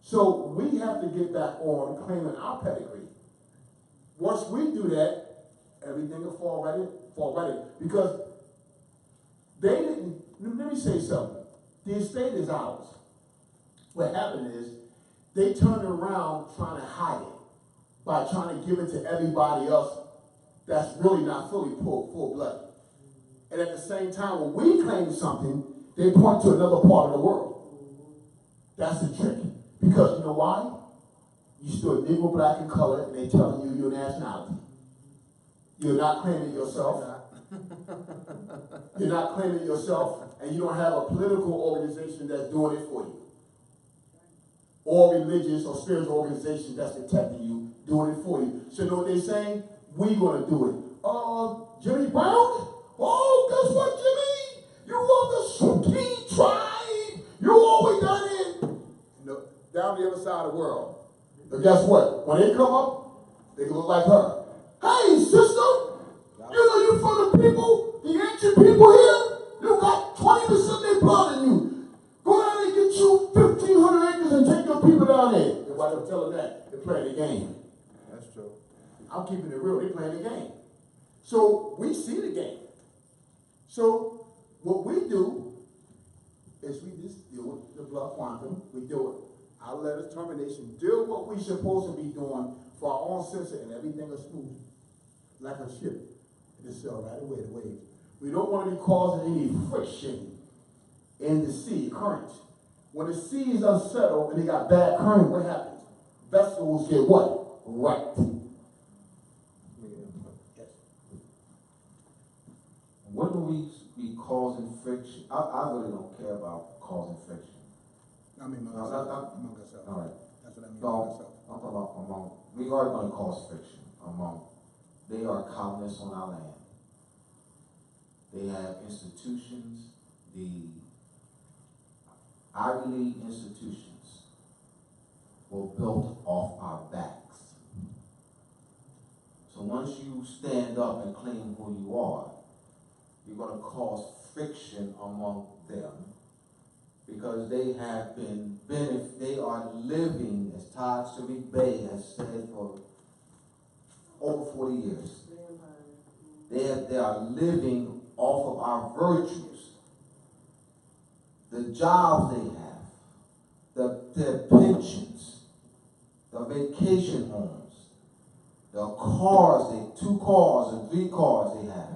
So we have to get back on claiming our pedigree. Once we do that, everything will fall right in. Because they didn't, let me say something. The estate is ours. What happened is, they turned around trying to hide it by trying to give it to everybody else that's really not fully full blood. And at the same time, when we claim something, they point to another part of the world. That's the trick. Because you know why? You still Negro, black, and color, and they telling you your nationality. You're not claiming yourself. You're not claiming yourself, and you don't have a political organization that's doing it for you. Or religious or spiritual organization that's protecting you, doing it for you. So you know what they're saying? We're going to do it. Jimmy Brown? Oh, guess what, Jimmy? You are the Ski tribe. You're all the way down down the other side of the world. But guess what? When they come up, they look like her. Hey, sister, you know you from the people, the ancient people here? You got 20% of their blood in you. Go down there and get you 1,500 acres and take your people down there. And why they're telling that? They're playing the game. That's true. I'm keeping it real. They're playing the game. So we see the game. So what we do is we just deal with the blood quantum. We do it. Our letters termination. Do what we're supposed to be doing for our own census, and everything is smooth. Like a ship. It just sail right away, the waves. We don't want to be causing any friction in the sea current. When the sea is unsettled and they got bad current, what happens? Vessels get what? Right. Yes. Wouldn't we be causing friction? I really don't care about causing friction. I mean, among No, ourselves. all right. That's what I mean. No, I'm talking about among, we are going to cause friction among, they are colonists on our land. They have institutions, the Ivy League institutions were built off our backs. So once you stand up and claim who you are, you're going to cause friction among them because they have been they are living, as Todd Sharif Bey has said, for over 40 years. They are living off of our virtues, the jobs they have, their pensions, the vacation homes, the cars, 2 cars and 3 cars they have.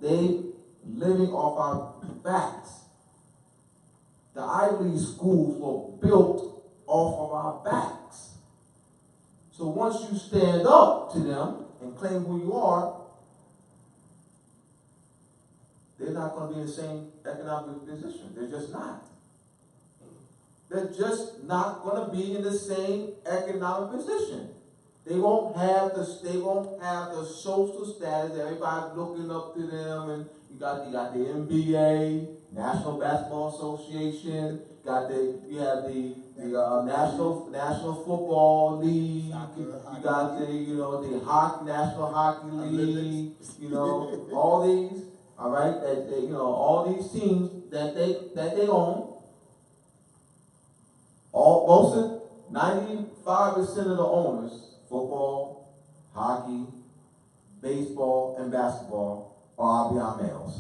They living off our backs. The Ivy League schools were built off of our backs. So once you stand up to them and claim who you are, they're not going to be in the same economic position. They're just not. They're just not going to be in the same economic position. They won't have the social status. Everybody's looking up to them, and you got the NBA, National Basketball Association. You have the National Football League. You got the hockey, National Hockey League. All these. All right, all these teams that they own. Most of 95% of the owners, football, hockey, baseball, and basketball, are beyond males.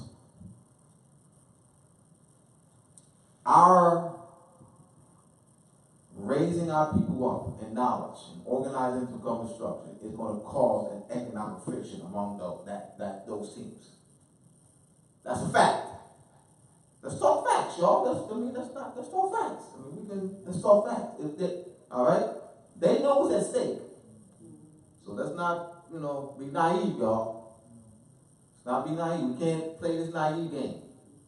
Our raising our people up in knowledge and organizing to become structure is going to cause an economic friction among those teams. That's a fact. Let's talk facts, y'all. Let's talk facts. Let's talk facts. All right? They know what's at stake. So let's not, be naive, y'all. Let's not be naive. We can't play this naive game.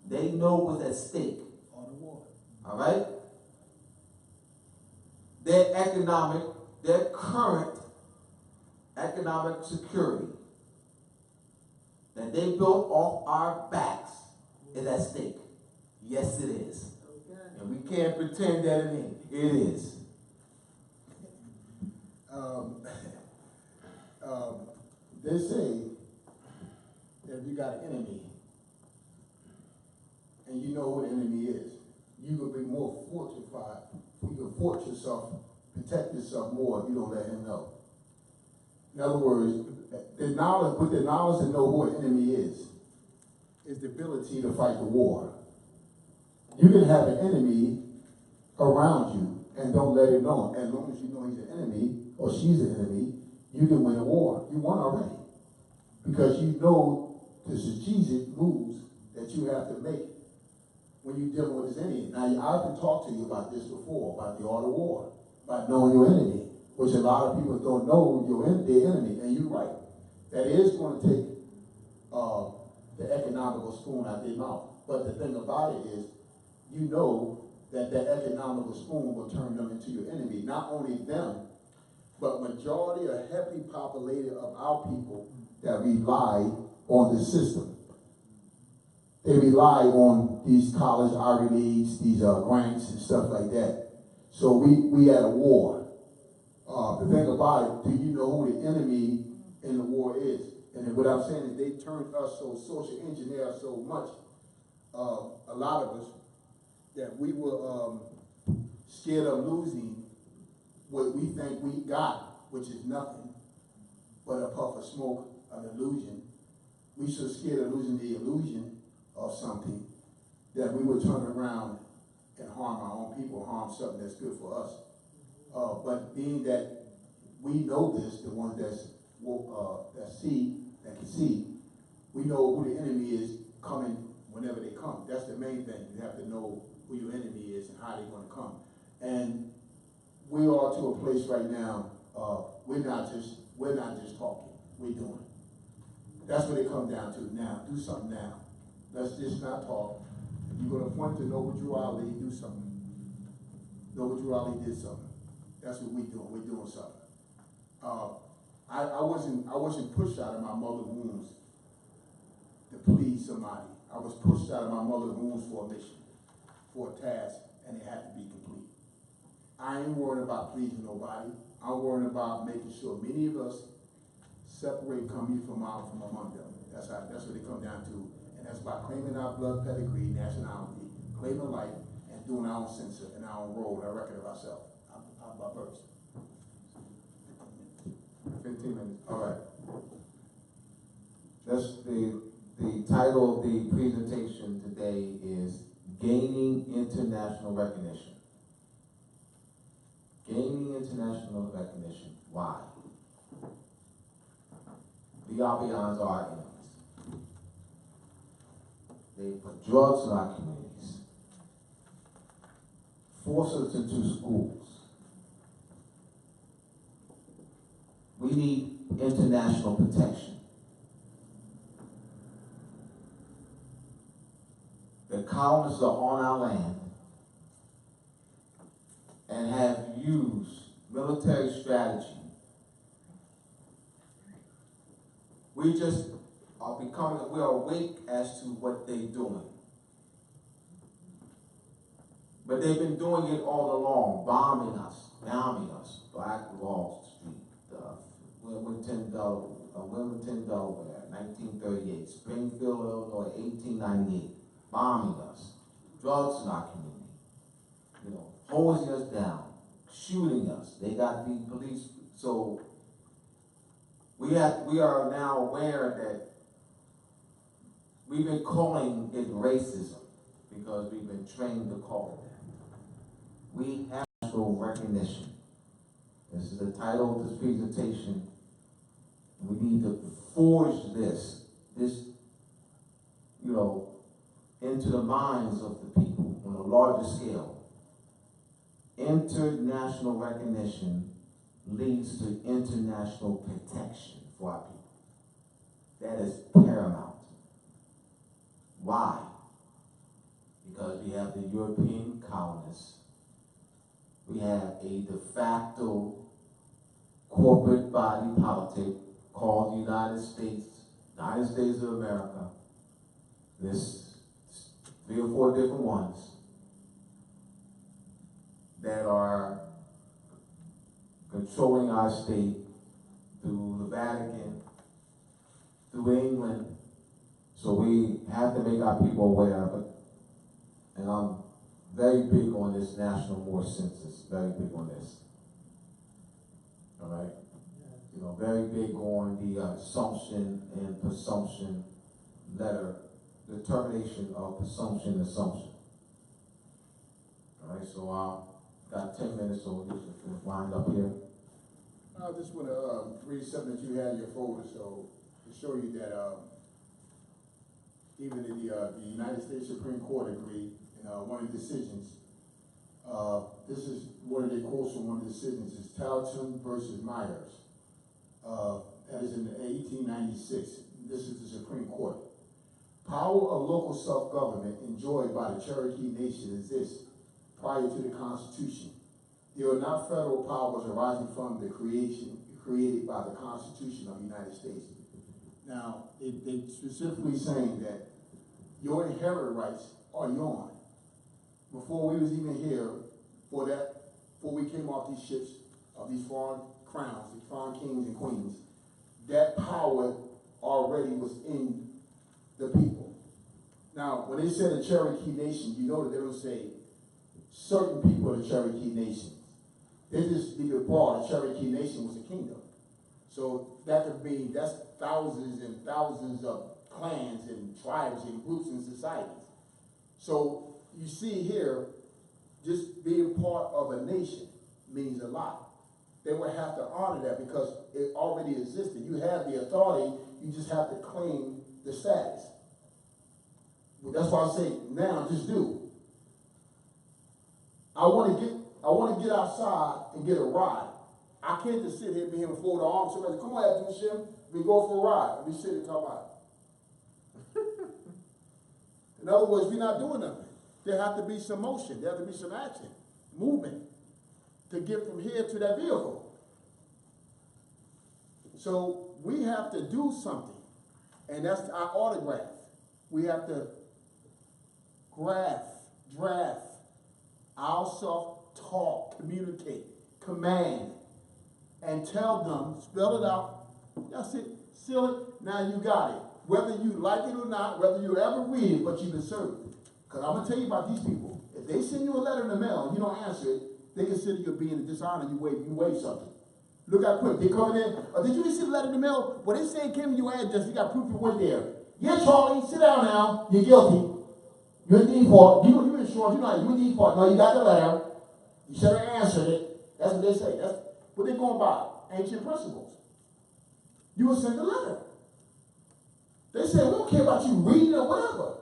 They know what's at stake. All right? Their current economic security that they built off our backs is at stake. Yes, it is. And we can't pretend that it ain't. It is. They say that if you got an enemy and you know who the enemy is, you could be more fortified. You can fort yourself, protect yourself more if you don't let him know. In other words, the knowledge to know who an enemy is the ability to fight the war. You can have an enemy around you and don't let him know. As long as you know he's an enemy or she's an enemy, you can win a war. You won already. because you know the strategic moves that you have to make when you're dealing with this enemy. Now, I've been talking to you about this before, about the art of war, about knowing your enemy, which a lot of people don't know their enemy, and you're right. That is going to take the economical spoon out their mouth. But the thing about it is, you know that economical spoon will turn them into your enemy. Not only them, but majority or heavily populated of our people that rely on the system. They rely on these college Ivy Leagues, these grants and stuff like that. So we at a war. The thing about it, do you know who the enemy in the war is? And then what I'm saying is they turned us so social engineer so much, a lot of us, that we were scared of losing what we think we got, which is nothing but a puff of smoke, an illusion. We so scared of losing the illusion of something that we would turn around and harm our own people, harm something that's good for us. But being that we know this, the ones that can see, we know who the enemy is coming whenever they come. That's the main thing. You have to know who your enemy is and how they're going to come. And we are to a place right now. We're not just talking. We're doing. That's what it comes down to now. Do something now. Let's just not talk. If you're going to point to Noble Ali, do something. Noble Ali did something. That's what we're doing. We're doing something. I wasn't pushed out of my mother's wombs to please somebody. I was pushed out of my mother's wombs for a mission, for a task, and it had to be complete. I ain't worried about pleasing nobody. I'm worried about making sure many of us separate coming from among them. That's what it comes down to. And that's by claiming our blood pedigree, nationality, claiming life, and doing our own census and our own role, our record of ourselves. I'm about first. 15 minutes. All right. That's the title of the presentation today is Gaining International Recognition. Gaining international recognition. Why? The Abians are our enemies. They put drugs in our communities, force us into schools. We need international protection. The colonists are on our land and have used military strategy. We just we are awake as to what they're doing. But they've been doing it all along, bombing us, Black Wall Street, Wilmington, Delaware, 1938, Springfield, Illinois, 1898, bombing us, drugs in our community, hosing us down, shooting us. They got the police. So we are now aware that we've been calling it racism because we've been trained to call it that. We have national recognition. This is the title of this presentation. We need to forge this, into the minds of the people on a larger scale. International recognition leads to international protection for our people. That is paramount. Why? Because we have the European colonists. We have a de facto corporate body politic called the United States of America. There's 3 or 4 different ones that are controlling our state through the Vatican, through England. So we have to make our people aware of it. And I'm very big on this national more census, very big on this. All right? Very big on the assumption and presumption letter, the termination of presumption and assumption. All right, so got 10 minutes, so we'll just wind up here. I just want to read something that you had in your folder. So to show you that even the United States Supreme Court agreed in one of the decisions. This is one of the quotes from one of the decisions is Talton versus Myers. That is in 1896. This is the Supreme Court. Power of local self-government enjoyed by the Cherokee Nation exists prior to the Constitution. They are not federal powers arising from the created by the Constitution of the United States. Now, they specifically saying that your inherent rights are yours. Before we was even here, before we came off these ships of these foreign crowns, these foreign kings and queens, that power already was in the people. Now, when they said the Cherokee Nation, you know that they don't say certain people of the Cherokee Nation. They just leave it broad. The Cherokee Nation was a kingdom. So that could mean that's thousands and thousands of clans and tribes and groups and societies. So you see here, just being part of a nation means a lot. They would have to honor that because it already existed. You have the authority, you just have to claim the status. That's why I say now, just do. I want to get outside and get a ride. I can't just sit here being before the arms. Somebody, come on, after Shem, we go for a ride. We sit and talk about it. In other words, we're not doing nothing. There have to be some motion. There have to be some action, movement to get from here to that vehicle. So we have to do something, and that's our autograph. We have to draft, our self-talk, communicate, command, and tell them, spell it out. That's it. Seal it. Now you got it. Whether you like it or not, whether you ever read it, but you've been served. Because I'm going to tell you about these people. If they send you a letter in the mail and you don't answer it, they consider you being a dishonor. You waive something. Look how quick. They coming in. Oh, did you receive a letter in the mail? Well, they say it came to your address. You got proof you went there. Yeah, Charlie, sit down now. You're guilty. You're in default. You're insurance. You're in default. No, you got the letter. You should have answered it. That's what they say. That's what they're going by. Ancient principles. You will send a letter. They say, we don't care about you reading or whatever.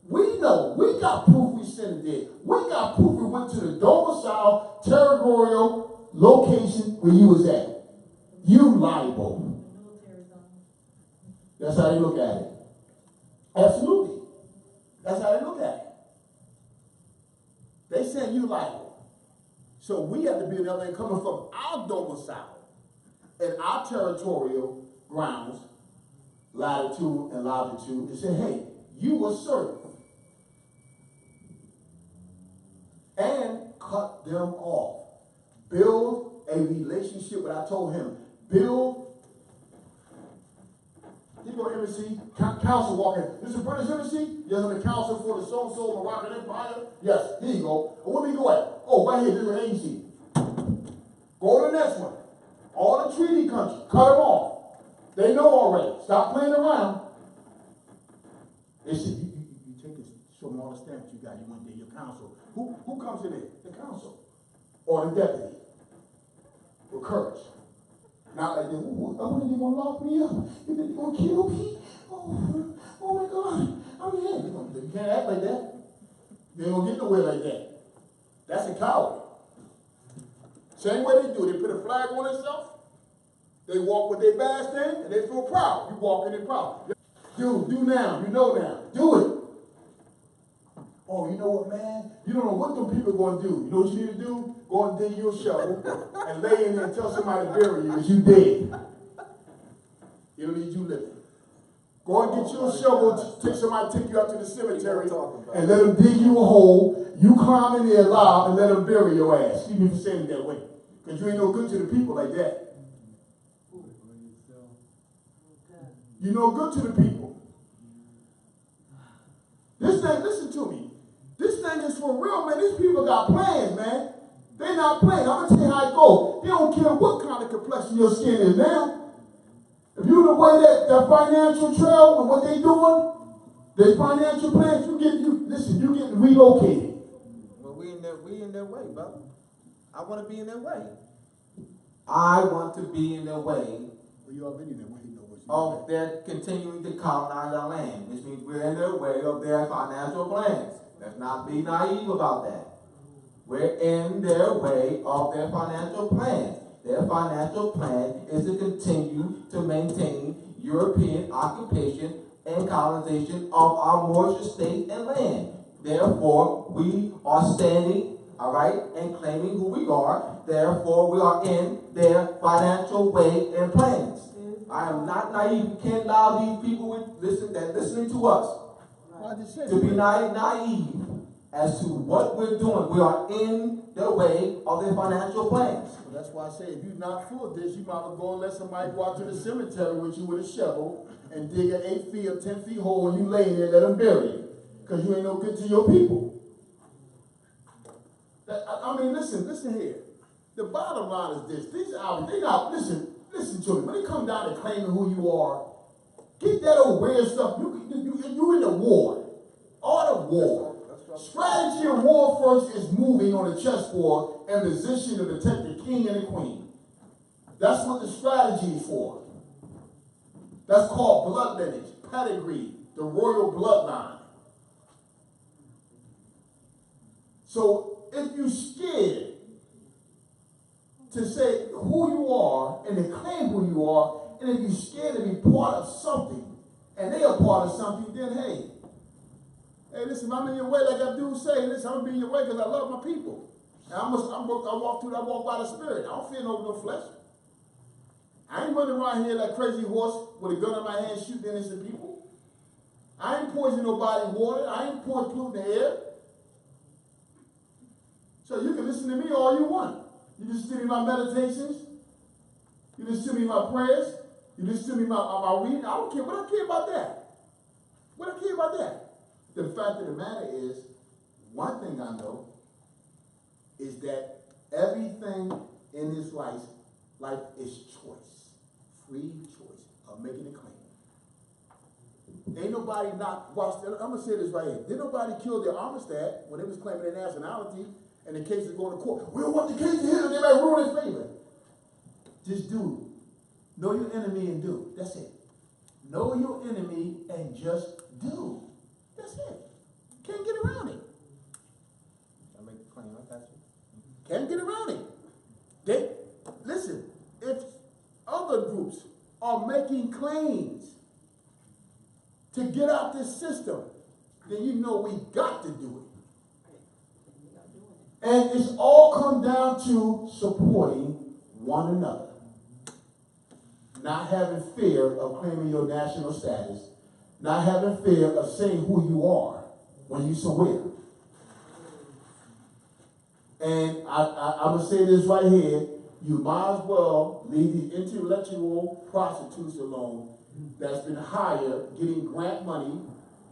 We know. We got proof we sent it there. We got proof we went to the domicile, territorial location where you was at. You liable. That's how they look at it. Absolutely. That's how they look at it. They say you liable. So we have to be another thing coming from our domicile and our territorial grounds, latitude and longitude, and say, hey, you were served. And cut them off. Build a relationship, what I told him. Build, you go to embassy, council walking. This is British embassy? Yes, I'm the council for the so-and-so Moroccan Empire. Yes, here you go. Where we go at? Oh, right here, this is an agency. Go to the next one. All the treaty countries, cut them off. They know already. Stop playing around. They said, you take it, show them all the stamps you got. You went there, your council. Who comes in there? The council. Or the deputy. With courage. Not like this, oh, they're going to lock me up. They're going to kill me. Oh my God. I'm here. You can't act like that. You ain't going to get nowhere like that. That's a coward. Same way they do. They put a flag on themselves. They walk with their badge thing, and they feel proud. You walking in proud. Do now. You know now. Do it. Oh, you know what, man? You don't know what them people are going to do. You know what you need to do? Go and dig you a shovel and lay in there and tell somebody to bury you because you dead. You don't need you living. Go and get you a shovel, take you out to the cemetery and let them dig you a hole. You climb in there alive and let them bury your ass. Excuse me for saying it that way. Because you ain't no good to the people like that. You're no good to the people. This thing, listen to me. This thing is for real, man. These people got plans, man. They're not playing. I'm going to tell you how it goes. They don't care what kind of complexion your skin is now. If you the way that financial trail and what they doing, their financial plans, you getting relocated. Well, we in their way, brother. I want to be in their way. I want to be in their way. Well, you already in their way, though. of their continuing to colonize our land, which means we're in their way of their financial plans. Let's not be naive about that. We're in their way of their financial plans. Their financial plan is to continue to maintain European occupation and colonization of our Mauritius state and land. Therefore, we are standing, all right, and claiming who we are. Therefore, we are in their financial way and plans. I am not naive. We can't allow these people listening to us to be naive as to what we're doing. We are in their way of their financial plans. Well, that's why I say if you're not full of this, you might as well go and let somebody go out to the cemetery with you with a shovel and dig an 8 feet or 10 feet hole and you lay in there and let them bury you. Because you ain't no good to your people. I mean, listen here. The bottom line is this. These albums, listen to me. When they come down to claiming who you are, get that old weird stuff. You in the war. Art of war. Strategy of war first is moving on the chessboard and position to protect the king and the queen. That's what the strategy is for. That's called blood lineage, pedigree, the royal bloodline. So if you're scared to say who you are and to claim who you are, and if you're scared to be part of something, and they are part of something, then hey, listen, if I'm in your way, like Abdul say, listen, I'm going to be in your way because I love my people. And I walk by the Spirit. I don't fear no flesh. I ain't running around here like crazy horse with a gun in my hand shooting innocent people. I ain't poisoning nobody's water. I ain't polluting the air. So you can listen to me all you want. You listen to me my meditations. You listen to me my prayers. You listen to me my reading. I don't care. What I care about that? What I care about that? The fact of the matter is, one thing I know is that everything in this life is choice. Free choice of making a claim. Ain't nobody I'm going to say this right here. Didn't nobody kill their Armistead when they was claiming their nationality and the case is going to court? We don't want the case to hit and they might ruin his favor. Just do. Know your enemy and do. That's it. Know your enemy and just do. That's it. Can't get around it. I make a claim, I got you. Can't get around it. Listen, if other groups are making claims to get out this system, then you know we got to do it. And it's all come down to supporting one another. Not having fear of claiming your national status. Not having fear of saying who you are when you swear. And I'm going to say this right here. You might as well leave these intellectual prostitutes alone that's been hired, getting grant money,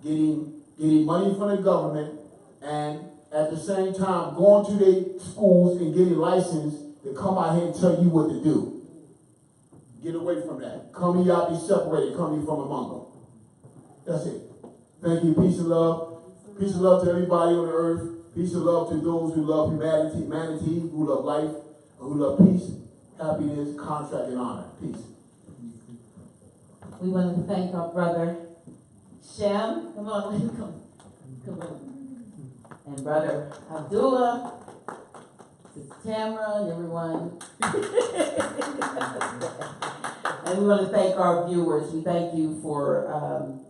getting money from the government, and at the same time going to their schools and getting licensed to come out here and tell you what to do. Get away from that. Come ye out, be separated. Come ye from among them. That's it. Thank you. Peace and love. Peace and love to everybody on the earth. Peace and love to those who love humanity, who love life, who love peace, happiness, contract, and honor. Peace. We want to thank our brother Shem. Come on. And brother Abdullah, Sister Tamara, and everyone. And we want to thank our viewers. We thank you for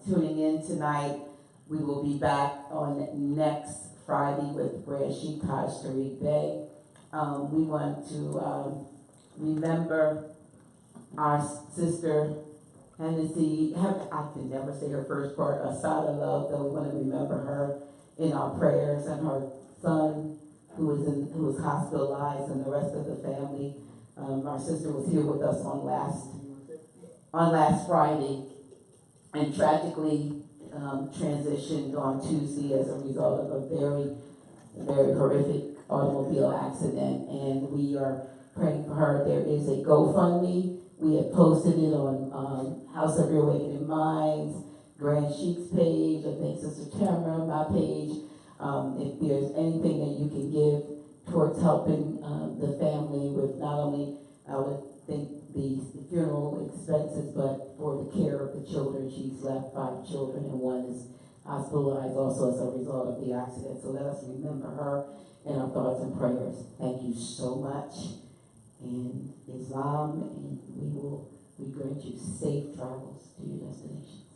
tuning in tonight. We will be back on next Friday with Brad Shikaj Tariq Bey. We want to remember our sister Hennessy. I can never say her first part, Asada Love, though we want to remember her in our prayers, and her son who was hospitalized, and the rest of the family. Our sister was here with us on last Friday, and tragically transitioned on Tuesday as a result of a very, very horrific automobile accident. And we are praying for her. There is a GoFundMe. We have posted it on House of Reawakening Minds, Grand Sheik's page, I think Sister Tamara, my page. If there's anything that you can give towards helping the family with not only, I would think the funeral expenses, but for the care of the children. She's left 5 children, and one is hospitalized also as a result of the accident. So let us remember her in our thoughts and prayers. Thank you so much. In Islam, and we grant you safe travels to your destination.